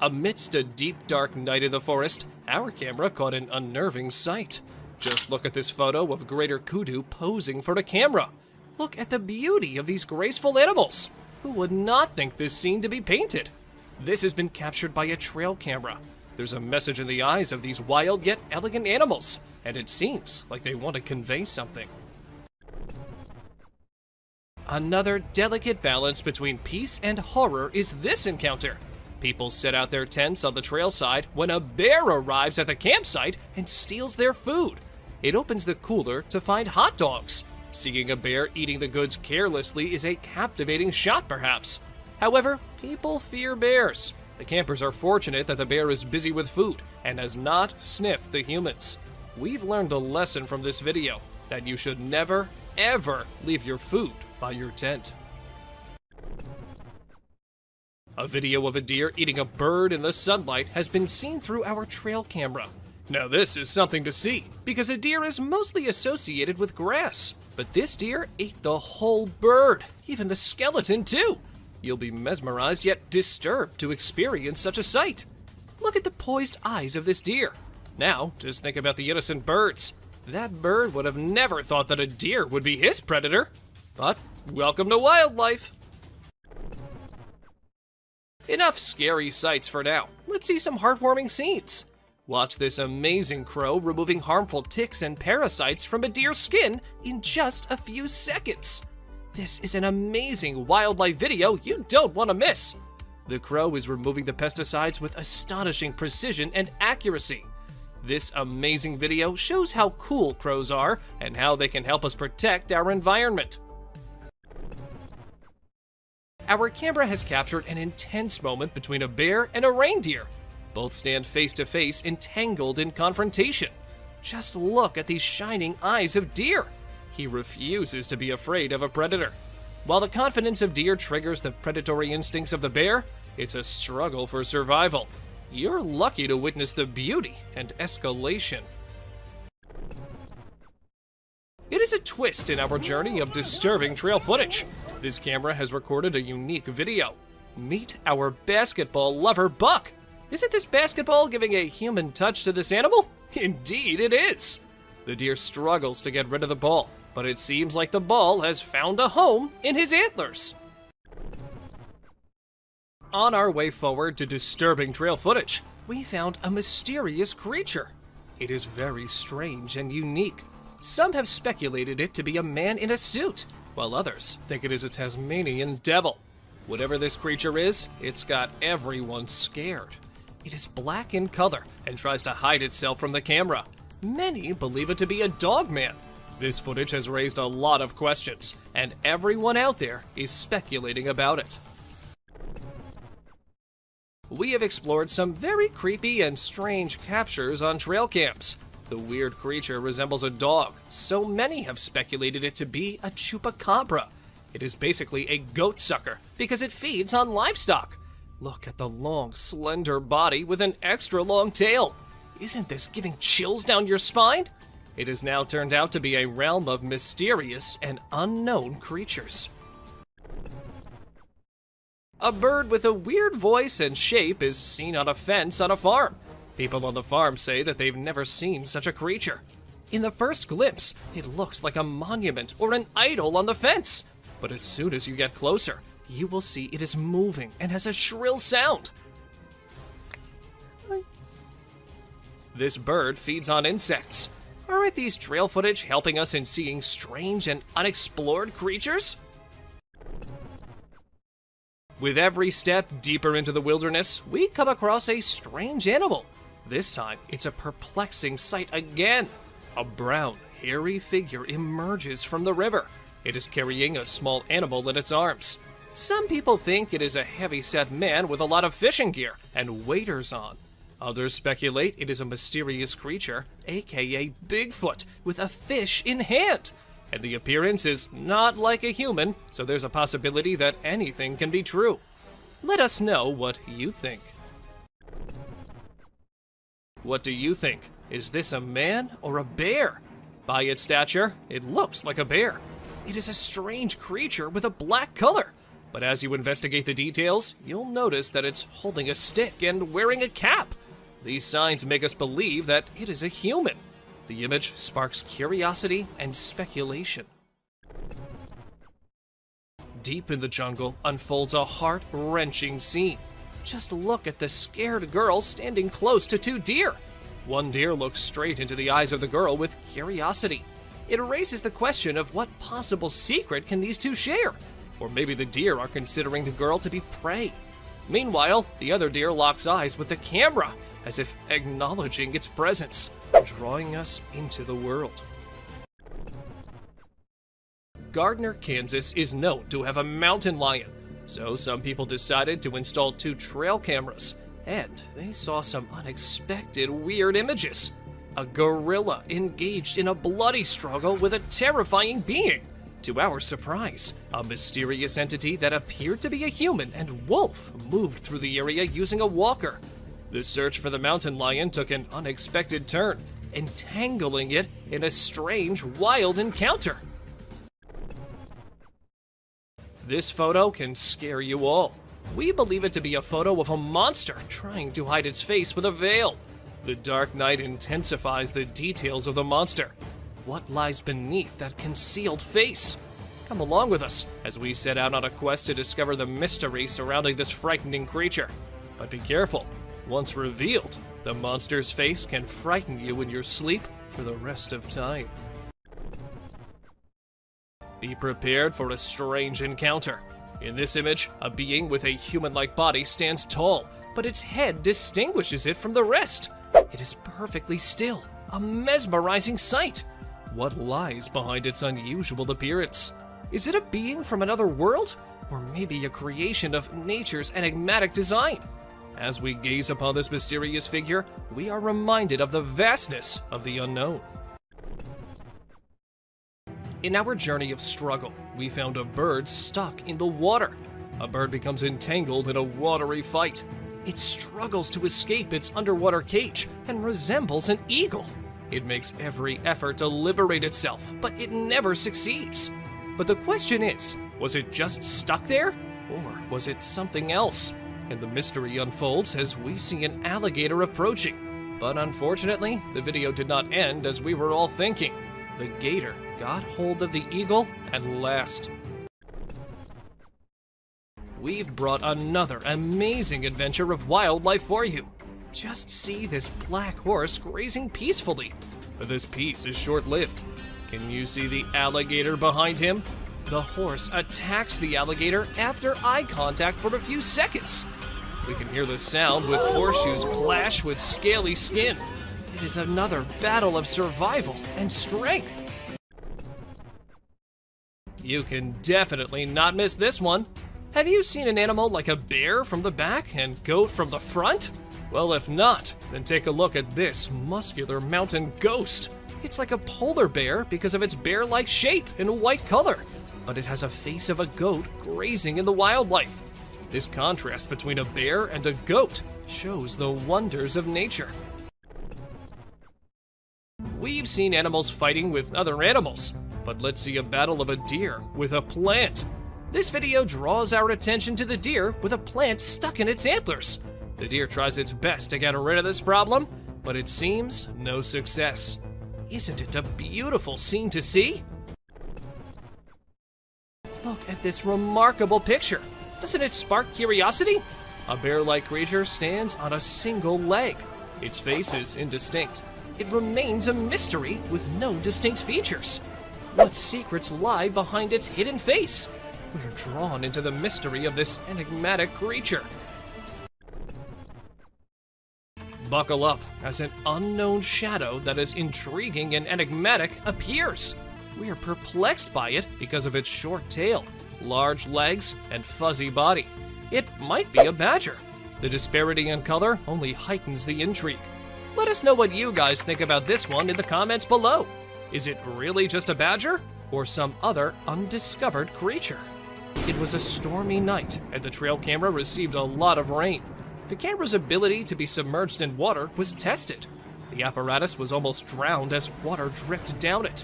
Amidst a deep, dark night in the forest, our camera caught an unnerving sight. Just look at this photo of greater kudu posing for the camera. Look at the beauty of these graceful animals. Who would not think this scene to be painted? This has been captured by a trail camera. There's a message in the eyes of these wild yet elegant animals, and it seems like they want to convey something. Another delicate balance between peace and horror is this encounter. People set out their tents on the trail side when a bear arrives at the campsite and steals their food. It opens the cooler to find hot dogs. Seeing a bear eating the goods carelessly is a captivating shot, perhaps. However, people fear bears. The campers are fortunate that the bear is busy with food and has not sniffed the humans. We've learned a lesson from this video, that you should never, ever leave your food by your tent. A video of a deer eating a bird in the sunlight has been seen through our trail camera. Now this is something to see, because a deer is mostly associated with grass. But this deer ate the whole bird, even the skeleton too. You'll be mesmerized yet disturbed to experience such a sight. Look at the poised eyes of this deer. Now, just think about the innocent birds. That bird would have never thought that a deer would be his predator. But welcome to wildlife. Enough scary sights for now. Let's see some heartwarming scenes. Watch this amazing crow removing harmful ticks and parasites from a deer's skin in just a few seconds. This is an amazing wildlife video you don't want to miss. The crow is removing the pesticides with astonishing precision and accuracy. This amazing video shows how cool crows are and how they can help us protect our environment. Our camera has captured an intense moment between a bear and a reindeer. Both stand face to face, entangled in confrontation. Just look at these shining eyes of deer. He refuses to be afraid of a predator. While the confidence of deer triggers the predatory instincts of the bear, it's a struggle for survival. You're lucky to witness the beauty and escalation. It is a twist in our journey of disturbing trail footage. This camera has recorded a unique video. Meet our basketball lover, Buck. Isn't this basketball giving a human touch to this animal? Indeed it is. The deer struggles to get rid of the ball, but it seems like the ball has found a home in his antlers. On our way forward to disturbing trail footage, we found a mysterious creature. It is very strange and unique. Some have speculated it to be a man in a suit, while others think it is a Tasmanian devil. Whatever this creature is, it's got everyone scared. It is black in color and tries to hide itself from the camera. Many believe it to be a dog man. This footage has raised a lot of questions, and everyone out there is speculating about it. We have explored some very creepy and strange captures on trail cams. The weird creature resembles a dog, so many have speculated it to be a chupacabra. It is basically a goat sucker because it feeds on livestock. Look at the long, slender body with an extra long tail. Isn't this giving chills down your spine? It has now turned out to be a realm of mysterious and unknown creatures. A bird with a weird voice and shape is seen on a fence on a farm. People on the farm say that they've never seen such a creature. In the first glimpse, it looks like a monument or an idol on the fence. But as soon as you get closer, you will see it is moving and has a shrill sound. This bird feeds on insects. Aren't these trail footage helping us in seeing strange and unexplored creatures? With every step deeper into the wilderness, we come across a strange animal. This time, it's a perplexing sight again. A brown, hairy figure emerges from the river. It is carrying a small animal in its arms. Some people think it is a heavy-set man with a lot of fishing gear and waders on. Others speculate it is a mysterious creature, aka Bigfoot, with a fish in hand. And the appearance is not like a human, so there's a possibility that anything can be true. Let us know what you think. What do you think? Is this a man or a bear? By its stature, it looks like a bear. It is a strange creature with a black color. But as you investigate the details, you'll notice that it's holding a stick and wearing a cap. These signs make us believe that it is a human. The image sparks curiosity and speculation. Deep in the jungle unfolds a heart-wrenching scene. Just look at the scared girl standing close to two deer. One deer looks straight into the eyes of the girl with curiosity. It raises the question of what possible secret can these two share? Or maybe the deer are considering the girl to be prey. Meanwhile, the other deer locks eyes with the camera, as if acknowledging its presence, drawing us into the world. Gardner, Kansas is known to have a mountain lion, so some people decided to install 2 trail cameras, and they saw some unexpected weird images. A gorilla engaged in a bloody struggle with a terrifying being. To our surprise, a mysterious entity that appeared to be a human and wolf moved through the area using a walker. The search for the mountain lion took an unexpected turn, entangling it in a strange, wild encounter. This photo can scare you all. We believe it to be a photo of a monster trying to hide its face with a veil. The dark night intensifies the details of the monster. What lies beneath that concealed face? Come along with us as we set out on a quest to discover the mystery surrounding this frightening creature. But be careful, once revealed, the monster's face can frighten you in your sleep for the rest of time. Be prepared for a strange encounter. In this image, a being with a human-like body stands tall, but its head distinguishes it from the rest. It is perfectly still, a mesmerizing sight. What lies behind its unusual appearance? Is it a being from another world? Or maybe a creation of nature's enigmatic design? As we gaze upon this mysterious figure, we are reminded of the vastness of the unknown. In our journey of struggle, we found a bird stuck in the water. A bird becomes entangled in a watery fight. It struggles to escape its underwater cage and resembles an eagle. It makes every effort to liberate itself, but it never succeeds. But the question is, was it just stuck there? Or was it something else? And the mystery unfolds as we see an alligator approaching. But unfortunately, the video did not end as we were all thinking. The gator got hold of the eagle and last. We've brought another amazing adventure of wildlife for you. Just see this black horse grazing peacefully. But this peace is short-lived. Can you see the alligator behind him? The horse attacks the alligator after eye contact for a few seconds. We can hear the sound with horseshoes clash with scaly skin. It is another battle of survival and strength. You can definitely not miss this one. Have you seen an animal like a bear from the back and goat from the front? Well, if not, then take a look at this muscular mountain ghost. It's like a polar bear because of its bear-like shape and white color, but it has a face of a goat grazing in the wildlife. This contrast between a bear and a goat shows the wonders of nature. We've seen animals fighting with other animals, but let's see a battle of a deer with a plant. This video draws our attention to the deer with a plant stuck in its antlers. The deer tries its best to get rid of this problem, but it seems no success. Isn't it a beautiful scene to see? Look at this remarkable picture. Doesn't it spark curiosity? A bear-like creature stands on a single leg. Its face is indistinct. It remains a mystery with no distinct features. What secrets lie behind its hidden face? We're drawn into the mystery of this enigmatic creature. Buckle up as an unknown shadow that is intriguing and enigmatic appears. We are perplexed by it because of its short tail, large legs, and fuzzy body. It might be a badger. The disparity in color only heightens the intrigue. Let us know what you guys think about this one in the comments below. Is it really just a badger or some other undiscovered creature? It was a stormy night and the trail camera received a lot of rain. The camera's ability to be submerged in water was tested. The apparatus was almost drowned as water dripped down it.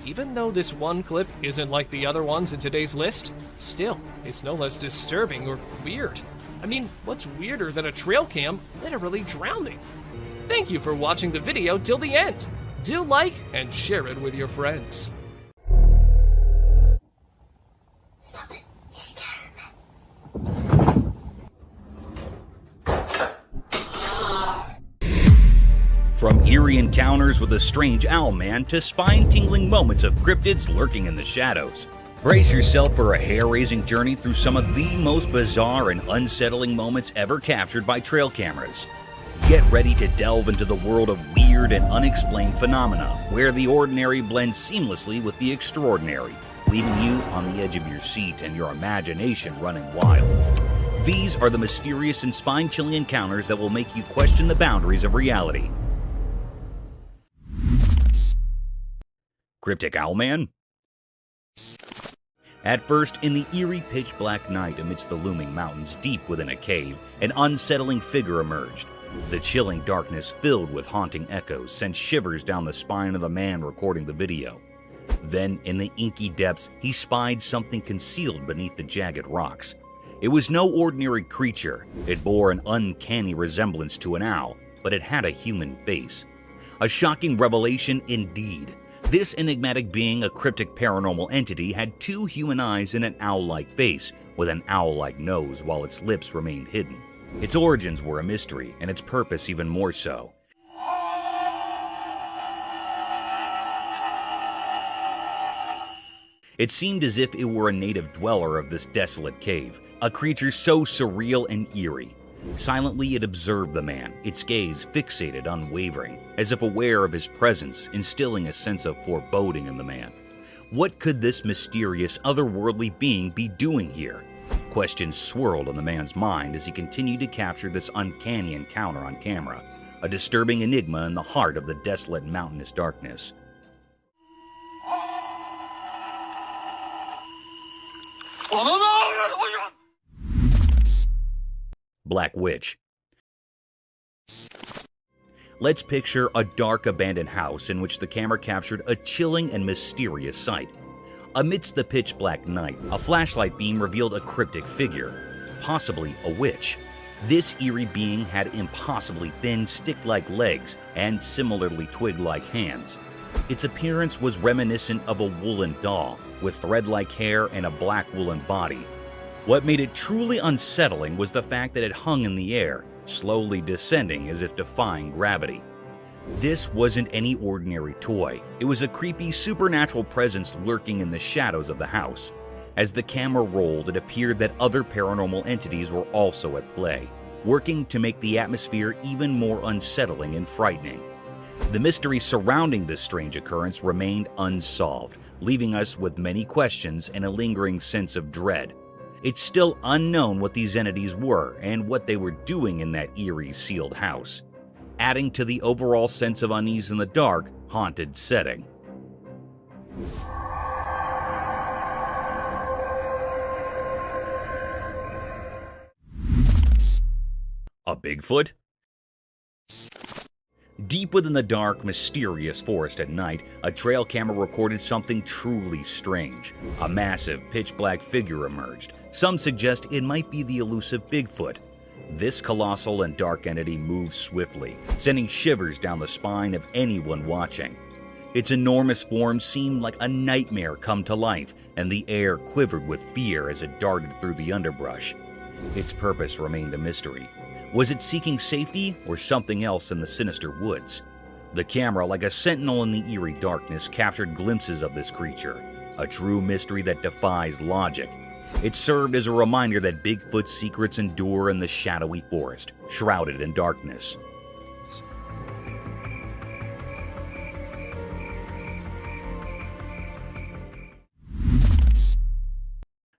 Even though this one clip isn't like the other ones in today's list, still, it's no less disturbing or weird. I mean, what's weirder than a trail cam literally drowning? Thank you for watching the video till the end. Do like and share it with your friends. Stop it. From eerie encounters with a strange owl man to spine-tingling moments of cryptids lurking in the shadows. Brace yourself for a hair-raising journey through some of the most bizarre and unsettling moments ever captured by trail cameras. Get ready to delve into the world of weird and unexplained phenomena, where the ordinary blends seamlessly with the extraordinary, leaving you on the edge of your seat and your imagination running wild. These are the mysterious and spine-chilling encounters that will make you question the boundaries of reality. Cryptic Owlman? At first, in the eerie pitch-black night amidst the looming mountains deep within a cave, an unsettling figure emerged. The chilling darkness filled with haunting echoes sent shivers down the spine of the man recording the video. Then, in the inky depths, he spied something concealed beneath the jagged rocks. It was no ordinary creature. It bore an uncanny resemblance to an owl, but it had a human face. A shocking revelation indeed. This enigmatic being, a cryptic paranormal entity, had two human eyes and an owl-like face, with an owl-like nose while its lips remained hidden. Its origins were a mystery, and its purpose even more so. It seemed as if it were a native dweller of this desolate cave, a creature so surreal and eerie. Silently it observed the man, its gaze fixated, unwavering, as if aware of his presence, instilling a sense of foreboding in the man. What could this mysterious, otherworldly being be doing here? Questions swirled in the man's mind as he continued to capture this uncanny encounter on camera, a disturbing enigma in the heart of the desolate mountainous darkness. Black Witch. Let's picture a dark abandoned house in which the camera captured a chilling and mysterious sight. Amidst the pitch-black night, a flashlight beam revealed a cryptic figure, possibly a witch. This eerie being had impossibly thin, stick-like legs and similarly twig-like hands. Its appearance was reminiscent of a woolen doll, with thread-like hair and a black woolen body. What made it truly unsettling was the fact that it hung in the air, slowly descending as if defying gravity. This wasn't any ordinary toy. It was a creepy supernatural presence lurking in the shadows of the house. As the camera rolled, it appeared that other paranormal entities were also at play, working to make the atmosphere even more unsettling and frightening. The mystery surrounding this strange occurrence remained unsolved, leaving us with many questions and a lingering sense of dread. It's still unknown what these entities were and what they were doing in that eerie, sealed house, adding to the overall sense of unease in the dark, haunted setting. A Bigfoot? Deep within the dark, mysterious forest at night, a trail camera recorded something truly strange. A massive, pitch-black figure emerged. Some suggest it might be the elusive Bigfoot. This colossal and dark entity moved swiftly, sending shivers down the spine of anyone watching. Its enormous form seemed like a nightmare come to life, and the air quivered with fear as it darted through the underbrush. Its purpose remained a mystery. Was it seeking safety or something else in the sinister woods? The camera, like a sentinel in the eerie darkness, captured glimpses of this creature, a true mystery that defies logic. It served as a reminder that Bigfoot's secrets endure in the shadowy forest, shrouded in darkness.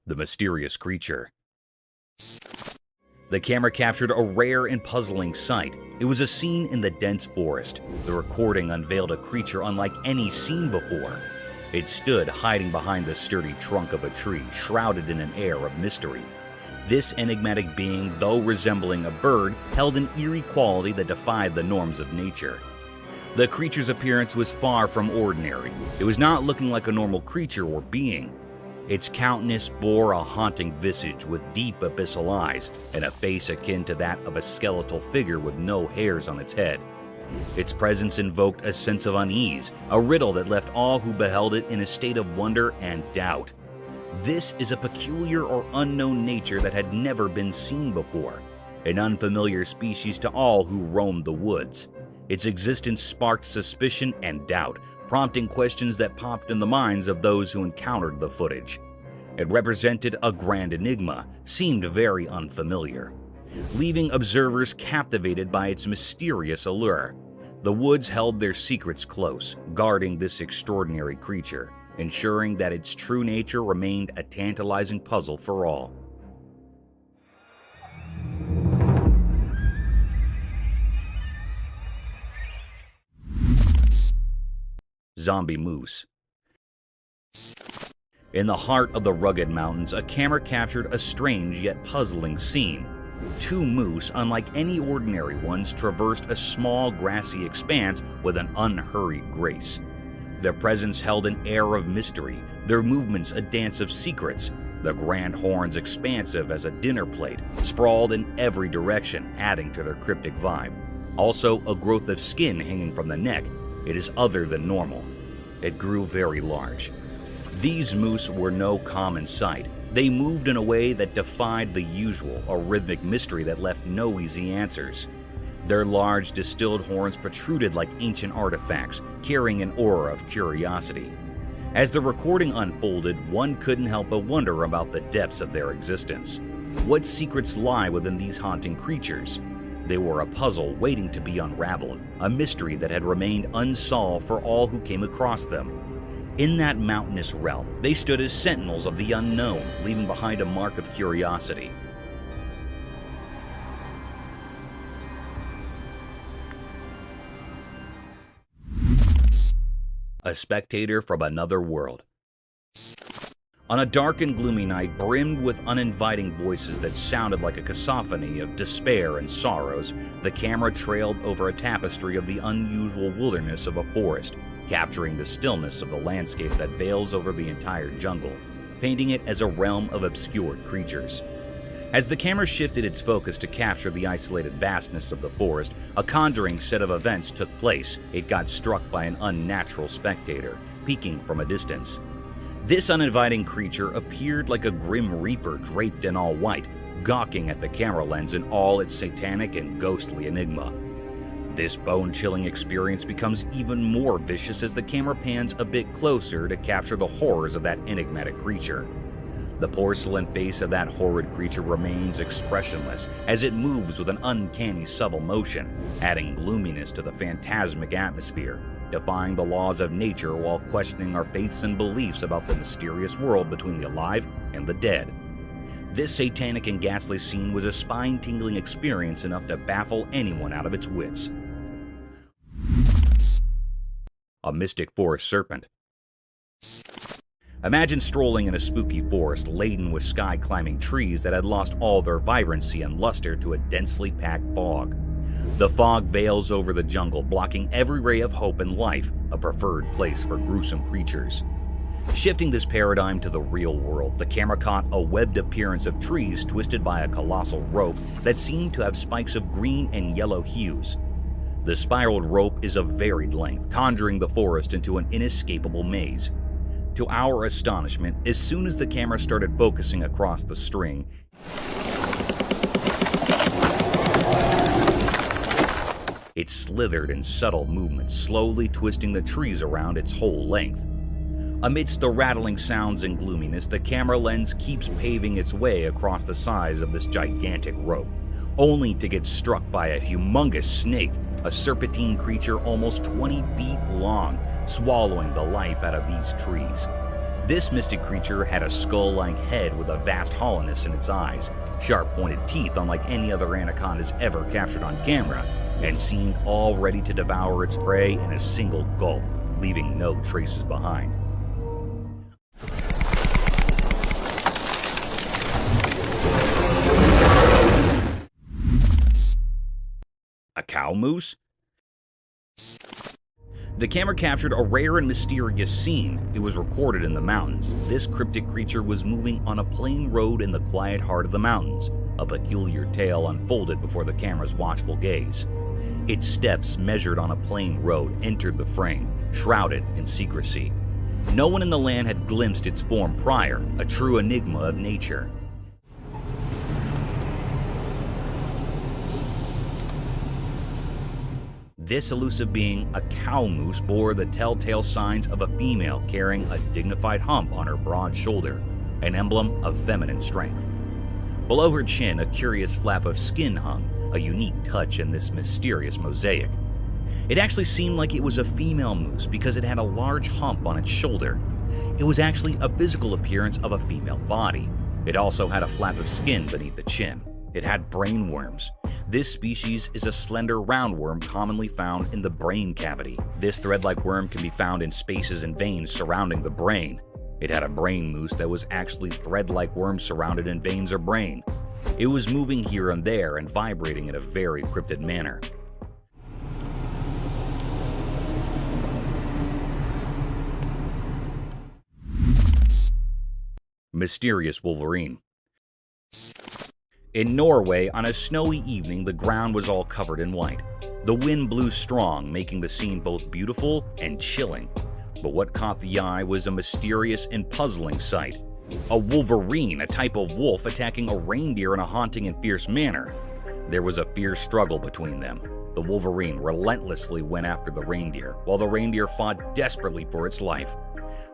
The mysterious creature. The camera captured a rare and puzzling sight. It was a scene in the dense forest. The recording unveiled a creature unlike any seen before. It stood hiding behind the sturdy trunk of a tree, shrouded in an air of mystery. This enigmatic being, though resembling a bird, held an eerie quality that defied the norms of nature. The creature's appearance was far from ordinary. It was not looking like a normal creature or being. Its countenance bore a haunting visage with deep abyssal eyes and a face akin to that of a skeletal figure with no hairs on its head. Its presence invoked a sense of unease, a riddle that left all who beheld it in a state of wonder and doubt. This is a peculiar or unknown nature that had never been seen before, an unfamiliar species to all who roamed the woods. Its existence sparked suspicion and doubt, prompting questions that popped in the minds of those who encountered the footage. It represented a grand enigma, seemed very unfamiliar, leaving observers captivated by its mysterious allure. The woods held their secrets close, guarding this extraordinary creature, ensuring that its true nature remained a tantalizing puzzle for all. Zombie moose. In the heart of the rugged mountains, a camera captured a strange yet puzzling scene. Two moose, unlike any ordinary ones, traversed a small grassy expanse with an unhurried grace. Their presence held an air of mystery, their movements a dance of secrets, the grand horns expansive as a dinner plate, sprawled in every direction, adding to their cryptic vibe. Also, a growth of skin hanging from the neck. It is other than normal. It grew very large. These moose were no common sight. They moved in a way that defied the usual, a rhythmic mystery that left no easy answers. Their large, distilled horns protruded like ancient artifacts, carrying an aura of curiosity. As the recording unfolded, one couldn't help but wonder about the depths of their existence. What secrets lie within these haunting creatures? They were a puzzle waiting to be unraveled, a mystery that had remained unsolved for all who came across them. In that mountainous realm, they stood as sentinels of the unknown, leaving behind a mark of curiosity. A spectator from another world. On a dark and gloomy night brimmed with uninviting voices that sounded like a cacophony of despair and sorrows, the camera trailed over a tapestry of the unusual wilderness of a forest, capturing the stillness of the landscape that veils over the entire jungle, painting it as a realm of obscured creatures. As the camera shifted its focus to capture the isolated vastness of the forest, a conjuring set of events took place. It got struck by an unnatural spectator, peeking from a distance. This uninviting creature appeared like a grim reaper draped in all white, gawking at the camera lens in all its satanic and ghostly enigma. This bone-chilling experience becomes even more vicious as the camera pans a bit closer to capture the horrors of that enigmatic creature. The porcelain face of that horrid creature remains expressionless as it moves with an uncanny subtle motion, adding gloominess to the phantasmic atmosphere, defying the laws of nature while questioning our faiths and beliefs about the mysterious world between the alive and the dead. This satanic and ghastly scene was a spine-tingling experience enough to baffle anyone out of its wits. A mystic forest serpent. Imagine strolling in a spooky forest laden with sky-climbing trees that had lost all their vibrancy and luster to a densely packed fog. The fog veils over the jungle, blocking every ray of hope and life, a preferred place for gruesome creatures. Shifting this paradigm to the real world, the camera caught a webbed appearance of trees twisted by a colossal rope that seemed to have spikes of green and yellow hues. The spiraled rope is of varied length, conjuring the forest into an inescapable maze. To our astonishment, as soon as the camera started focusing across the string, it slithered in subtle movements, slowly twisting the trees around its whole length. Amidst the rattling sounds and gloominess, the camera lens keeps paving its way across the sides of this gigantic rope, only to get struck by a humongous snake, a serpentine creature almost 20 feet long, swallowing the life out of these trees. This mystic creature had a skull-like head with a vast hollowness in its eyes, sharp-pointed teeth unlike any other anacondas ever captured on camera, and seemed all ready to devour its prey in a single gulp, leaving no traces behind. A cow moose? The camera captured a rare and mysterious scene. It was recorded in the mountains. This cryptic creature was moving on a plain road in the quiet heart of the mountains. A peculiar tale unfolded before the camera's watchful gaze. Its steps, measured on a plain road, entered the frame, shrouded in secrecy. No one in the land had glimpsed its form prior, a true enigma of nature. This elusive being, a cow moose, bore the telltale signs of a female carrying a dignified hump on her broad shoulder, an emblem of feminine strength. Below her chin, a curious flap of skin hung, a unique touch in this mysterious mosaic. It actually seemed like it was a female moose because it had a large hump on its shoulder. It was actually a physical appearance of a female body. It also had a flap of skin beneath the chin. It had brain worms. This species is a slender roundworm commonly found in the brain cavity. This thread-like worm can be found in spaces and veins surrounding the brain. It had a brain moose that was actually thread-like worms surrounded in veins or brain. It was moving here and there and vibrating in a very cryptid manner. Mysterious wolverine. In Norway, on a snowy evening, the ground was all covered in white. The wind blew strong, making the scene both beautiful and chilling. But what caught the eye was a mysterious and puzzling sight. A wolverine, a type of wolf, attacking a reindeer in a haunting and fierce manner. There was a fierce struggle between them. The wolverine relentlessly went after the reindeer, while the reindeer fought desperately for its life.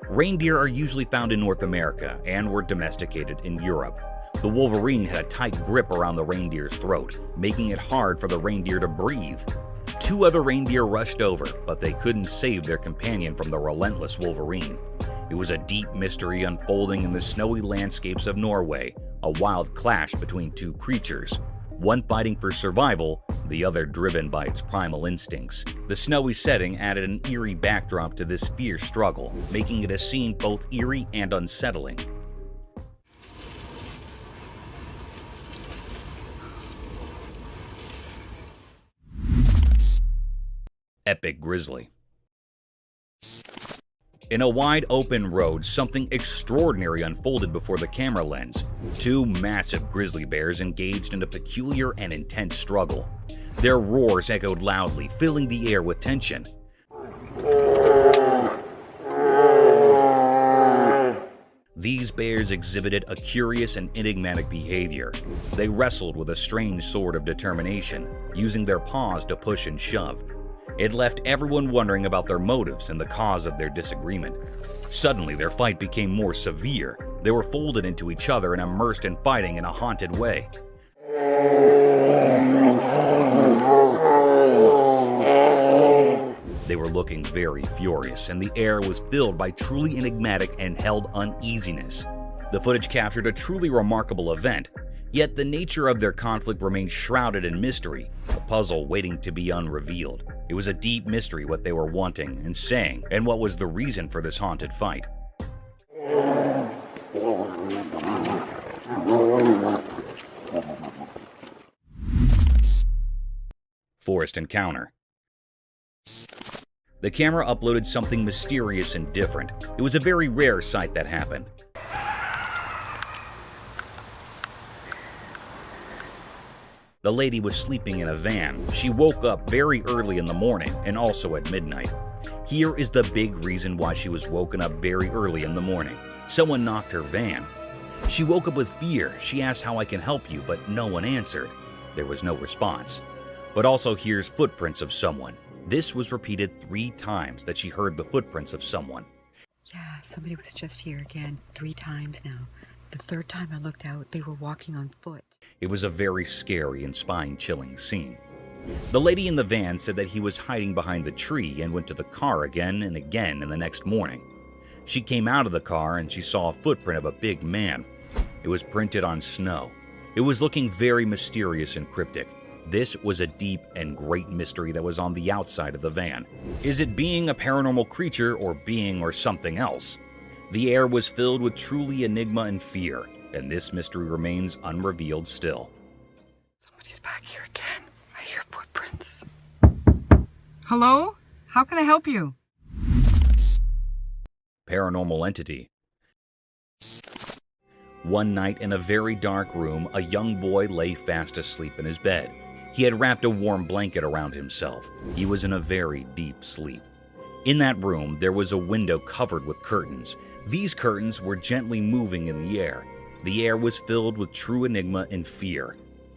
Reindeer are usually found in North America and were domesticated in Europe. The wolverine had a tight grip around the reindeer's throat, making it hard for the reindeer to breathe. Two other reindeer rushed over, but they couldn't save their companion from the relentless wolverine. It was a deep mystery unfolding in the snowy landscapes of Norway, a wild clash between two creatures, one fighting for survival, the other driven by its primal instincts. The snowy setting added an eerie backdrop to this fierce struggle, making it a scene both eerie and unsettling. Epic grizzly. In a wide open road, something extraordinary unfolded before the camera lens. Two massive grizzly bears engaged in a peculiar and intense struggle. Their roars echoed loudly, filling the air with tension. These bears exhibited a curious and enigmatic behavior. They wrestled with a strange sort of determination, using their paws to push and shove. It left everyone wondering about their motives and the cause of their disagreement. Suddenly, their fight became more severe. They were folded into each other and immersed in fighting in a haunted way. They were looking very furious, and the air was filled by truly enigmatic and held uneasiness. The footage captured a truly remarkable event, yet the nature of their conflict remained shrouded in mystery, a puzzle waiting to be unrevealed. It was a deep mystery what they were wanting and saying, and what was the reason for this haunted fight. Forest encounter. The camera uploaded something mysterious and different. It was a very rare sight that happened. The lady was sleeping in a van. She woke up very early in the morning and also at midnight. Here is the big reason why she was woken up very early in the morning. Someone knocked her van. She woke up with fear. She asked how I can help you, but no one answered. There was no response. But also here's footprints of someone. This was repeated 3 times that she heard the footprints of someone. Yeah, somebody was just here again 3 times now. The 3rd time I looked out, they were walking on foot. It was a very scary and spine-chilling scene. The lady in the van said that he was hiding behind the tree and went to the car again and again in the next morning. She came out of the car and she saw a footprint of a big man. It was printed on snow. It was looking very mysterious and cryptic. This was a deep and great mystery that was on the outside of the van. Is it being a paranormal creature or being or something else? The air was filled with truly enigma and fear, and this mystery remains unrevealed still. Somebody's back here again. I hear footprints. Hello? How can I help you? Paranormal entity. One night in a very dark room, a young boy lay fast asleep in his bed. He had wrapped a warm blanket around himself. He was in a very deep sleep. In that room, there was a window covered with curtains. These curtains were gently moving in the air. The air was filled with true enigma and fear.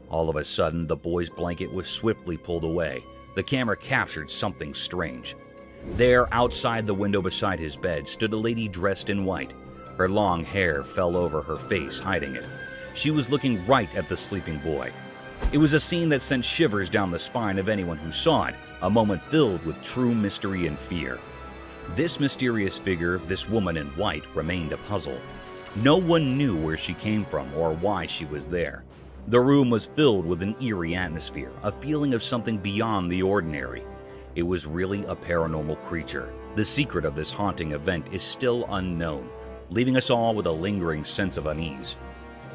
All of a sudden, the boy's blanket was swiftly pulled away. The camera captured something strange. There, outside the window beside his bed, stood a lady dressed in white. Her long hair fell over her face, hiding it. She was looking right at the sleeping boy. It was a scene that sent shivers down the spine of anyone who saw it, a moment filled with true mystery and fear. This mysterious figure, this woman in white, remained a puzzle. No one knew where she came from or why she was there. The room was filled with an eerie atmosphere, a feeling of something beyond the ordinary. It was really a paranormal creature. The secret of this haunting event is still unknown, leaving us all with a lingering sense of unease.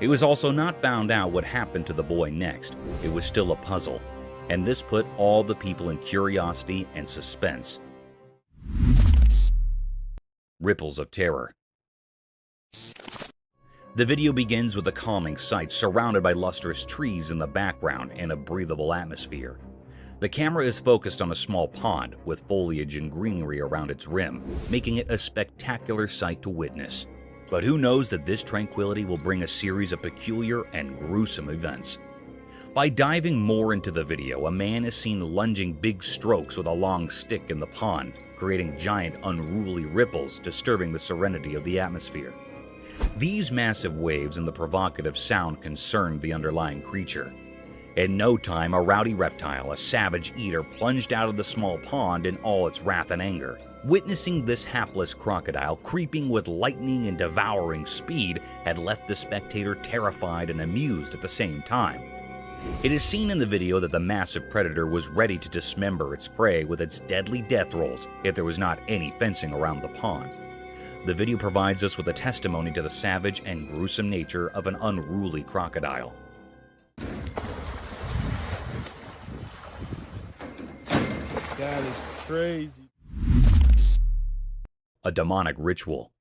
It was also not found out what happened to the boy next. It was still a puzzle, and this put all the people in curiosity and suspense. Ripples of terror. The video begins with a calming sight surrounded by lustrous trees in the background and a breathable atmosphere. The camera is focused on a small pond with foliage and greenery around its rim, making it a spectacular sight to witness. But who knows that this tranquility will bring a series of peculiar and gruesome events. By diving more into the video, a man is seen lunging big strokes with a long stick in the pond, creating giant unruly ripples disturbing the serenity of the atmosphere. These massive waves and the provocative sound concerned the underlying creature. In no time, a rowdy reptile, a savage eater, plunged out of the small pond in all its wrath and anger. Witnessing this hapless crocodile creeping with lightning and devouring speed had left the spectator terrified and amused at the same time. It is seen in the video that the massive predator was ready to dismember its prey with its deadly death rolls if there was not any fencing around the pond. The video provides us with a testimony to the savage and gruesome nature of an unruly crocodile. That is crazy. A demonic ritual.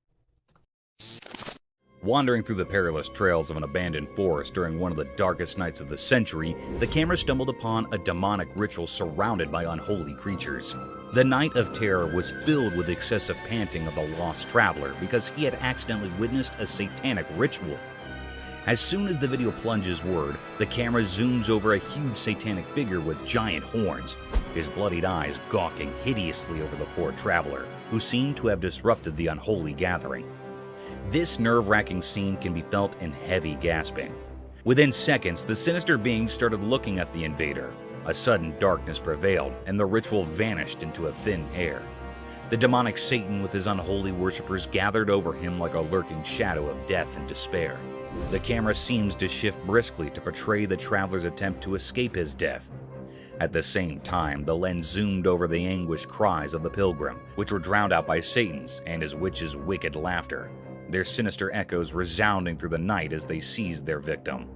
Wandering through the perilous trails of an abandoned forest during one of the darkest nights of the century, the camera stumbled upon a demonic ritual surrounded by unholy creatures. The night of terror was filled with excessive panting of the lost traveler because he had accidentally witnessed a satanic ritual. As soon as the video plunges word, the camera zooms over a huge satanic figure with giant horns, his bloodied eyes gawking hideously over the poor traveler, who seemed to have disrupted the unholy gathering. This nerve-wracking scene can be felt in heavy gasping. Within seconds, the sinister being started looking at the invader. A sudden darkness prevailed, and the ritual vanished into a thin air. The demonic Satan with his unholy worshippers gathered over him like a lurking shadow of death and despair. The camera seems to shift briskly to portray the traveler's attempt to escape his death. At the same time, the lens zoomed over the anguished cries of the pilgrim, which were drowned out by Satan's and his witch's wicked laughter, their sinister echoes resounding through the night as they seized their victim.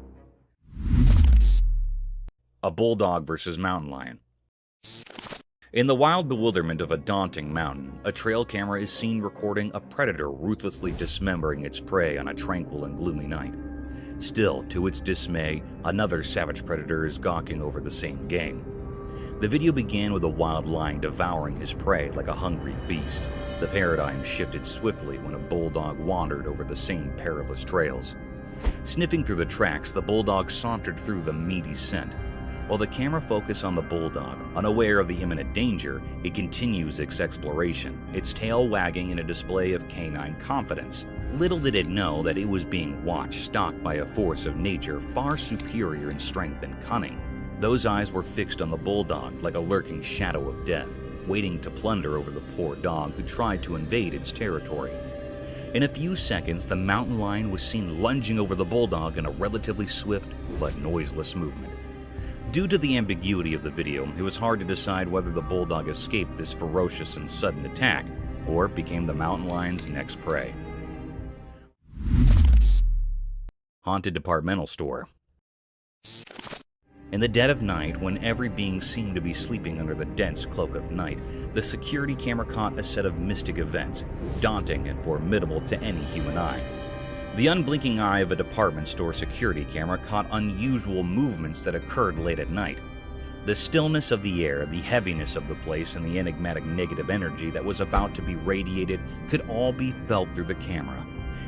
A bulldog versus mountain lion. In the wild bewilderment of a daunting mountain, a trail camera is seen recording a predator ruthlessly dismembering its prey on a tranquil and gloomy night. Still, to its dismay, another savage predator is gawking over the same game. The video began with a wild lion devouring his prey like a hungry beast. The paradigm shifted swiftly when a bulldog wandered over the same perilous trails. Sniffing through the tracks, the bulldog sauntered through the meaty scent. While the camera focused on the bulldog, unaware of the imminent danger, it continues its exploration, its tail wagging in a display of canine confidence. Little did it know that it was being watched, stalked by a force of nature far superior in strength and cunning. Those eyes were fixed on the bulldog like a lurking shadow of death, waiting to plunder over the poor dog who tried to invade its territory. In a few seconds, the mountain lion was seen lunging over the bulldog in a relatively swift but noiseless movement. Due to the ambiguity of the video, it was hard to decide whether the bulldog escaped this ferocious and sudden attack, or became the mountain lion's next prey. Haunted departmental store. In the dead of night, when every being seemed to be sleeping under the dense cloak of night, the security camera caught a set of mystic events, daunting and formidable to any human eye. The unblinking eye of a department store security camera caught unusual movements that occurred late at night. The stillness of the air, the heaviness of the place, and the enigmatic negative energy that was about to be radiated could all be felt through the camera.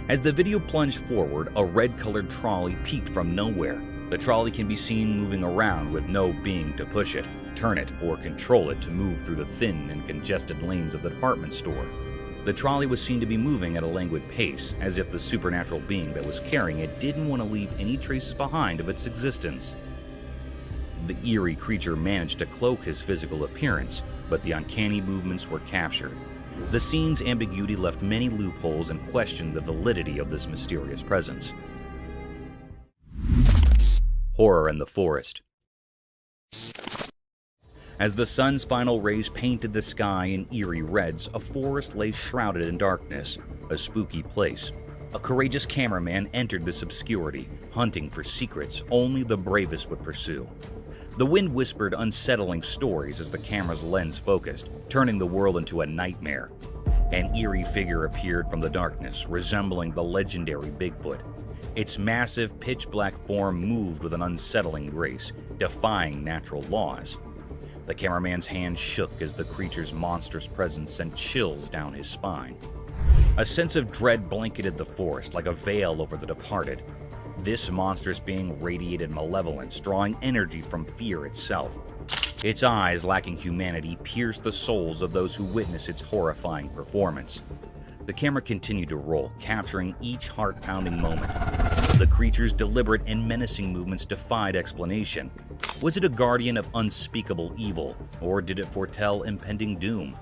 As the video plunged forward, a red-colored trolley peeked from nowhere. The trolley can be seen moving around with no being to push it, turn it, or control it to move through the thin and congested lanes of the department store. The trolley was seen to be moving at a languid pace, as if the supernatural being that was carrying it didn't want to leave any traces behind of its existence. The eerie creature managed to cloak his physical appearance, but the uncanny movements were captured. The scene's ambiguity left many loopholes and questioned the validity of this mysterious presence. Horror in the forest. As the sun's final rays painted the sky in eerie reds, a forest lay shrouded in darkness, a spooky place. A courageous cameraman entered this obscurity, hunting for secrets only the bravest would pursue. The wind whispered unsettling stories as the camera's lens focused, turning the world into a nightmare. An eerie figure appeared from the darkness, resembling the legendary Bigfoot. Its massive, pitch-black form moved with an unsettling grace, defying natural laws. The cameraman's hand shook as the creature's monstrous presence sent chills down his spine. A sense of dread blanketed the forest like a veil over the departed. This monstrous being radiated malevolence, drawing energy from fear itself. Its eyes, lacking humanity, pierced the souls of those who witnessed its horrifying performance. The camera continued to roll, capturing each heart-pounding moment. The creature's deliberate and menacing movements defied explanation. Was it a guardian of unspeakable evil, or did it foretell impending doom?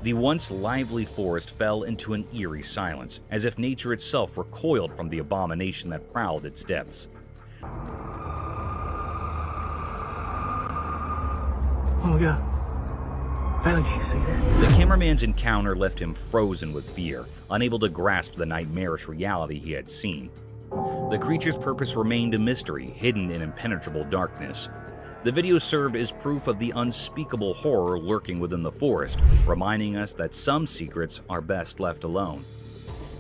The once lively forest fell into an eerie silence, as if nature itself recoiled from the abomination that prowled its depths. Oh my god. Did you see that? The cameraman's encounter left him frozen with fear, unable to grasp the nightmarish reality he had seen. The creature's purpose remained a mystery, hidden in impenetrable darkness. The video served as proof of the unspeakable horror lurking within the forest, reminding us that some secrets are best left alone.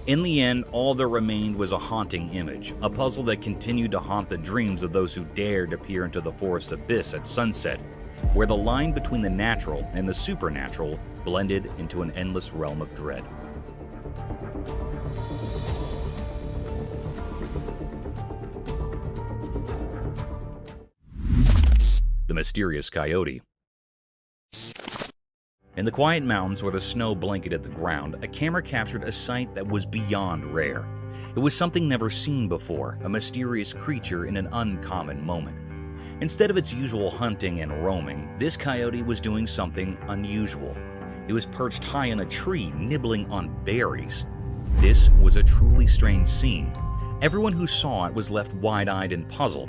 In the end, all that remained was a haunting image, a puzzle that continued to haunt the dreams of those who dared to peer into the forest's abyss at sunset, where the line between the natural and the supernatural blended into an endless realm of dread. The mysterious coyote. In the quiet mountains where the snow blanketed the ground, a camera captured a sight that was beyond rare. It was something never seen before, a mysterious creature in an uncommon moment. Instead of its usual hunting and roaming, this coyote was doing something unusual. It was perched high in a tree, nibbling on berries. This was a truly strange scene. Everyone who saw it was left wide-eyed and puzzled.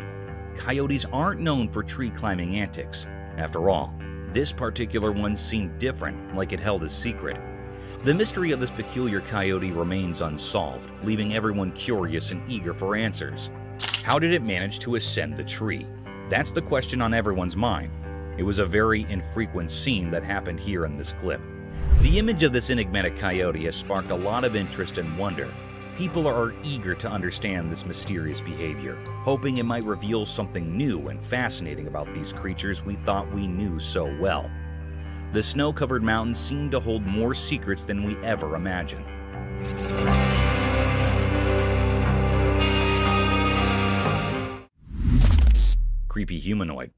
Coyotes aren't known for tree-climbing antics. After all, this particular one seemed different, like it held a secret. The mystery of this peculiar coyote remains unsolved, leaving everyone curious and eager for answers. How did it manage to ascend the tree? That's the question on everyone's mind. It was a very infrequent scene that happened here in this clip. The image of this enigmatic coyote has sparked a lot of interest and wonder. People are eager to understand this mysterious behavior, hoping it might reveal something new and fascinating about these creatures we thought we knew so well. The snow-covered mountains seem to hold more secrets than we ever imagined. Creepy humanoid.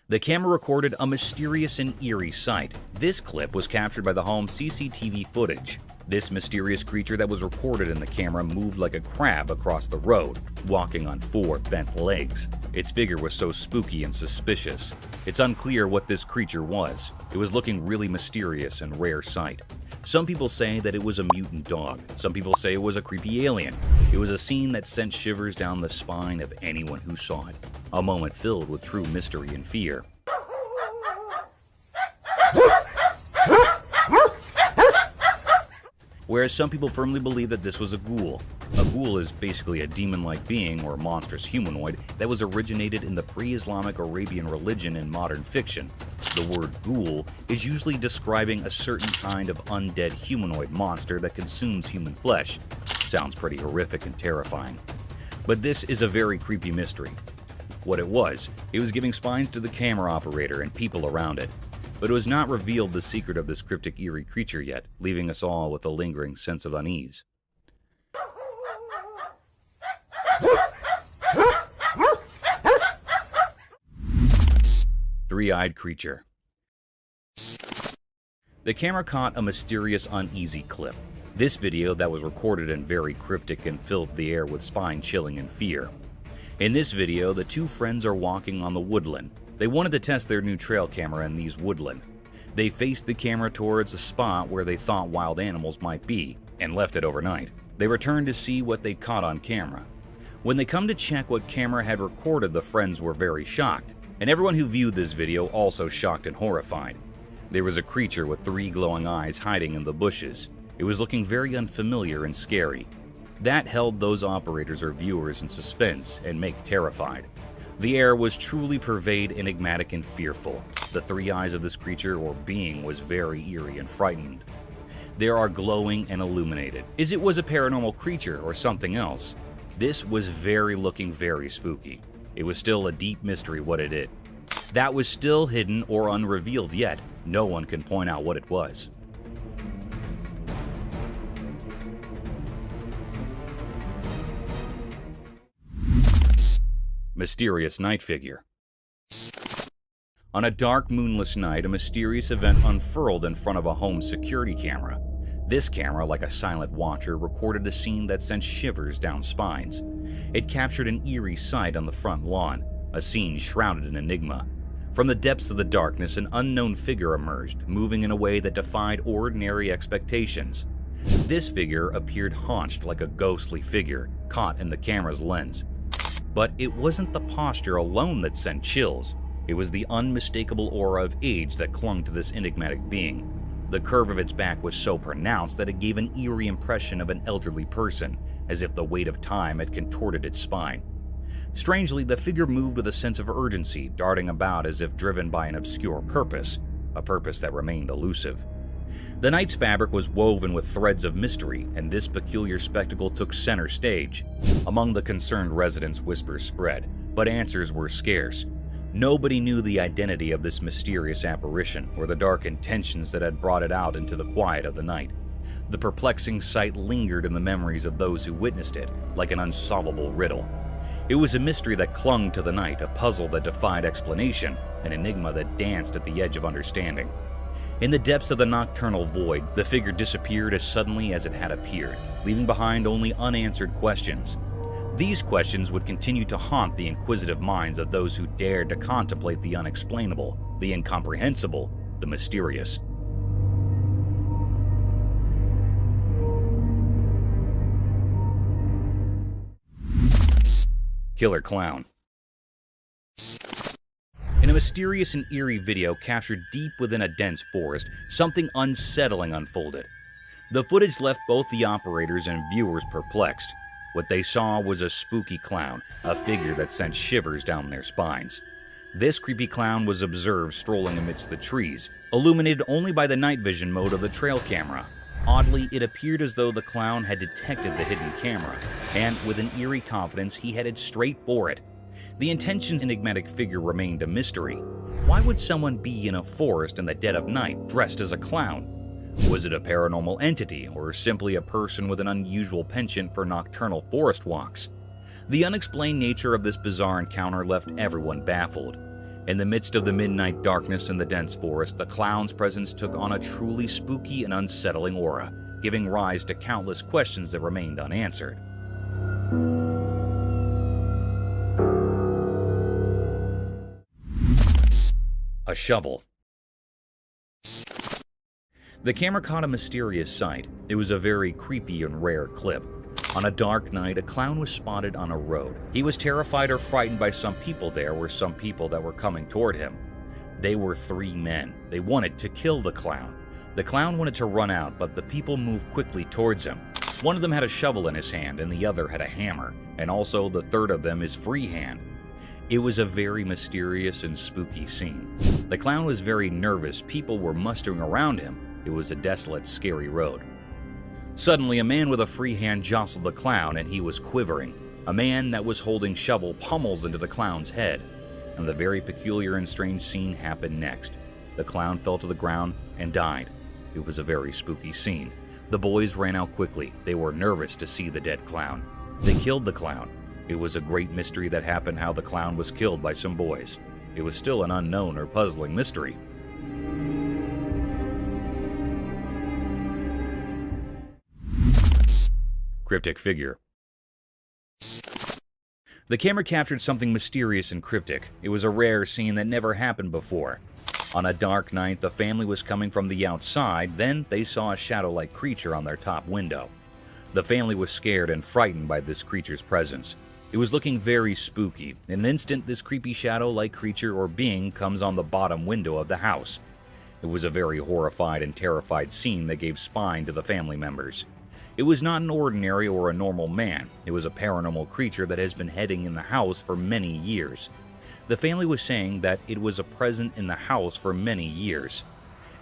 The camera recorded a mysterious and eerie sight. This clip was captured by the home's CCTV footage. This mysterious creature that was recorded in the camera moved like a crab across the road, walking on 4 bent legs. Its figure was so spooky and suspicious. It's unclear what this creature was. It was looking really mysterious and rare sight. Some people say that it was a mutant dog. Some people say it was a creepy alien. It was a scene that sent shivers down the spine of anyone who saw it. A moment filled with true mystery and fear. Whereas some people firmly believe that this was a ghoul. A ghoul is basically a demon-like being or monstrous humanoid that was originated in the pre-Islamic Arabian religion and modern fiction. The word ghoul is usually describing a certain kind of undead humanoid monster that consumes human flesh. Sounds pretty horrific and terrifying. But this is a very creepy mystery. What it was giving spines to the camera operator and people around it. But it was not revealed the secret of this cryptic eerie creature yet, leaving us all with a lingering sense of unease. Three-eyed creature. The camera caught a mysterious, uneasy clip. This video that was recorded and very cryptic and filled the air with spine-chilling and fear. In this video, the two friends are walking on the woodland. They wanted to test their new trail camera in these woodland. They faced the camera towards a spot where they thought wild animals might be, and left it overnight. They returned to see what they caught on camera. When they come to check what camera had recorded, the friends were very shocked, and everyone who viewed this video also shocked and horrified. There was a creature with 3 glowing eyes hiding in the bushes. It was looking very unfamiliar and scary. That held those operators or viewers in suspense and make terrified. The air was truly pervade, enigmatic, and fearful. The 3 eyes of this creature or being was very eerie and frightened. They are glowing and illuminated. Is it was a paranormal creature or something else? This was looking very spooky. It was still a deep mystery what it is. That was still hidden or unrevealed yet. No one can point out what it was. Mysterious night figure. On a dark, moonless night, a mysterious event unfurled in front of a home security camera. This camera, like a silent watcher, recorded a scene that sent shivers down spines. It captured an eerie sight on the front lawn, a scene shrouded in enigma. From the depths of the darkness, an unknown figure emerged, moving in a way that defied ordinary expectations. This figure appeared haunched like a ghostly figure, caught in the camera's lens. But it wasn't the posture alone that sent chills. It was the unmistakable aura of age that clung to this enigmatic being. The curve of its back was so pronounced that it gave an eerie impression of an elderly person, as if the weight of time had contorted its spine. Strangely, the figure moved with a sense of urgency, darting about as if driven by an obscure purpose, a purpose that remained elusive. The night's fabric was woven with threads of mystery, and this peculiar spectacle took center stage. Among the concerned residents, whispers spread, but answers were scarce. Nobody knew the identity of this mysterious apparition or the dark intentions that had brought it out into the quiet of the night. The perplexing sight lingered in the memories of those who witnessed it, like an unsolvable riddle. It was a mystery that clung to the night, a puzzle that defied explanation, an enigma that danced at the edge of understanding. In the depths of the nocturnal void, the figure disappeared as suddenly as it had appeared, leaving behind only unanswered questions. These questions would continue to haunt the inquisitive minds of those who dared to contemplate the unexplainable, the incomprehensible, the mysterious. Killer clown. In a mysterious and eerie video captured deep within a dense forest, something unsettling unfolded. The footage left both the operators and viewers perplexed. What they saw was a spooky clown, a figure that sent shivers down their spines. This creepy clown was observed strolling amidst the trees, illuminated only by the night vision mode of the trail camera. Oddly, it appeared as though the clown had detected the hidden camera, and with an eerie confidence, he headed straight for it. The intention's enigmatic figure remained a mystery. Why would someone be in a forest in the dead of night dressed as a clown? Was it a paranormal entity, or simply a person with an unusual penchant for nocturnal forest walks? The unexplained nature of this bizarre encounter left everyone baffled. In the midst of the midnight darkness in the dense forest, the clown's presence took on a truly spooky and unsettling aura, giving rise to countless questions that remained unanswered. A shovel. The camera caught a mysterious sight. It was a very creepy and rare clip. On a dark night, a clown was spotted on a road. He was terrified or frightened by some people. There were some people that were coming toward him. They were 3 men. They wanted to kill the clown. The clown wanted to run out, but the people moved quickly towards him. One of them had a shovel in his hand, and the other had a hammer, and also the third of them is free hand. It was a very mysterious and spooky scene. The clown was very nervous. People were mustering around him. It was a desolate, scary road. Suddenly, a man with a free hand jostled the clown, and he was quivering. A man that was holding shovel pummels into the clown's head. And the very peculiar and strange scene happened next. The clown fell to the ground and died. It was a very spooky scene. The boys ran out quickly. They were nervous to see the dead clown. They killed the clown. It was a great mystery that happened how the clown was killed by some boys. It was still an unknown or puzzling mystery. Cryptic figure. The camera captured something mysterious and cryptic. It was a rare scene that never happened before. On a dark night, the family was coming from the outside, then they saw a shadow-like creature on their top window. The family was scared and frightened by this creature's presence. It was looking very spooky. In an instant, this creepy shadow-like creature or being comes on the bottom window of the house. It was a very horrified and terrified scene that gave spine to the family members. It was not an ordinary or a normal man. It was a paranormal creature that has been hiding in the house for many years. The family was saying that it was a present in the house for many years.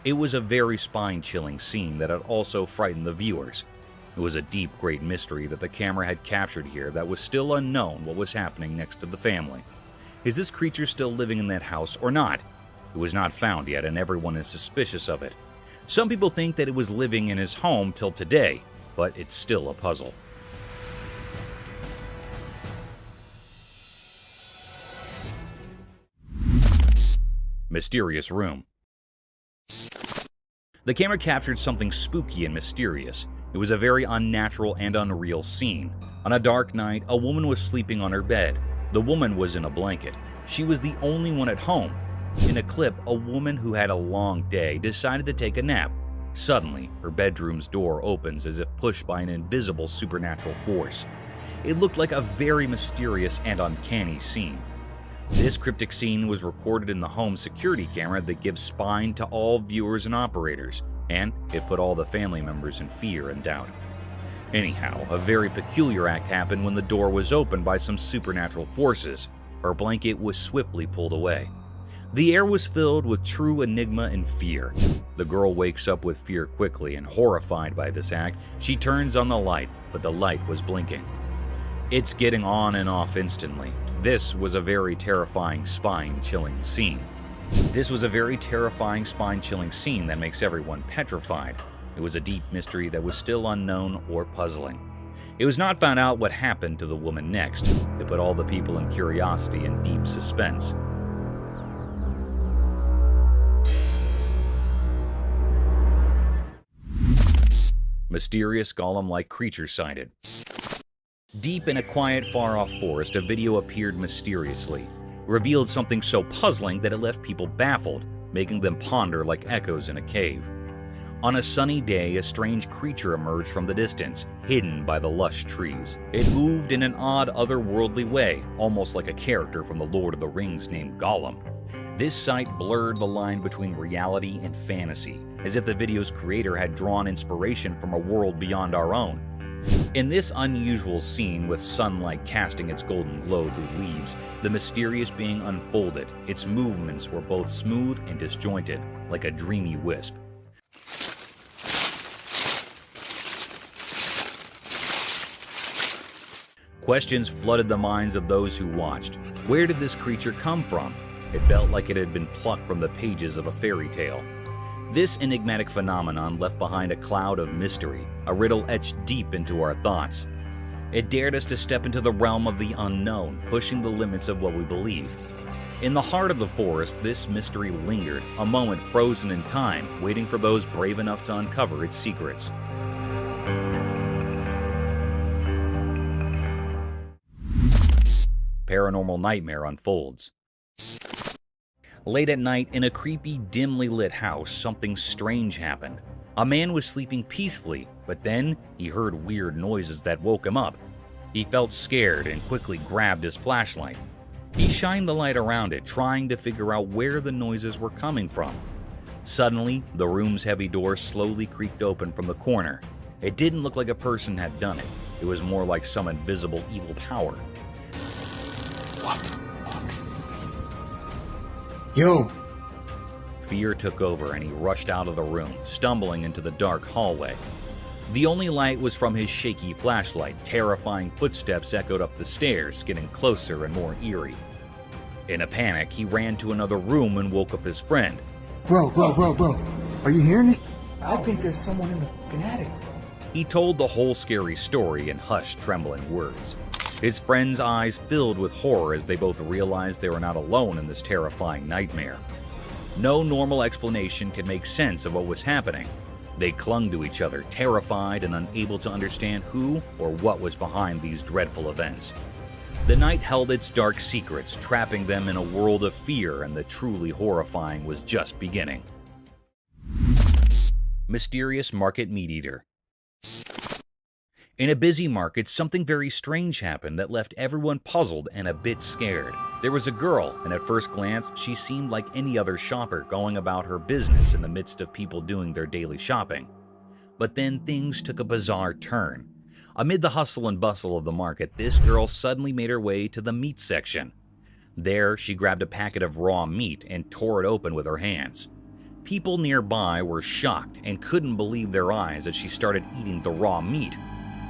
It was a very spine-chilling scene that had also frightened the viewers. It was a deep, great mystery that the camera had captured here that was still unknown what was happening next to the family. Is this creature still living in that house or not? It was not found yet and everyone is suspicious of it. Some people think that it was living in his home till today, but it's still a puzzle. Mysterious room. The camera captured something spooky and mysterious. It was a very unnatural and unreal scene. On a dark night, a woman was sleeping on her bed. The woman was in a blanket. She was the only one at home. In a clip, a woman who had a long day decided to take a nap. Suddenly, her bedroom's door opens as if pushed by an invisible supernatural force. It looked like a very mysterious and uncanny scene. This cryptic scene was recorded in the home security camera that gives spine to all viewers and operators, and it put all the family members in fear and doubt. Anyhow, a very peculiar act happened when the door was opened by some supernatural forces. Her blanket was swiftly pulled away. The air was filled with true enigma and fear. The girl wakes up with fear quickly, and horrified by this act, she turns on the light, but the light was blinking. It's getting on and off instantly. This was a very terrifying, spine-chilling scene. This was a very terrifying, spine-chilling scene that makes everyone petrified. It was a deep mystery that was still unknown or puzzling. It was not found out what happened to the woman next. It put all the people in curiosity and deep suspense. Mysterious Gollum-like creature sighted. Deep in a quiet, far-off forest, a video appeared mysteriously. Revealed something so puzzling that it left people baffled, making them ponder like echoes in a cave. On a sunny day, a strange creature emerged from the distance, hidden by the lush trees. It moved in an odd, otherworldly way, almost like a character from the Lord of the Rings named Gollum. This sight blurred the line between reality and fantasy, as if the video's creator had drawn inspiration from a world beyond our own. In this unusual scene, with sunlight casting its golden glow through leaves, the mysterious being unfolded. Its movements were both smooth and disjointed, like a dreamy wisp. Questions flooded the minds of those who watched. Where did this creature come from? It felt like it had been plucked from the pages of a fairy tale. This enigmatic phenomenon left behind a cloud of mystery, a riddle etched deep into our thoughts. It dared us to step into the realm of the unknown, pushing the limits of what we believe. In the heart of the forest, this mystery lingered, a moment frozen in time, waiting for those brave enough to uncover its secrets. Paranormal nightmare unfolds. Late at night, in a creepy, dimly lit house, something strange happened. A man was sleeping peacefully, but then he heard weird noises that woke him up. He felt scared and quickly grabbed his flashlight. He shined the light around it, trying to figure out where the noises were coming from. Suddenly, the room's heavy door slowly creaked open from the corner. It didn't look like a person had done it. It was more like some invisible evil power. Yo! Fear took over and he rushed out of the room, stumbling into the dark hallway. The only light was from his shaky flashlight. Terrifying footsteps echoed up the stairs, getting closer and more eerie. In a panic, he ran to another room and woke up his friend. Bro. Are you hearing this? I think there's someone in the f***ing attic. He told the whole scary story in hushed, trembling words. His friends' eyes filled with horror as they both realized they were not alone in this terrifying nightmare. No normal explanation could make sense of what was happening. They clung to each other, terrified and unable to understand who or what was behind these dreadful events. The night held its dark secrets, trapping them in a world of fear, and the truly horrifying was just beginning. Mysterious Market Meat Eater. In a busy market, something very strange happened that left everyone puzzled and a bit scared. There was a girl, and at first glance, she seemed like any other shopper going about her business in the midst of people doing their daily shopping. But then things took a bizarre turn. Amid the hustle and bustle of the market, this girl suddenly made her way to the meat section. There, she grabbed a packet of raw meat and tore it open with her hands. People nearby were shocked and couldn't believe their eyes as she started eating the raw meat.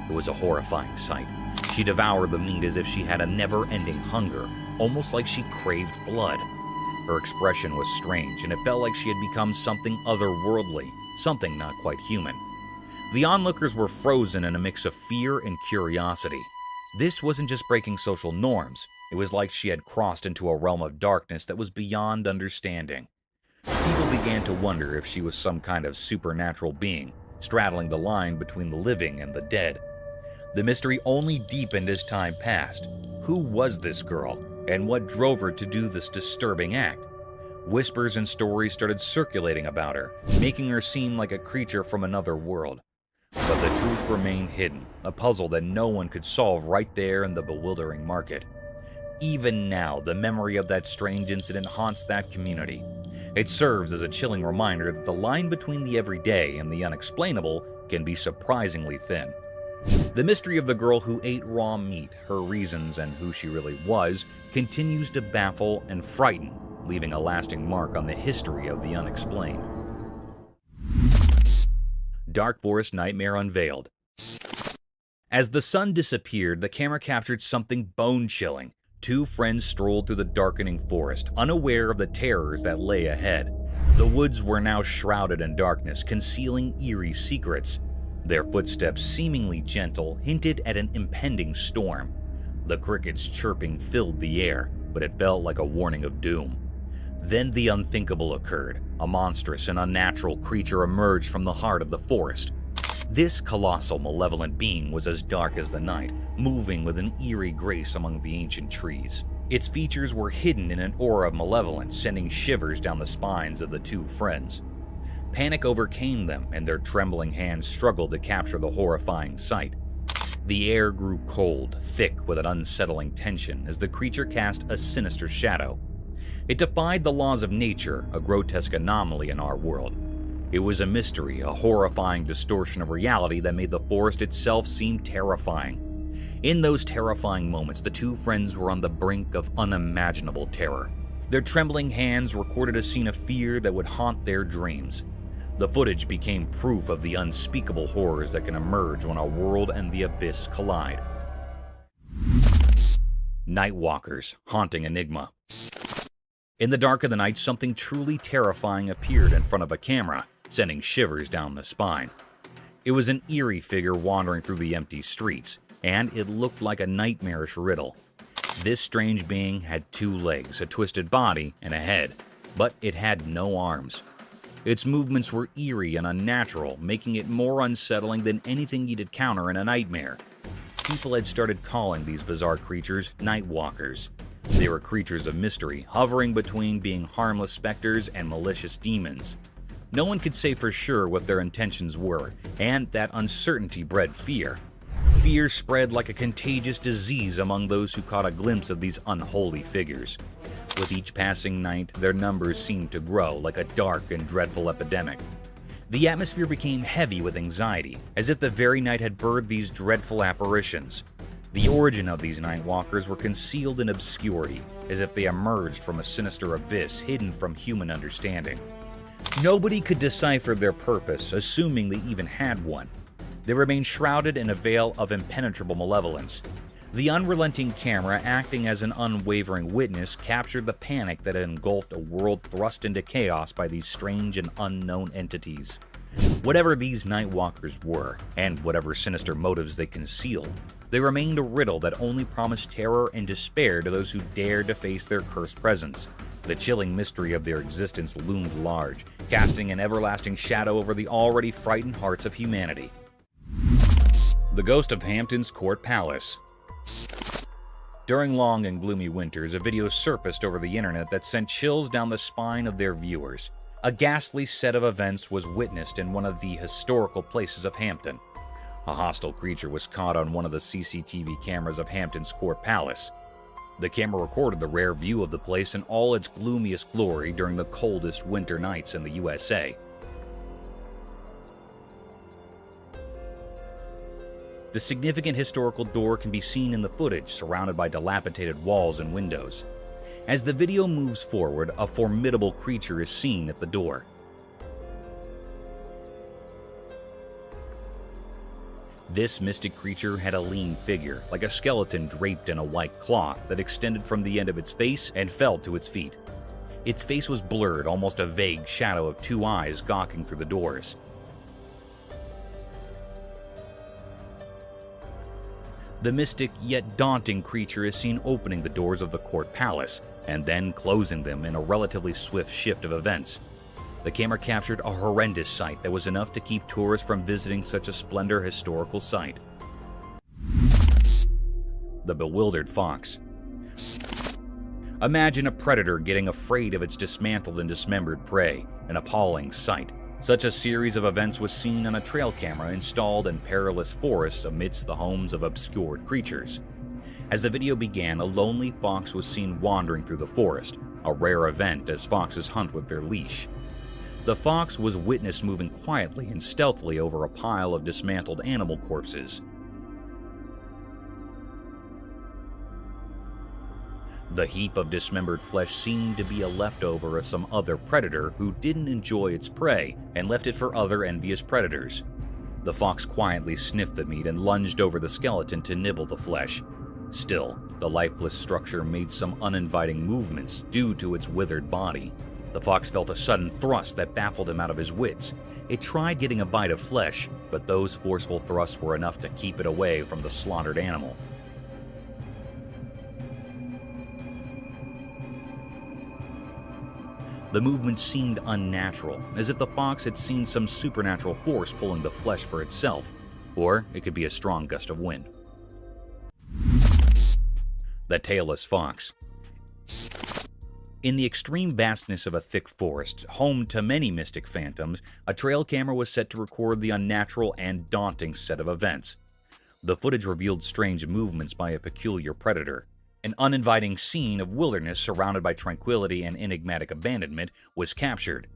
It was a horrifying sight. She devoured the meat as if she had a never-ending hunger, almost like she craved blood. Her expression was strange, and it felt like she had become something otherworldly, something not quite human. The onlookers were frozen in a mix of fear and curiosity. This wasn't just breaking social norms. It was like she had crossed into a realm of darkness that was beyond understanding. People began to wonder if she was some kind of supernatural being, straddling the line between the living and the dead. The mystery only deepened as time passed. Who was this girl, and what drove her to do this disturbing act? Whispers and stories started circulating about her, making her seem like a creature from another world. But the truth remained hidden, a puzzle that no one could solve right there in the bewildering market. Even now, the memory of that strange incident haunts that community. It serves as a chilling reminder that the line between the everyday and the unexplainable can be surprisingly thin. The mystery of the girl who ate raw meat, her reasons, and who she really was, continues to baffle and frighten, leaving a lasting mark on the history of the unexplained. Dark Forest Nightmare Unveiled. As the sun disappeared, the camera captured something bone-chilling. Two friends strolled through the darkening forest, unaware of the terrors that lay ahead. The woods were now shrouded in darkness, concealing eerie secrets. Their footsteps, seemingly gentle, hinted at an impending storm. The crickets' chirping filled the air, but it felt like a warning of doom. Then the unthinkable occurred. A monstrous and unnatural creature emerged from the heart of the forest. This colossal, malevolent being was as dark as the night, moving with an eerie grace among the ancient trees. Its features were hidden in an aura of malevolence, sending shivers down the spines of the two friends. Panic overcame them, and their trembling hands struggled to capture the horrifying sight. The air grew cold, thick with an unsettling tension as the creature cast a sinister shadow. It defied the laws of nature, a grotesque anomaly in our world. It was a mystery, a horrifying distortion of reality that made the forest itself seem terrifying. In those terrifying moments, the two friends were on the brink of unimaginable terror. Their trembling hands recorded a scene of fear that would haunt their dreams. The footage became proof of the unspeakable horrors that can emerge when a world and the abyss collide. Nightwalkers, haunting enigma. In the dark of the night, something truly terrifying appeared in front of a camera, sending shivers down the spine. It was an eerie figure wandering through the empty streets, and it looked like a nightmarish riddle. This strange being had 2 legs, a twisted body, and a head, but it had no arms. Its movements were eerie and unnatural, making it more unsettling than anything you'd encounter in a nightmare. People had started calling these bizarre creatures nightwalkers. They were creatures of mystery, hovering between being harmless specters and malicious demons. No one could say for sure what their intentions were, and that uncertainty bred fear. Fear spread like a contagious disease among those who caught a glimpse of these unholy figures. With each passing night, their numbers seemed to grow like a dark and dreadful epidemic. The atmosphere became heavy with anxiety, as if the very night had birthed these dreadful apparitions. The origin of these nightwalkers were concealed in obscurity, as if they emerged from a sinister abyss hidden from human understanding. Nobody could decipher their purpose, assuming they even had one. They remained shrouded in a veil of impenetrable malevolence. The unrelenting camera, acting as an unwavering witness, captured the panic that had engulfed a world thrust into chaos by these strange and unknown entities. Whatever these nightwalkers were, and whatever sinister motives they concealed, they remained a riddle that only promised terror and despair to those who dared to face their cursed presence. The chilling mystery of their existence loomed large, casting an everlasting shadow over the already frightened hearts of humanity. The ghost of Hampton's Court Palace. During long and gloomy winters, a video surfaced over the internet that sent chills down the spine of their viewers. A ghastly set of events was witnessed in one of the historical places of Hampton. A hostile creature was caught on one of the CCTV cameras of Hampton's Court Palace. The camera recorded the rare view of the place in all its gloomiest glory during the coldest winter nights in the USA. The significant historical door can be seen in the footage, surrounded by dilapidated walls and windows. As the video moves forward, a formidable creature is seen at the door. This mystic creature had a lean figure, like a skeleton draped in a white cloth that extended from the end of its face and fell to its feet. Its face was blurred, almost a vague shadow of two eyes gawking through the doors. The mystic yet daunting creature is seen opening the doors of the court palace and then closing them in a relatively swift shift of events. The camera captured a horrendous sight that was enough to keep tourists from visiting such a splendid historical site. The bewildered fox. Imagine a predator getting afraid of its dismantled and dismembered prey, an appalling sight. Such a series of events was seen on a trail camera installed in perilous forests amidst the homes of obscured creatures. As the video began, a lonely fox was seen wandering through the forest, a rare event as foxes hunt with their leash. The fox was witnessed moving quietly and stealthily over a pile of dismantled animal corpses. The heap of dismembered flesh seemed to be a leftover of some other predator who didn't enjoy its prey and left it for other envious predators. The fox quietly sniffed the meat and lunged over the skeleton to nibble the flesh. Still, the lifeless structure made some uninviting movements due to its withered body. The fox felt a sudden thrust that baffled him out of his wits. It tried getting a bite of flesh, but those forceful thrusts were enough to keep it away from the slaughtered animal. The movement seemed unnatural, as if the fox had seen some supernatural force pulling the flesh for itself, or it could be a strong gust of wind. The tailless fox. In the extreme vastness of a thick forest, home to many mystic phantoms, a trail camera was set to record the unnatural and daunting set of events. The footage revealed strange movements by a peculiar predator. An uninviting scene of wilderness surrounded by tranquility and enigmatic abandonment was captured.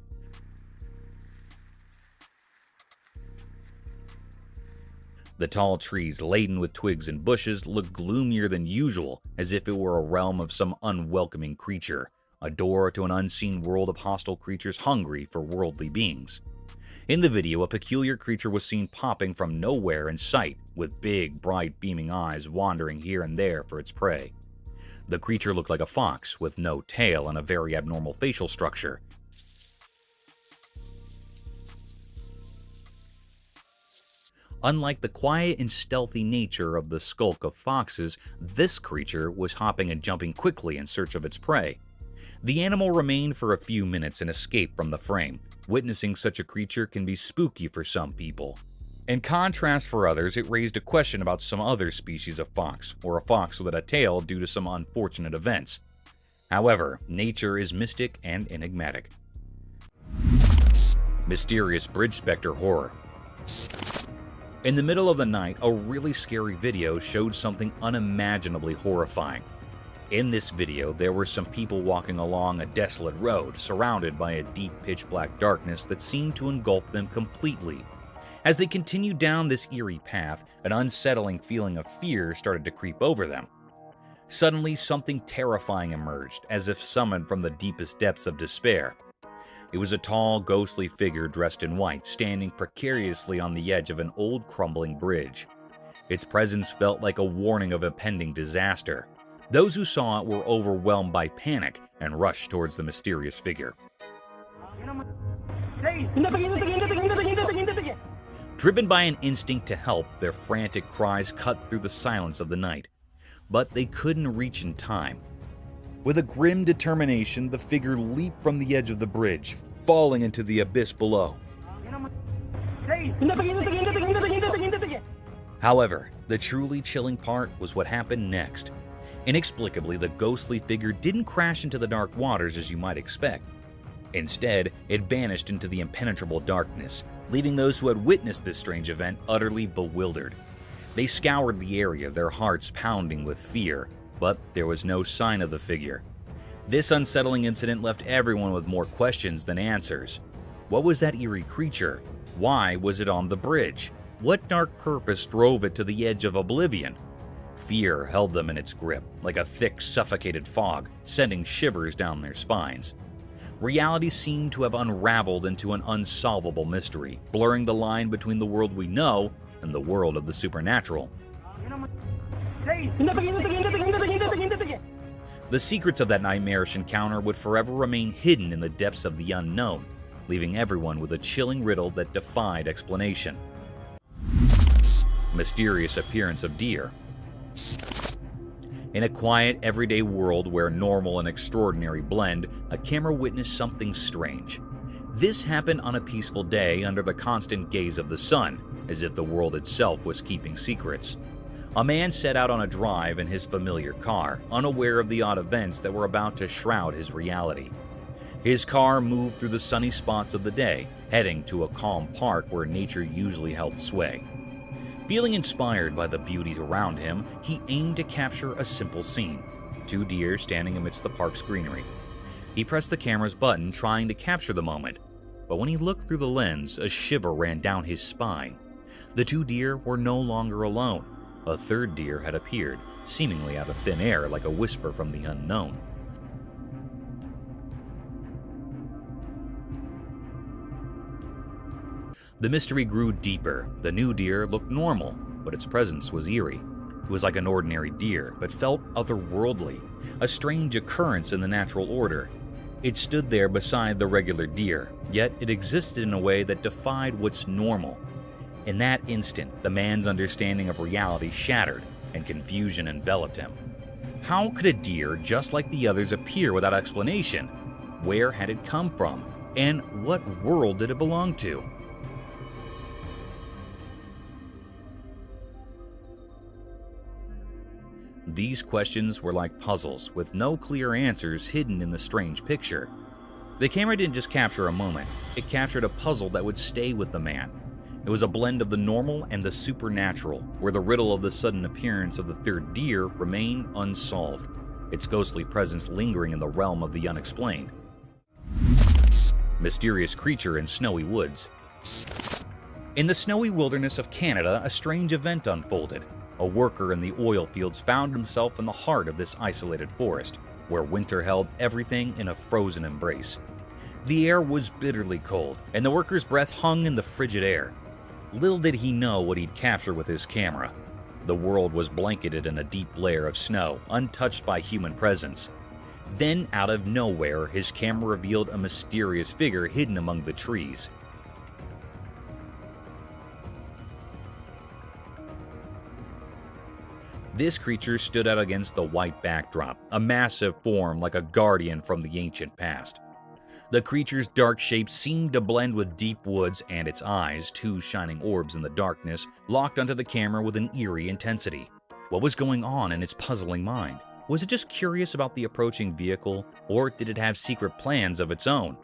The tall trees laden with twigs and bushes looked gloomier than usual, as if it were a realm of some unwelcoming creature, a door to an unseen world of hostile creatures hungry for worldly beings. In the video, a peculiar creature was seen popping from nowhere in sight, with big, bright, beaming eyes wandering here and there for its prey. The creature looked like a fox, with no tail and a very abnormal facial structure. Unlike the quiet and stealthy nature of the skulk of foxes, this creature was hopping and jumping quickly in search of its prey. The animal remained for a few minutes and escaped from the frame. Witnessing such a creature can be spooky for some people. In contrast for others, it raised a question about some other species of fox, or a fox without a tail due to some unfortunate events. However, nature is mystic and enigmatic. Mysterious bridge specter horror. In the middle of the night, a really scary video showed something unimaginably horrifying. In this video, there were some people walking along a desolate road, surrounded by a deep pitch-black darkness that seemed to engulf them completely. As they continued down this eerie path, an unsettling feeling of fear started to creep over them. Suddenly, something terrifying emerged, as if summoned from the deepest depths of despair. It was a tall, ghostly figure dressed in white, standing precariously on the edge of an old, crumbling bridge. Its presence felt like a warning of impending disaster. Those who saw it were overwhelmed by panic and rushed towards the mysterious figure. Driven by an instinct to help, their frantic cries cut through the silence of the night. But they couldn't reach in time. With a grim determination, the figure leaped from the edge of the bridge, falling into the abyss below. However, the truly chilling part was what happened next. Inexplicably, the ghostly figure didn't crash into the dark waters as you might expect. Instead, it vanished into the impenetrable darkness, leaving those who had witnessed this strange event utterly bewildered. They scoured the area, their hearts pounding with fear, but there was no sign of the figure. This unsettling incident left everyone with more questions than answers. What was that eerie creature? Why was it on the bridge? What dark purpose drove it to the edge of oblivion? Fear held them in its grip, like a thick, suffocated fog, sending shivers down their spines. Reality seemed to have unraveled into an unsolvable mystery, blurring the line between the world we know and the world of the supernatural. The secrets of that nightmarish encounter would forever remain hidden in the depths of the unknown, leaving everyone with a chilling riddle that defied explanation. Mysterious appearance of deer. In a quiet, everyday world where normal and extraordinary blend, a camera witnessed something strange. This happened on a peaceful day under the constant gaze of the sun, as if the world itself was keeping secrets. A man set out on a drive in his familiar car, unaware of the odd events that were about to shroud his reality. His car moved through the sunny spots of the day, heading to a calm park where nature usually held sway. Feeling inspired by the beauty around him, he aimed to capture a simple scene: 2 deer standing amidst the park's greenery. He pressed the camera's button, trying to capture the moment, but when he looked through the lens, a shiver ran down his spine. The 2 deer were no longer alone. A 3rd deer had appeared, seemingly out of thin air like a whisper from the unknown. The mystery grew deeper. The new deer looked normal, but its presence was eerie. It was like an ordinary deer, but felt otherworldly, a strange occurrence in the natural order. It stood there beside the regular deer, yet it existed in a way that defied what's normal. In that instant, the man's understanding of reality shattered, and confusion enveloped him. How could a deer just like the others appear without explanation? Where had it come from? And what world did it belong to? These questions were like puzzles, with no clear answers hidden in the strange picture. The camera didn't just capture a moment, it captured a puzzle that would stay with the man. It was a blend of the normal and the supernatural, where the riddle of the sudden appearance of the 3rd deer remained unsolved, its ghostly presence lingering in the realm of the unexplained. Mysterious creature in snowy woods. In the snowy wilderness of Canada, a strange event unfolded. A worker in the oil fields found himself in the heart of this isolated forest, where winter held everything in a frozen embrace. The air was bitterly cold, and the worker's breath hung in the frigid air. Little did he know what he'd capture with his camera. The world was blanketed in a deep layer of snow, untouched by human presence. Then, out of nowhere, his camera revealed a mysterious figure hidden among the trees. This creature stood out against the white backdrop, a massive form like a guardian from the ancient past. The creature's dark shape seemed to blend with deep woods, and its eyes, 2 shining orbs in the darkness, locked onto the camera with an eerie intensity. What was going on in its puzzling mind? Was it just curious about the approaching vehicle, or did it have secret plans of its own?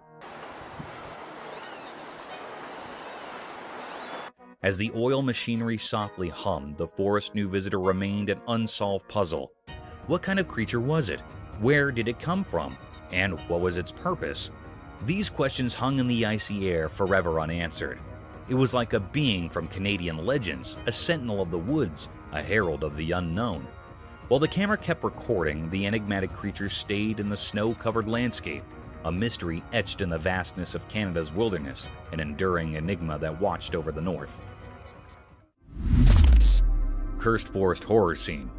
As the oil machinery softly hummed, the forest new visitor remained an unsolved puzzle. What kind of creature was it? Where did it come from? And what was its purpose? These questions hung in the icy air, forever unanswered. It was like a being from Canadian legends, a sentinel of the woods, a herald of the unknown. While the camera kept recording, the enigmatic creature stayed in the snow-covered landscape, a mystery etched in the vastness of Canada's wilderness, an enduring enigma that watched over the north. Cursed forest horror scene.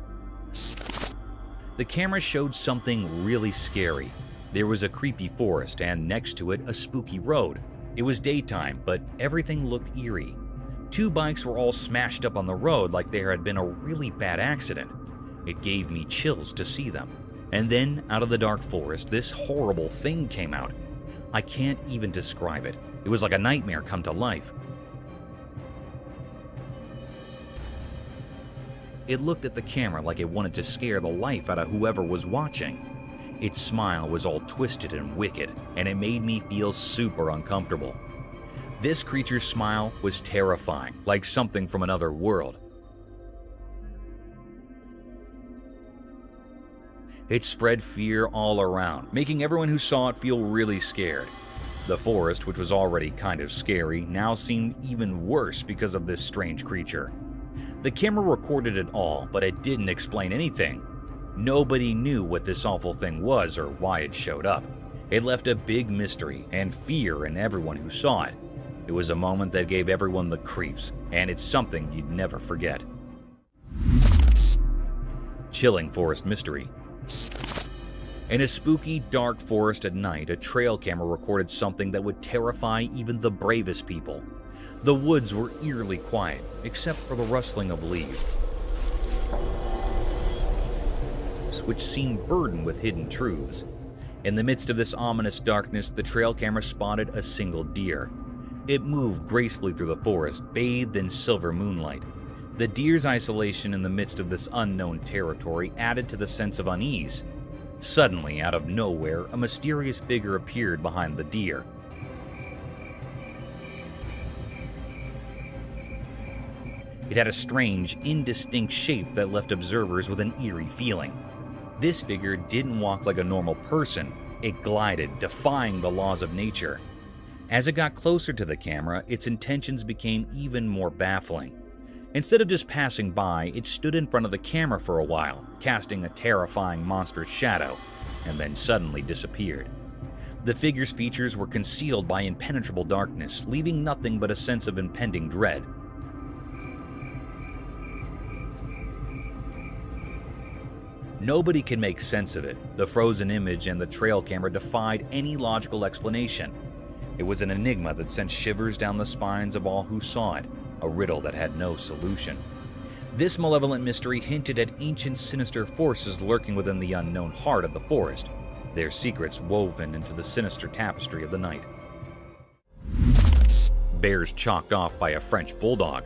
The camera showed something really scary. There was a creepy forest, and next to it, a spooky road. It was daytime, but everything looked eerie. 2 bikes were all smashed up on the road like there had been a really bad accident. It gave me chills to see them. And then, out of the dark forest, this horrible thing came out. I can't even describe it. It was like a nightmare come to life. It looked at the camera like it wanted to scare the life out of whoever was watching. Its smile was all twisted and wicked, and it made me feel super uncomfortable. This creature's smile was terrifying, like something from another world. It spread fear all around, making everyone who saw it feel really scared. The forest, which was already kind of scary, now seemed even worse because of this strange creature. The camera recorded it all, but it didn't explain anything. Nobody knew what this awful thing was or why it showed up. It left a big mystery and fear in everyone who saw it. It was a moment that gave everyone the creeps, and it's something you'd never forget. Chilling forest mystery. In a spooky, dark forest at night, a trail camera recorded something that would terrify even the bravest people. The woods were eerily quiet, except for the rustling of leaves, which seemed burdened with hidden truths. In the midst of this ominous darkness, the trail camera spotted a single deer. It moved gracefully through the forest, bathed in silver moonlight. The deer's isolation in the midst of this unknown territory added to the sense of unease. Suddenly, out of nowhere, a mysterious figure appeared behind the deer. It had a strange, indistinct shape that left observers with an eerie feeling. This figure didn't walk like a normal person. It glided, defying the laws of nature. As it got closer to the camera, its intentions became even more baffling. Instead of just passing by, it stood in front of the camera for a while, casting a terrifying monstrous shadow, and then suddenly disappeared. The figure's features were concealed by impenetrable darkness, leaving nothing but a sense of impending dread. Nobody could make sense of it. The frozen image and the trail camera defied any logical explanation. It was an enigma that sent shivers down the spines of all who saw it, a riddle that had no solution. This malevolent mystery hinted at ancient sinister forces lurking within the unknown heart of the forest, their secrets woven into the sinister tapestry of the night. Bears chalked off by a French bulldog.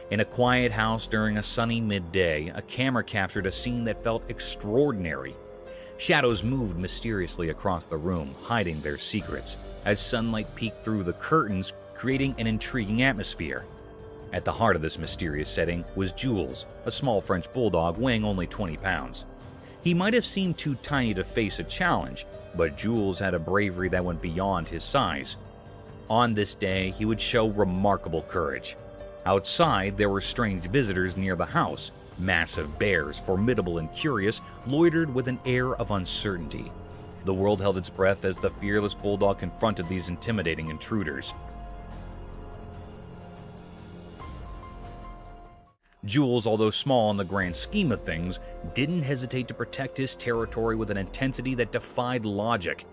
In a quiet house during a sunny midday, a camera captured a scene that felt extraordinary. Shadows moved mysteriously across the room, hiding their secrets, as sunlight peeked through the curtains, creating an intriguing atmosphere. At the heart of this mysterious setting was Jules, a small French bulldog weighing only 20 pounds. He might have seemed too tiny to face a challenge, but Jules had a bravery that went beyond his size. On this day, he would show remarkable courage. Outside, there were strange visitors near the house. Massive bears, formidable and curious, loitered with an air of uncertainty. The world held its breath as the fearless bulldog confronted these intimidating intruders. Jules, although small in the grand scheme of things, didn't hesitate to protect his territory with an intensity that defied logic.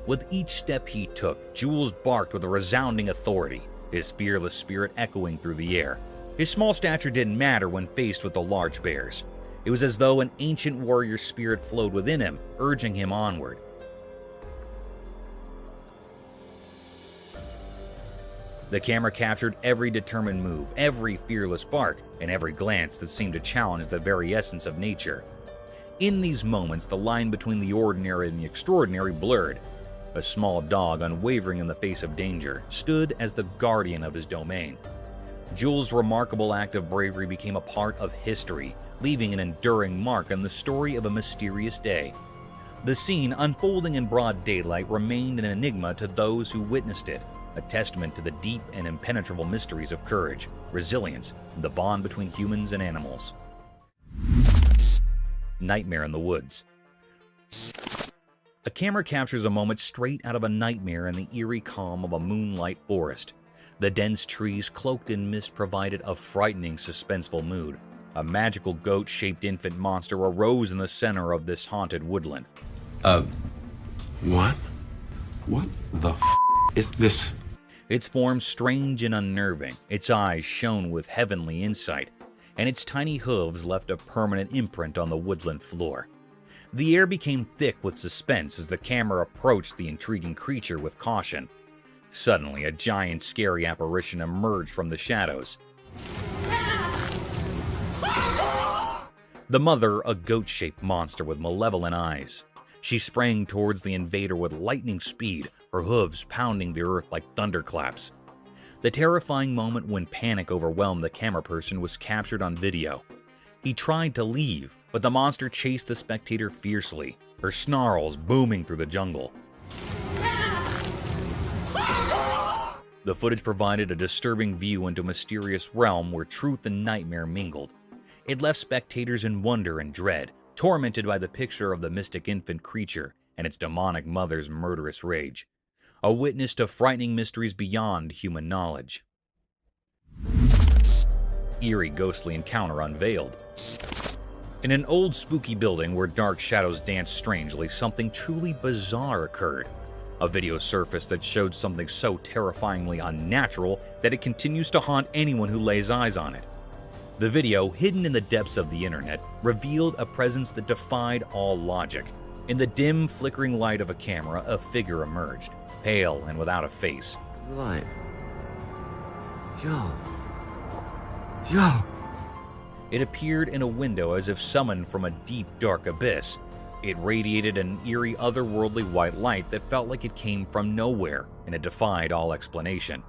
With each step he took, Jules barked with a resounding authority, his fearless spirit echoing through the air. His small stature didn't matter when faced with the large bears. It was as though an ancient warrior spirit flowed within him, urging him onward. The camera captured every determined move, every fearless bark, and every glance that seemed to challenge the very essence of nature. In these moments, the line between the ordinary and the extraordinary blurred. A small dog, unwavering in the face of danger, stood as the guardian of his domain. Jules' remarkable act of bravery became a part of history, leaving an enduring mark on the story of a mysterious day. The scene, unfolding in broad daylight, remained an enigma to those who witnessed it, a testament to the deep and impenetrable mysteries of courage, resilience, and the bond between humans and animals. Nightmare in the woods. A camera captures a moment straight out of a nightmare in the eerie calm of a moonlight forest. The dense trees cloaked in mist provided a frightening, suspenseful mood. A magical goat-shaped infant monster arose in the center of this haunted woodland. What? What the f*** is this? Its form strange and unnerving, its eyes shone with heavenly insight, and its tiny hooves left a permanent imprint on the woodland floor. The air became thick with suspense as the camera approached the intriguing creature with caution. Suddenly, a giant, scary apparition emerged from the shadows. The mother, a goat-shaped monster with malevolent eyes. She sprang towards the invader with lightning speed, her hooves pounding the earth like thunderclaps. The terrifying moment when panic overwhelmed the camera person was captured on video. He tried to leave, but the monster chased the spectator fiercely, her snarls booming through the jungle. The footage provided a disturbing view into a mysterious realm where truth and nightmare mingled. It left spectators in wonder and dread, tormented by the picture of the mystic infant creature and its demonic mother's murderous rage. A witness to frightening mysteries beyond human knowledge. Eerie ghostly encounter unveiled. In an old spooky building where dark shadows danced strangely, something truly bizarre occurred. A video surfaced that showed something so terrifyingly unnatural that it continues to haunt anyone who lays eyes on it. The video, hidden in the depths of the internet, revealed a presence that defied all logic. In the dim, flickering light of a camera, a figure emerged, pale and without a face. Light. Yo. It appeared in a window as if summoned from a deep, dark abyss. It radiated an eerie, otherworldly white light that felt like it came from nowhere, and it defied all explanation.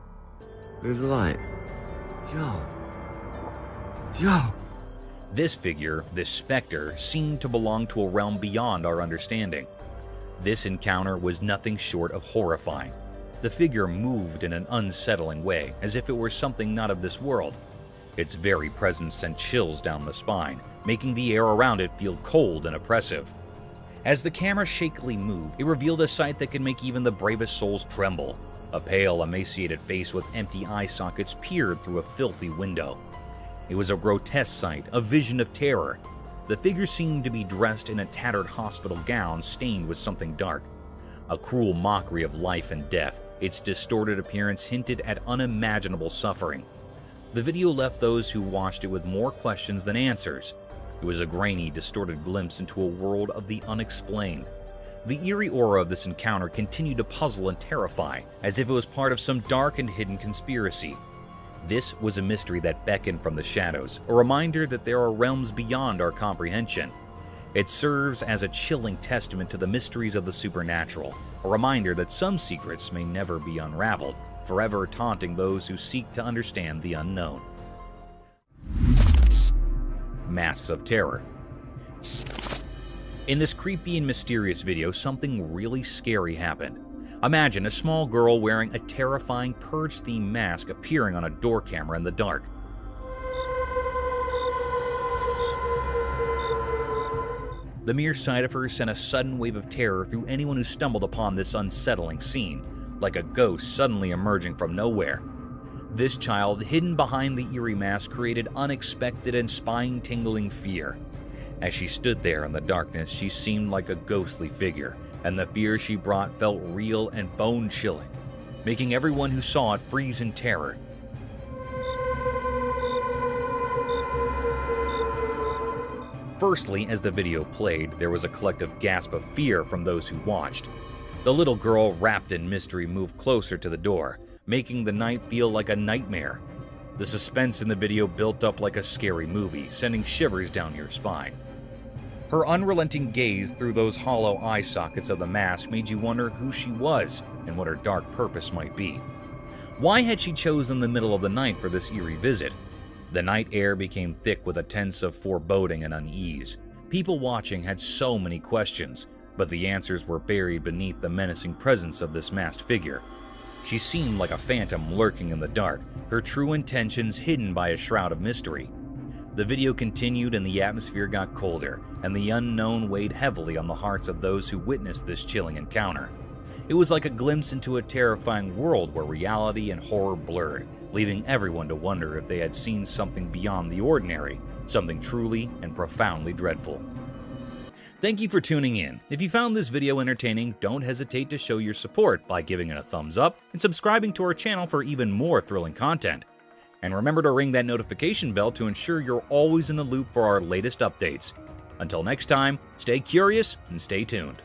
Move the light. Yo. This figure, this specter, seemed to belong to a realm beyond our understanding. This encounter was nothing short of horrifying. The figure moved in an unsettling way, as if it were something not of this world. Its very presence sent chills down the spine, making the air around it feel cold and oppressive. As the camera shakily moved, it revealed a sight that could make even the bravest souls tremble. A pale, emaciated face with empty eye sockets peered through a filthy window. It was a grotesque sight, a vision of terror. The figure seemed to be dressed in a tattered hospital gown stained with something dark. A cruel mockery of life and death, its distorted appearance hinted at unimaginable suffering. The video left those who watched it with more questions than answers. It was a grainy, distorted glimpse into a world of the unexplained. The eerie aura of this encounter continued to puzzle and terrify, as if it was part of some dark and hidden conspiracy. This was a mystery that beckoned from the shadows, a reminder that there are realms beyond our comprehension. It serves as a chilling testament to the mysteries of the supernatural, a reminder that some secrets may never be unraveled, forever taunting those who seek to understand the unknown. Masks of Terror. In this creepy and mysterious video, something really scary happened. Imagine a small girl wearing a terrifying Purge-themed mask appearing on a door camera in the dark. The mere sight of her sent a sudden wave of terror through anyone who stumbled upon this unsettling scene, like a ghost suddenly emerging from nowhere. This child, hidden behind the eerie mask, created unexpected and spine-tingling fear. As she stood there in the darkness, she seemed like a ghostly figure, and the fear she brought felt real and bone-chilling, making everyone who saw it freeze in terror. Firstly, as the video played, there was a collective gasp of fear from those who watched. The little girl, wrapped in mystery, moved closer to the door, making the night feel like a nightmare. The suspense in the video built up like a scary movie, sending shivers down your spine. Her unrelenting gaze through those hollow eye sockets of the mask made you wonder who she was and what her dark purpose might be. Why had she chosen the middle of the night for this eerie visit? The night air became thick with a sense of foreboding and unease. People watching had so many questions, but the answers were buried beneath the menacing presence of this masked figure. She seemed like a phantom lurking in the dark, her true intentions hidden by a shroud of mystery. The video continued and the atmosphere got colder, and the unknown weighed heavily on the hearts of those who witnessed this chilling encounter. It was like a glimpse into a terrifying world where reality and horror blurred, leaving everyone to wonder if they had seen something beyond the ordinary, something truly and profoundly dreadful. Thank you for tuning in. If you found this video entertaining, don't hesitate to show your support by giving it a thumbs up and subscribing to our channel for even more thrilling content. And remember to ring that notification bell to ensure you're always in the loop for our latest updates. Until next time, stay curious and stay tuned.